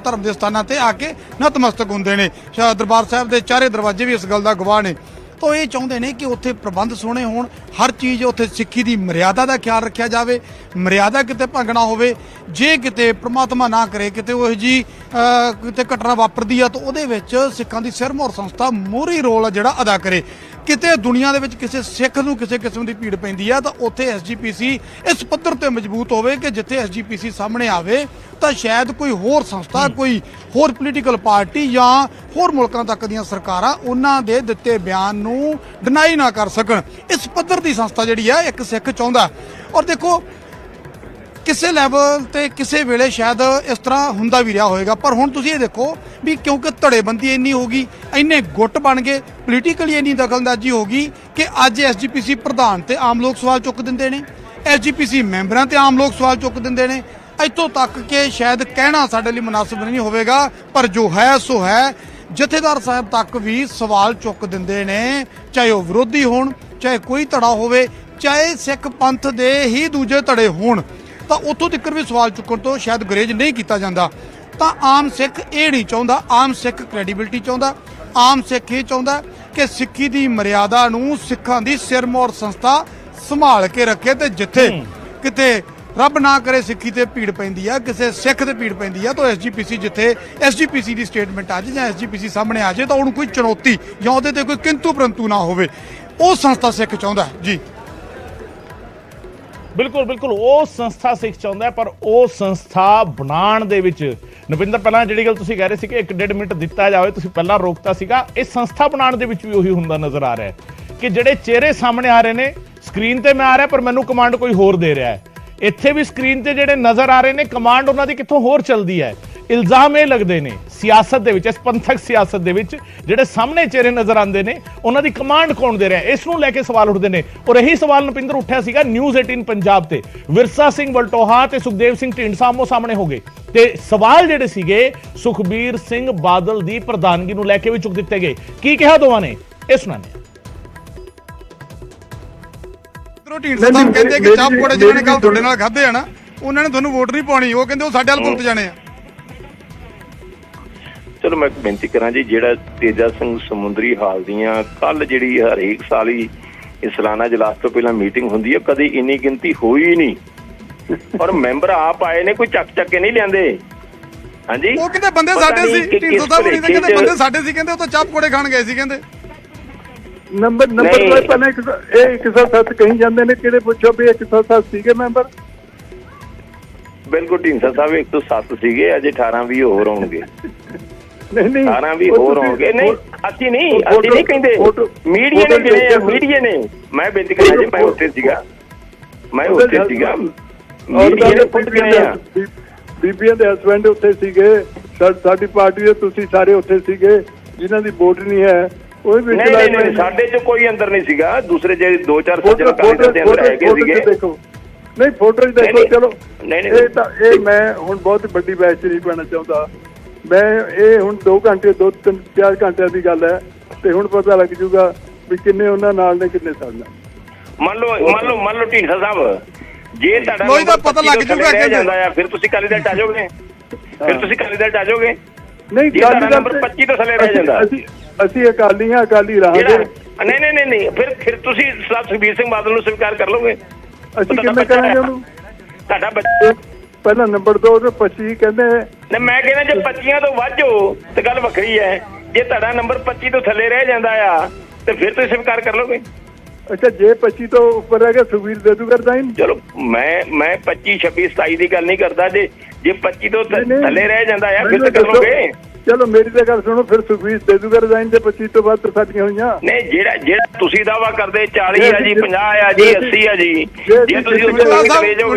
B: ਧਰਮ ਦੇ ਸਥਾਨਾਂ ਤੇ ਆ ਕੇ ਨਤਮਸਤਕ ਹੁੰਦੇ ਨੇ। ਦਰਬਾਰ ਸਾਹਿਬ ਦੇ ਚਾਰੇ ਦਰਵਾਜ਼ੇ ਵੀ ਇਸ ਗੱਲ ਦਾ ਗਵਾਹ ਨੇ। ਤਾਂ ਇਹ ਚਾਹੁੰਦੇ ਨੇ ਕਿ ਉੱਥੇ ਪ੍ਰਬੰਧ ਸੋਹਣੇ ਹੋਣ, ਹਰ ਚੀਜ਼ ਉੱਥੇ ਸਿੱਖੀ ਦੀ ਮਰਿਆਦਾ ਦਾ ਖਿਆਲ ਰੱਖਿਆ ਜਾਵੇ, ਮਰਿਆਦਾ ਕਿਤੇ ਭੰਗ ਨਾ ਹੋਵੇ। ਜੇ ਕਿਤੇ ਪ੍ਰਮਾਤਮਾ ਨਾ ਕਰੇ ਕਿਤੇ ਉਹ ਜੀ ਕਿਤੇ ਘਟਨਾ ਵਾਪਰਦੀ ਆ ਤਾਂ ਉਹਦੇ ਵਿੱਚ ਸਿੱਖਾਂ ਦੀ ਸਿਰਮੌਰ ਸੰਸਥਾ ਮੋਹਰੀ ਰੋਲ ਜਿਹੜਾ ਅਦਾ ਕਰੇ। ਕਿਤੇ ਦੁਨੀਆ ਦੇ ਵਿੱਚ ਕਿਸੇ ਸਿੱਖ ਨੂੰ ਕਿਸੇ ਕਿਸਮ ਦੀ ਭੀੜ ਪੈਂਦੀ ਆ ਤਾਂ ਉੱਥੇ ਐਸਜੀਪੀਸੀ ਇਸ ਪੱਧਰ ਤੇ ਮਜ਼ਬੂਤ ਹੋਵੇ ਕਿ ਜਿੱਥੇ ਐਸਜੀਪੀਸੀ ਸਾਹਮਣੇ ਆਵੇ ਤਾਂ ਸ਼ਾਇਦ ਕੋਈ ਹੋਰ ਸੰਸਥਾ, ਕੋਈ ਹੋਰ ਪੋਲੀਟੀਕਲ ਪਾਰਟੀ ਜਾਂ ਹੋਰ ਮੁਲਕਾਂ ਤੱਕ ਦੀਆਂ ਸਰਕਾਰਾਂ ਉਹਨਾਂ ਦੇ ਦਿੱਤੇ ਬਿਆਨ ਨੂੰ ਡਿਨਾਈ ਨਾ ਕਰ ਸਕਣ। ਇਸ ਪੱਧਰ ਦੀ ਸੰਸਥਾ ਜਿਹੜੀ ਆ ਇੱਕ ਸਿੱਖ ਚਾਹੁੰਦਾ। ਔਰ ਦੇਖੋ ਕਿਸੇ ਲੈਵਲ ਤੇ ਕਿਸੇ ਵੇਲੇ ਸ਼ਾਇਦ ਇਸ ਤਰ੍ਹਾਂ ਹੁੰਦਾ ਵੀ ਰਿਹਾ ਹੋਵੇਗਾ, ਪਰ ਹੁਣ ਤੁਸੀਂ ਇਹ ਦੇਖੋ ਵੀ ਕਿਉਂਕਿ ਧੜੇਬੰਦੀ ਇੰਨੀ ਹੋ ਗਈ, ਇੰਨੇ ਗੁੱਟ ਬਣ ਗਏ, ਪੋਲੀਟੀਕਲੀ ਇੰਨੀ ਦਖਲਅੰਦਾਜ਼ੀ ਹੋ ਗਈ ਕਿ ਅੱਜ ਐਸਜੀਪੀਸੀ ਪ੍ਰਧਾਨ ਤੇ ਆਮ ਲੋਕ ਸਵਾਲ ਚੁੱਕ ਦਿੰਦੇ ਨੇ, ਐਸਜੀਪੀਸੀ ਮੈਂਬਰਾਂ ਤੇ ਆਮ ਲੋਕ ਸਵਾਲ ਚੁੱਕ ਦਿੰਦੇ ਨੇ। ਇੱਥੋਂ ਤੱਕ ਕਿ ਸ਼ਾਇਦ ਕਹਿਣਾ ਸਾਡੇ ਲਈ ਮੁਨਾਸਿਬ ਨਹੀਂ ਹੋਵੇਗਾ, ਪਰ ਜੋ ਹੈ ਸੋ ਹੈ। ਜਥੇਦਾਰ ਸਾਹਿਬ ਤੱਕ ਵੀ ਸਵਾਲ ਚੁੱਕ ਦਿੰਦੇ ਨੇ, ਚਾਹੇ ਉਹ ਵਿਰੋਧੀ ਹੋਣ, ਚਾਹੇ ਕੋਈ ਧੜਾ ਹੋਵੇ, ਚਾਹੇ ਸਿੱਖ ਪੰਥ ਦੇ ਹੀ ਦੂਜੇ ਧੜੇ ਹੋਣ, ਤਾਂ ਉੱਥੋਂ ਤੱਕ ਵੀ ਸਵਾਲ ਚੁੱਕਣ ਤੋਂ ਸ਼ਾਇਦ ਗੁਰੇਜ਼ ਨਹੀਂ ਕੀਤਾ ਜਾਂਦਾ। ਤਾਂ ਆਮ ਸਿੱਖ ਇਹ ਨਹੀਂ ਚਾਹੁੰਦਾ, ਆਮ ਸਿੱਖ ਕ੍ਰੈਡੀਬਿਲਿਟੀ ਚਾਹੁੰਦਾ, ਆਮ ਸਿੱਖ ਇਹ ਚਾਹੁੰਦਾ ਕਿ ਸਿੱਖੀ ਦੀ ਮਰਿਆਦਾ ਨੂੰ ਸਿੱਖਾਂ ਦੀ ਸਿਰਮੌਰ ਸੰਸਥਾ ਸੰਭਾਲ ਕੇ ਰੱਖੇ, ਤੇ ਜਿੱਥੇ ਕਿਤੇ ਰੱਬ ਨਾ ਕਰੇ ਸਿੱਖੀ ਤੇ ਭੀੜ ਪੈਂਦੀ ਆ, ਕਿਸੇ ਸਿੱਖ ਤੇ ਭੀੜ ਪੈਂਦੀ ਆ, ਤਾਂ ਐਸਜੀਪੀਸੀ ਜਿੱਥੇ ਐਸਜੀਪੀਸੀ ਦੀ ਸਟੇਟਮੈਂਟ ਆ ਜਾਏ ਜਾਂ ਐਸਜੀਪੀਸੀ ਸਾਹਮਣੇ ਆ ਜਾਏ ਤਾਂ ਉਹਨੂੰ ਕੋਈ ਚੁਣੌਤੀ ਜਾਂ ਉਹਦੇ ਤੇ ਕੋਈ ਕਿੰਤੂ ਪਰੰਤੂ ਨਾ ਹੋਵੇ। ਉਹ ਸੰਸਥਾ ਸਿੱਖ ਚਾਹੁੰਦਾ ਜੀ।
A: ਬਿਲਕੁਲ ਬਿਲਕੁਲ ਉਹ ਸੰਸਥਾ ਸਿੱਖ ਚਾਹੁੰਦਾ ਹੈ, ਪਰ ਉਹ ਸੰਸਥਾ ਬਣਾਉਣ ਦੇ ਵਿੱਚ ਨਵਿੰਦਰ ਪਹਿਲਾਂ ਜਿਹੜੀ ਗੱਲ ਤੁਸੀਂ ਕਹਿ ਰਹੇ ਸੀ ਕਿ 1.5 ਮਿੰਟ ਦਿੱਤਾ ਜਾਵੇ, ਤੁਸੀਂ ਪਹਿਲਾਂ ਰੋਕਤਾ ਸੀਗਾ, ਇਹ ਸੰਸਥਾ ਬਣਾਉਣ ਦੇ ਵਿੱਚ ਵੀ ਉਹੀ ਹੁੰਦਾ ਨਜ਼ਰ ਆ ਰਿਹਾ ਹੈ ਕਿ ਜਿਹੜੇ ਚਿਹਰੇ ਸਾਹਮਣੇ ਆ ਰਹੇ ਨੇ, ਸਕਰੀਨ ਤੇ ਮੈਂ ਆ ਰਿਹਾ ਪਰ ਮੈਨੂੰ ਕਮਾਂਡ ਕੋਈ ਹੋਰ ਦੇ ਰਿਹਾ ਹੈ। ਇੱਥੇ ਵੀ ਸਕਰੀਨ ਤੇ ਜਿਹੜੇ ਨਜ਼ਰ ਆ ਰਹੇ ਨੇ, ਕਮਾਂਡ ਉਹਨਾਂ ਦੀ ਕਿੱਥੋਂ ਹੋਰ ਚੱਲਦੀ ਹੈ। ਇਲਜ਼ਾਮ ਇਹ ਲੱਗਦੇ ਨੇ ਸਿਆਸਤ ਦੇ ਵਿੱਚ, ਇਸ ਪੰਥਕ ਸਿਆਸਤ ਦੇ ਵਿੱਚ ਜਿਹੜੇ ਸਾਹਮਣੇ ਚਿਹਰੇ ਨਜ਼ਰ ਆਉਂਦੇ ਨੇ ਉਹਨਾਂ ਦੀ ਕਮਾਂਡ ਕੌਣ ਦੇ ਰਿਹਾ, ਇਸ ਨੂੰ ਲੈ ਕੇ ਸਵਾਲ ਉੱਠਦੇ ਨੇ। ਔਰ ਇਹੀ ਸਵਾਲ ਨਪਿੰਦਰ ਉੱਠਿਆ ਸੀਗਾ ਨਿਊਜ਼ 18 ਪੰਜਾਬ ਤੇ। ਵਿਰਸਾ ਸਿੰਘ ਵਲਟੋਹਾ ਤੇ ਸੁਖਦੇਵ ਸਿੰਘ ਢੀਂਡਸਾ ਆਮੋ ਸਾਹਮਣੇ ਹੋ ਗਏ ਤੇ ਸਵਾਲ ਜਿਹੜੇ ਸੀਗੇ ਸੁਖਬੀਰ ਸਿੰਘ ਬਾਦਲ ਦੀ ਪ੍ਰਧਾਨਗੀ ਨੂੰ ਲੈ ਕੇ ਵੀ ਚੁੱਕ ਦਿੱਤੇ ਗਏ। ਕੀ ਕਿਹਾ ਦੋਵਾਂ ਨੇ, ਇਹ ਸੁਣਾਉਂਦੇ
B: ਢੀਂਡਸਾ ਸਾਹਿਬ ਕਹਿੰਦੇ ਕਿ ਚਾਹ ਪਕੌੜੇ ਜਿਹਨਾਂ ਨੇ ਕੱਲ ਤੁਹਾਡੇ ਨਾਲ ਖਾਧੇ ਆ ਨਾ, ਉਹਨਾਂ ਨੇ ਤੁਹਾਨੂੰ ਵੋਟ ਨਹੀਂ ਪਾਉਣੀ, ਉਹ ਕਹਿੰਦੇ ਉਹ ਸਾਡੇ ਵੱਲ ਭੁਗਤ ਜਾਣੇ ਆ।
I: ਚਲੋ ਮੈਂ ਬੇਨਤੀ ਕਰਾਂ ਜੀ, ਜਿਹੜਾ ਤੇਜਾ ਸਿੰਘ ਸਮੁੰਦਰੀ ਹਾਲ ਦੀਆਂ ਕੱਲ ਜਿਹੜੀ ਹਰੇਕ ਸਾਲ ਹੀ ਸਾਲਾਨਾ ਇਜਲਾਸ ਤੋਂ ਪਹਿਲਾਂ ਮੀਟਿੰਗ ਹੁੰਦੀ ਹੈ, ਕਦੇ ਇੰਨੀ ਗਿਣਤੀ ਹੋਈ ਨਹੀਂ। ਔਰ ਮੈਂਬਰ ਆਪ ਆਏ ਨੇ, ਕੋਈ ਚੱਕ ਕੇ ਨਹੀਂ ਲਿਆਂਦੇ। ਹਾਂਜੀ,
B: ਉਹ ਕਹਿੰਦੇ ਬੰਦੇ ਸਾਡੇ ਸੀ, ਢੀਂਡਸਾ ਸਾਹਿਬ ਨਹੀਂ ਕਹਿੰਦੇ ਬੰਦੇ ਸਾਡੇ ਸੀ, ਕਹਿੰਦੇ ਉਹ ਤਾਂ ਚਾਹ ਪਕੌੜੇ ਖਾਣ ਗਏ ਸੀ ਕਹਿੰਦੇ।
J: ਨੰਬਰ ਪਹਿਲਾਂ 107 ਕਹੀ ਜਾਂਦੇ ਨੇ, ਕਿਹੜੇ ਪੁੱਛੋ ਵੀ 107 ਸੀਗੇ ਮੈਂਬਰ।
I: ਬਿਲਕੁਲ ਢੀਂਡਸਾ ਸਾਹਿਬ 107 ਸੀਗੇ, ਅਜੇ 18-20 ਹੋਰ ਆਉਣਗੇ।
J: ਨਹੀਂ
I: 18-20 ਹੋਰ ਆਉਣਗੇ। ਨਹੀਂ ਅਸੀਂ ਨਹੀਂ ਕਹਿੰਦੇ, ਮੀਡੀਆ ਨੇ ਗਿਣੇ ਆ, ਮੀਡੀਆ ਨੇ। ਮੈਂ ਬੇਨਤੀ ਕਰਾਂ ਜੀ, ਮੈਂ ਉੱਥੇ ਸੀਗਾ ਮੀਡੀਆ ਨੇ ਖੁਦ ਗਿਣੇ ਆ।
J: ਬੀਬੀਆਂ ਦੇ ਹਸਬੈਂਡ ਉੱਥੇ ਸੀਗੇ, ਸਾਡੀ ਪਾਰਟੀ ਦੇ ਤੁਸੀਂ ਸਾਰੇ ਉੱਥੇ ਸੀਗੇ, ਜਿਨ੍ਹਾਂ ਦੀ ਵੋਟ ਨਹੀਂ ਹੈ ਉਹ ਵੀ।
I: ਨਹੀਂ ਸਾਡੇ ਚ ਕੋਈ ਅੰਦਰ ਨਹੀਂ ਸੀਗਾ, ਦੂਸਰੇ ਜਿਹੜੇ 2-4 ਸੱਜਣ ਕਾਂਗਰਸ ਦੇ ਅੰਦਰ ਹੈਗੇ ਸੀਗੇ।
J: ਦੇਖੋ ਨਹੀਂ ਫੋਟੋ ਚ ਦੇਖੋ। ਚਲੋ ਇਹ ਮੈਂ ਹੁਣ ਬਹੁਤ ਵੱਡੀ ਬਹਿਸ ਨਹੀਂ ਪੈਣਾ ਚਾਹੁੰਦਾ ਮੈਂ। ਇਹ ਹੁਣ 2 ਘੰਟੇ 2-3-4 ਘੰਟਿਆਂ ਦੀ ਗੱਲ ਹੈ, ਤੇ ਹੁਣ ਪਤਾ ਲੱਗ ਜੂਗਾ ਵੀ ਕਿੰਨੇ ਉਹਨਾਂ ਨਾਲ ਨੇ, ਕਿੰਨੇ ਸਾਡੇ ਨਾਲ।
I: ਮੰਨ ਲਓ ਢੀਂਡਸਾ ਸਾਹਿਬ, ਜੇ ਤੁਹਾਡਾ
B: ਲੋਈ ਦਾ ਪਤਾ ਲੱਗ ਜੂਗਾ ਕਿ
I: ਜਾਂਦਾ ਆ, ਫਿਰ ਤੁਸੀਂ ਅਕਾਲੀ ਦਲ ਚ ਆ ਜਾਓਗੇ।
J: ਨਹੀਂ
I: ਜੇ ਤੁਹਾਡਾ ਨੰਬਰ 25 ਤੋਂ ਥੱਲੇ ਰਹਿ ਜਾਂਦਾ,
J: ਅਸੀਂ ਅਕਾਲੀ ਹਾਂ, ਅਕਾਲੀ ਰਹਾਂਗੇ।
I: ਨਹੀਂ ਫਿਰ ਤੁਸੀਂ ਸੁਖਬੀਰ ਸਿੰਘ ਬਾਦਲ ਨੂੰ ਸਵੀਕਾਰ ਕਰ ਲਓਗੇ।
J: ਅਸੀਂ ਕਿਵੇਂ ਕਰਾਂਗੇ ਉਹਨੂੰ?
I: ਤੁਹਾਡਾ ਬੱਚਾ
J: ਪਹਿਲਾ ਨੰਬਰ 2 ਤੇ 25 ਕਹਿੰਦੇ
I: ਨੇ। ਮੈਂ ਕਹਿੰਦਾ ਜੇ 25 ਤੋਂ ਵੱਧ ਹੋ ਤੇ ਗੱਲ ਵੱਖਰੀ ਹੈ, ਜੇ ਤੁਹਾਡਾ ਨੰਬਰ 25 ਤੋਂ ਥੱਲੇ ਰਹਿ ਜਾਂਦਾ ਆ ਤੇ ਫਿਰ ਤੁਸੀਂ ਸਵੀਕਾਰ ਕਰ ਲਓਗੇ।
J: ਅੱਛਾ, ਜੇ 25 ਤੋਂ ਉੱਪਰ ਰਹਿ ਗਿਆ ਸੁਖਬੀਰ ਦੇ ਦੂਗਾ ਰਿਜ਼ਾਈਨ।
I: ਚਲੋ ਮੈਂ 25, 26, 27 ਦੀ ਗੱਲ ਨਹੀਂ ਕਰਦਾ। ਜੇ 25 ਤੋਂ ਥੱਲੇ ਰਹਿ ਜਾਂਦਾ ਆ ਫਿਰ ਤਾਂ ਕਰ ਲਓਗੇ।
J: ਚਲੋ ਮੇਰੀ ਤਾਂ ਗੱਲ ਸੁਣੋ, ਫਿਰ ਸੁਖਬੀਰ ਦੇ ਦੂਗਾ ਰਿਜ਼ਾਈਨ ਜੇ 25 ਤੋਂ ਬਾਅਦ ਸਾਡੀਆਂ ਹੋਈਆਂ।
I: ਨਹੀਂ, ਜਿਹੜਾ ਤੁਸੀਂ ਦਾਵਾ ਕਰਦੇ 40 ਆ ਜੀ, 50 ਆ ਜੀ, 80 ਆ ਜੀ, ਜੇ ਤੁਸੀਂ
B: ਤੁਹਾਡੇ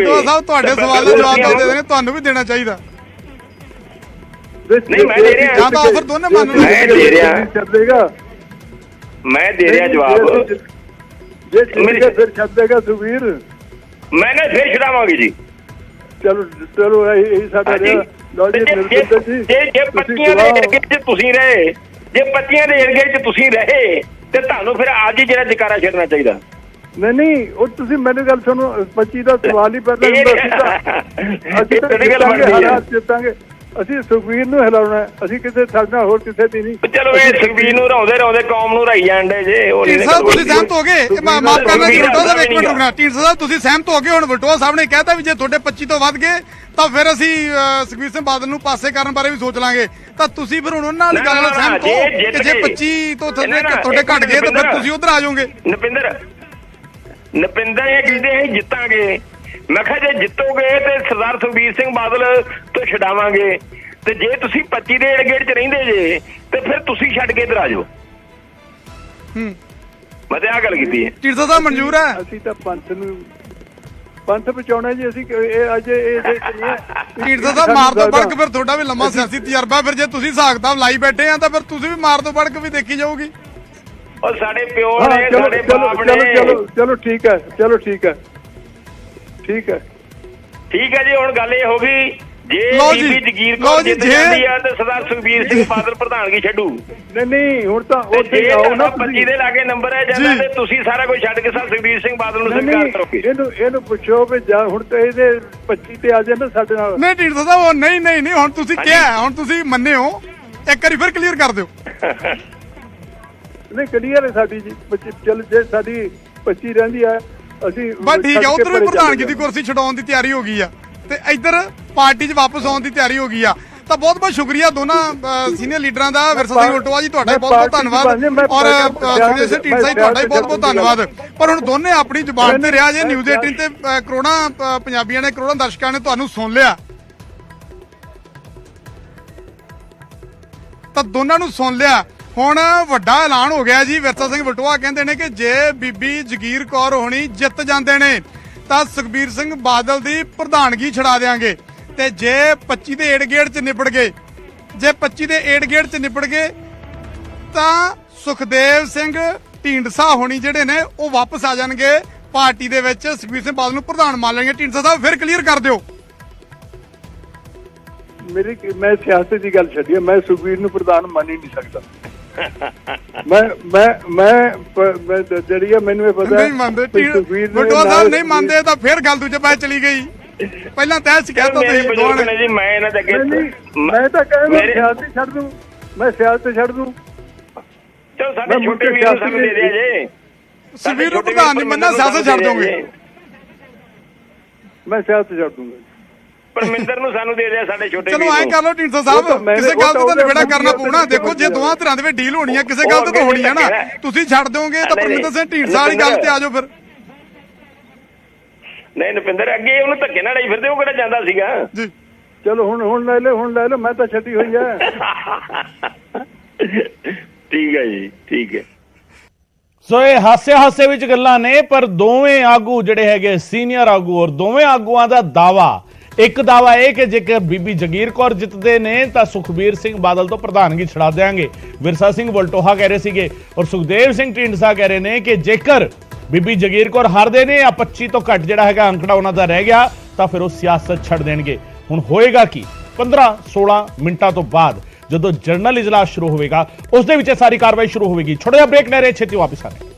B: ਸਵਾਲ ਦਾ ਜਵਾਬ ਦੇ ਦੇਣੇ, ਤੁਹਾਨੂੰ ਵੀ ਦੇਣਾ ਚਾਹੀਦਾ।
I: ਨਹੀਂ ਮੈਂ ਦੇ ਰਿਹਾ,
B: ਜਾਂ ਤਾਂ ਆਫਰ ਦੋਨੇ ਮੰਨ ਲਓ।
I: ਮੈਂ ਦੇ ਰਿਹਾ ਜਵਾਬ।
J: ਜੇ ਫਿਰ ਛੱਡ ਦੇਗਾ ਸੁਖਬੀਰ,
I: ਮੈਂ ਨਾ ਫਿਰ ਛਡਾਵਾਂਗੇ ਜੀ।
J: ਚਲੋ ਇਹੀ ਸਾਡਾ ਰਿਹਾ।
I: ਜੇ 25 ਦੇ ਏਰੀਏ 'ਚ ਤੁਸੀਂ ਰਹੇ, ਜੇ 25 ਦੇ ਏਰੀਏ 'ਚ ਤੁਸੀਂ ਰਹੇ ਤੇ ਤੁਹਾਨੂੰ ਫਿਰ ਅੱਜ ਹੀ ਜਿਹੜਾ ਜਕਾਰਾ ਛੱਡਣਾ ਚਾਹੀਦਾ।
J: ਨਹੀਂ ਉਹ ਤੁਸੀਂ ਮੈਨੂੰ ਗੱਲ ਸੁਣੋ, 25 ਦਾ ਸਵਾਲ ਹੀ ਪਹਿਲਾਂ ਹੁੰਦਾ ਸੀਗਾ। ਅਸੀਂ ਤਾਂ ਹਾਲਾਤ ਜਿੱਤਾਂਗੇ। ਅਸੀਂ ਸੁਖਬੀਰ ਨੂੰ ਹਿਲਾਉਣਾ ਹੈ। ਅਸੀਂ ਕਿਸੇ ਸਾਡੇ ਨਾਲ ਹੋਰ ਕਿਸੇ ਦੀ ਨਹੀਂ।
I: ਚਲੋ ਇਹ ਸੁਖਬੀਰ ਨੂੰ ਰਹਾਉਂਦੇ ਕੌਮ ਨੂੰ ਰਾਈ ਜਾਂਦੇ ਜੇ ਉਹ
B: ਢੀਂਡਸਾ ਸਾਹਿਬ ਤੁਸੀਂ ਸਹਿਮਤ ਹੋ ਗਏ? ਮਾਫ ਕਰਨਾ ਜੀ ਵਲਟੋਆ ਸਾਹਿਬ, ਇੱਕ ਮਿੰਟ ਰੁਕਣਾ। ਢੀਂਡਸਾ ਸਾਹਿਬ ਤੁਸੀਂ ਸਹਿਮਤ ਹੋ ਗਏ? ਹੁਣ ਵਲਟੋਆ ਸਾਹਿਬ ਨੇ ਕਹਿਤਾ ਵੀ ਜੇ ਤੁਹਾਡੇ 25 ਤੋਂ ਵੱਧ ਗਏ ਤਾਂ ਫਿਰ ਅਸੀਂ ਸੁਖਬੀਰ ਸਿੰਘ ਬਾਦਲ ਨੂੰ ਪਾਸੇ ਕਰਨ ਬਾਰੇ ਵੀ ਸੋਚ ਲਾਂਗੇ। ਤਾਂ ਤੁਸੀਂ ਫਿਰ ਹੁਣ ਉਹਨਾਂ ਨਾਲ ਗੱਲ ਨਾਲ ਸਹਿਮਤ ਹੋ ਕਿ ਜੇ 25 ਤੋਂ ਤੁਹਾਡੇ ਘਟ ਗਏ ਤਾਂ ਫਿਰ ਤੁਸੀਂ ਉਧਰ ਆ ਜਾਓਗੇ?
I: ਨਪਿੰਦਰ ਇਹ ਕਹਿੰਦੇ ਅਸੀਂ ਜਿੱਤਾਂਗੇ। ਮੈਂ ਕਿਹਾ ਜੇ ਜਿੱਤੋਗੇ ਤੇ ਸਰਦਾਰ ਸੁਖਬੀਰ ਸਿੰਘ ਬਾਦਲ ਤੋਂ ਛਡਾਵਾਂਗੇ, ਤੇ ਜੇ ਤੁਸੀਂ 25 ਦੇ ਏੜ-ਗੇੜ 'ਚ ਰਹਿੰਦੇ ਜੇ ਤੇ ਫਿਰ ਤੁਸੀਂ ਛੱਡ ਕੇ ਇੱਧਰ ਆ ਜਾਓ। ਮੈਂ ਤੇ ਆਹ ਗੱਲ ਕੀਤੀ ਹੈ।
B: ਢੀਂਡਸਾ ਸਾਹਿਬ ਮਨਜ਼ੂਰ ਹੈ?
J: ਅਸੀਂ ਤਾਂ ਪੰਥ ਬਚਾਉਣਾ ਜੀ। ਅਸੀਂ ਇਹ ਅੱਜ ਇਹ
B: ਢੀਂਡਸਾ ਸਾਹਿਬ ਮਾਰ ਤੋਂ ਬੜਕ ਫਿਰ ਤੁਹਾਡਾ ਵੀ ਲੰਮਾ ਸਿਆਸੀ ਤਜਰਬਾ, ਫਿਰ ਜੇ ਤੁਸੀਂ ਹਿਸਾਬ ਕਿਤਾਬ ਲਾਈ ਬੈਠੇ ਆ ਤਾਂ ਫਿਰ ਤੁਸੀਂ ਵੀ ਮਾਰ ਤੋਂ ਬੜਕ ਵੀ ਦੇਖੀ ਜਾਊਗੀ।
I: ਉਹ ਸਾਡੇ ਪਿਓ ਨੇ, ਸਾਡੇ ਬਾਪ ਨੇ।
J: ਚਲੋ ਠੀਕ ਹੈ, ਚਲੋ ਠੀਕ ਹੈ, ਠੀਕ ਹੈ,
I: ਠੀਕ ਹੈ ਜੀ। ਹੁਣ ਗੱਲ ਇਹ ਹੋ ਗਈ ਜੇ
B: ਲਓ ਜੀ,
I: ਬੀਬੀ ਜਗੀਰ
B: ਲਓ
I: ਕੌਰ
B: ਜੀ,
I: ਜਿੱਤ ਜਾਂਦੀ ਆ ਤੇ ਸਰਦਾਰ ਸੁਖਬੀਰ ਸਿੰਘ ਬਾਦਲ ਪ੍ਰਧਾਨਗੀ ਛੱਡੂ।
J: ਨਹੀਂ ਹੁਣ ਤਾਂ
I: ਤੇ
J: ਉੱਥੇ
I: ਜੇ
J: ਆਓ ਨਾ
I: 25 ਦੇ ਲਾਗੇ ਨੰਬਰ ਹੈ ਜਾਂਦਾ ਤੇ ਤੁਸੀਂ ਸਾਰਾ ਕੁਝ ਛੱਡ ਕੇ ਸਰ ਸੁਖਬੀਰ ਸਿੰਘ ਬਾਦਲ ਨੂੰ ਸਵੀਕਾਰ ਕਰੋਗੇ।
J: ਇਹਨੂੰ ਪੁੱਛੋ ਵੀ ਜਾ ਹੁਣ ਤਾਂ ਇਹਦੇ 25 ਤੇ ਆ ਜਾਏ ਨਾ ਸਾਡੇ ਨਾਲ।
B: ਨਹੀਂ ਢੀਂਡਸਾ ਸਾਹਿਬ ਉਹ ਨਹੀਂ ਹੁਣ ਤੁਸੀਂ ਕਿਹਾ, ਹੁਣ ਤੁਸੀਂ ਮੰਨੇ ਹੋ, ਇੱਕ ਵਾਰੀ ਫਿਰ ਕਲੀਅਰ ਕਰ ਦਿਓ।
J: ਨਹੀਂ ਕਲੀਅਰ ਹੈ ਸਾਡੀ ਜੀ। ਚੱਲ ਜੇ ਸਾਡੀ 25 ਰਹਿੰਦੀ ਆ ਅਸੀਂ
B: ਬਸ ਠੀਕ ਹੈ। ਉਧਰ ਵੀ ਪ੍ਰਧਾਨਗੀ ਦੀ ਕੁਰਸੀ ਛਡਾਉਣ ਦੀ ਤਿਆਰੀ ਹੋ ਗਈ ਆ ਤੇ ਇੱਧਰ ਪਾਰਟੀ 'ਚ ਵਾਪਸ ਆਉਣ ਦੀ ਤਿਆਰੀ ਹੋ ਗਈ ਆ। ਤਾਂ ਬਹੁਤ ਬਹੁਤ ਸ਼ੁਕਰੀਆ ਦੋਨਾਂ ਸੀਨੀਅਰ ਲੀਡਰਾਂ ਦਾ। ਵਿਰਸਾ ਸਿੰਘ ਵਲਟੋਆ ਜੀ ਤੁਹਾਡਾ ਬਹੁਤ ਬਹੁਤ ਧੰਨਵਾਦ, ਔਰ ਸੁਖਜੀਤ ਸਿੰਘ ਢੀਂਡਸਾ ਜੀ ਤੁਹਾਡਾ ਬਹੁਤ ਬਹੁਤ ਧੰਨਵਾਦ। ਪਰ ਹੁਣ ਦੋਨੇ ਆਪਣੀ ਜ਼ੁਬਾਨ ਤੇ ਰਿਹਾ ਜੇ। ਨਿਊਜ਼ 18 ਤੇ ਕਰੋੜਾਂ ਪੰਜਾਬੀਆਂ ਨੇ, ਕਰੋੜਾਂ ਦਰਸ਼ਕਾਂ ਨੇ ਤੁਹਾਨੂੰ ਸੁਣ ਲਿਆ, ਤਾਂ ਦੋਨਾਂ ਨੂੰ ਸੁਣ ਲਿਆ। ਹੁਣ ਵੱਡਾ ਐਲਾਨ ਹੋ ਗਿਆ ਜੀ। ਵਿਰਸਾ ਸਿੰਘ ਵਲਟੋਆ ਕਹਿੰਦੇ ਨੇ ਕਿ ਜੇ ਬੀਬੀ ਜਗੀਰ ਕੌਰ ਹੋਣੀ ਜਿੱਤ ਜਾਂਦੇ ਨੇ ਤਾਂ ਸੁਖਬੀਰ ਸਿੰਘ ਬਾਦਲ ਦੀ ਪ੍ਰਧਾਨਗੀ ਛਡਾ ਦੇਾਂਗੇ, ਤੇ ਜੇ 25 ਦੇ ਏੜ-ਗੇੜ 'ਚ ਨਿਬੜ ਗਏ, ਤਾਂ ਸੁਖਦੇਵ ਸਿੰਘ ਢੀਂਡਸਾ ਹੋਣੀ ਜਿਹੜੇ ਨੇ ਉਹ ਵਾਪਸ ਆ ਜਾਣਗੇ ਪਾਰਟੀ ਦੇ ਵਿੱਚ, ਸੁਖਬੀਰ ਸਿੰਘ ਬਾਦਲ ਨੂੰ ਪ੍ਰਧਾਨ ਮੰਨ ਲੈਣਗੇ। ਢੀਂਡਸਾ ਸਾਹਿਬ ਫਿਰ ਕਲੀਅਰ ਕਰ ਦਿਓ।
J: ਮੈਂ ਸਿਆਸਤ ਦੀ ਗੱਲ ਛੱਡੀ, ਮੈਂ ਸੁਖਬੀਰ ਨੂੰ ਪ੍ਰਧਾਨ ਮੰਨ ਹੀ ਨਹੀਂ ਸਕਦਾ। ਮੈਂ ਜਿਹੜੀ ਆ ਮੈਨੂੰ ਇਹ ਪਤਾ
B: ਨਹੀਂ ਮੰਨਦੇ ਵਲਟੋਆ ਸਾਹਿਬ, ਨਹੀਂ ਮੰਨਦੇ ਤਾਂ ਫਿਰ ਗੱਲ ਦੂਜੇ ਪਾਸੇ ਚਲੀ ਗਈ। ਪਹਿਲਾਂ ਤੈਅ ਕਹਿਤਾ ਤੁਸੀਂ
I: ਬਜ਼ੁਰਗ ਨੇ ਜੀ, ਮੈਂ ਇਹਨਾਂ ਦੇ ਅੱਗੇ
J: ਮੈਂ ਤਾਂ ਕਹਿੰਦਾ ਸਿਆਸਤ ਛੱਡ ਦੂੰ, ਮੈਂ ਸਿਆਸਤ ਛੱਡ ਦੂੰ।
I: ਚਲੋ ਸਾਡੇ ਛੋਟੇ ਵੀਰ ਨੂੰ ਸਾਨੂੰ ਦੇ ਦਿਆ ਜੇ।
B: ਸੁਖਬੀਰ ਨੂੰ ਪ੍ਰਧਾਨ ਨਹੀਂ ਮੰਨਣਾ, ਸਿਆਸਤ ਛੱਡ ਦੋਗੇ?
J: ਮੈਂ ਸਿਆਸਤ ਛੱਡ ਦੂੰਗਾ।
I: ਪਰਮਿੰਦਰ ਨੂੰ ਸਾਨੂੰ ਦੇ ਦਿਆ ਸਾਡੇ ਛੋਟੇ।
B: ਚਲੋ ਐਂ ਕਰ ਲਓ ਢੀਂਡਸਾ ਸਾਹਿਬ, ਕਿਸੇ ਗੱਲ ਤੇ ਤਾਂ ਨਿਬੇੜਾ ਕਰਨਾ ਪਊਣਾ। ਦੇਖੋ ਜੇ ਦੋਵਾਂ ਧਿਰਾਂ ਦੇ ਵਿੱਚ ਡੀਲ ਹੋਣੀ ਹੈ, ਕਿਸੇ ਗੱਲ ਤੇ ਤਾਂ ਹੋਣੀ ਹੈ ਨਾ। ਤੁਸੀਂ ਛੱਡ ਦੋਗੇ ਤਾਂ ਪਰਮਿੰਦਰ ਸਿੰਘ ਢੀਂਡਸਾ ਵਾਲੀ ਗੱਲ ਤੇ ਆ ਜਾਓ ਫਿਰ।
I: ਨਹੀਂ ਨਪਿੰਦਰ, ਅੱਗੇ ਉਹਨੂੰ ਧੱਕੇ ਨਾਲ ਲਈ ਫਿਰਦੇ, ਉਹ ਕਿਹੜਾ ਜਾਂਦਾ ਸੀਗਾ
B: ਜੀ।
J: ਚਲੋ ਹੁਣ ਲੈ ਲਓ, ਮੈਂ ਤਾਂ ਛੱਡੀ ਹੋਈ ਹੈ।
I: ਠੀਕ ਹੈ ਜੀ, ਠੀਕ ਹੈ।
A: ਸੋ ਇਹ ਹਾਸੇ ਵਿੱਚ ਗੱਲਾਂ ਨੇ, ਪਰ ਦੋਵੇਂ ਆਗੂ ਜਿਹੜੇ ਹੈਗੇ ਸੀਨੀਅਰ ਆਗੂ, ਔਰ ਦੋਵੇਂ ਆਗੂਆਂ ਦਾ ਦਾਵਾ, ਇੱਕ ਦਾਵਾ ਇਹ ਕਿ ਜੇਕਰ ਬੀਬੀ ਜਗੀਰ ਕੌਰ ਜਿੱਤਦੇ ਨੇ ਤਾਂ ਸੁਖਬੀਰ ਸਿੰਘ ਬਾਦਲ ਤੋਂ ਪ੍ਰਧਾਨਗੀ ਛਡਾ ਦੇਾਂਗੇ। ਵਿਰਸਾ ਸਿੰਘ ਵਲਟੋਹਾ ਕਹਿ ਰਹੇ ਸੀਗੇ, ਔਰ ਸੁਖਦੇਵ ਸਿੰਘ ਢੀਂਡਸਾ ਕਹਿ ਰਹੇ ਨੇ ਕਿ ਜੇਕਰ ਬੀਬੀ ਜਗੀਰ ਕੌਰ ਹਾਰਦੇ ਨੇ ਜਾਂ 25 ਤੋਂ ਘੱਟ ਜਿਹੜਾ ਹੈਗਾ ਅੰਕੜਾ ਉਹਨਾਂ ਦਾ ਰਹਿ ਗਿਆ ਤਾਂ ਫਿਰ ਉਹ ਸਿਆਸਤ ਛੱਡ ਦੇਣਗੇ। ਹੁਣ ਹੋਏਗਾ ਕੀ? 15-16 ਮਿੰਟਾਂ ਤੋਂ ਬਾਅਦ ਜਦੋਂ ਜਨਰਲ ਇਜਲਾਸ ਸ਼ੁਰੂ ਹੋਵੇਗਾ, ਉਸ ਦੇ ਵਿੱਚ ਸਾਰੀ ਕਾਰਵਾਈ ਸ਼ੁਰੂ ਹੋਵੇਗੀ। ਛੋਟਾ ਜਿਹਾ ਬ੍ਰੇਕ ਲੈ ਰਹੇ, ਛੇਤੀ ਵਾਪਸ ਆ ਰਹੇ।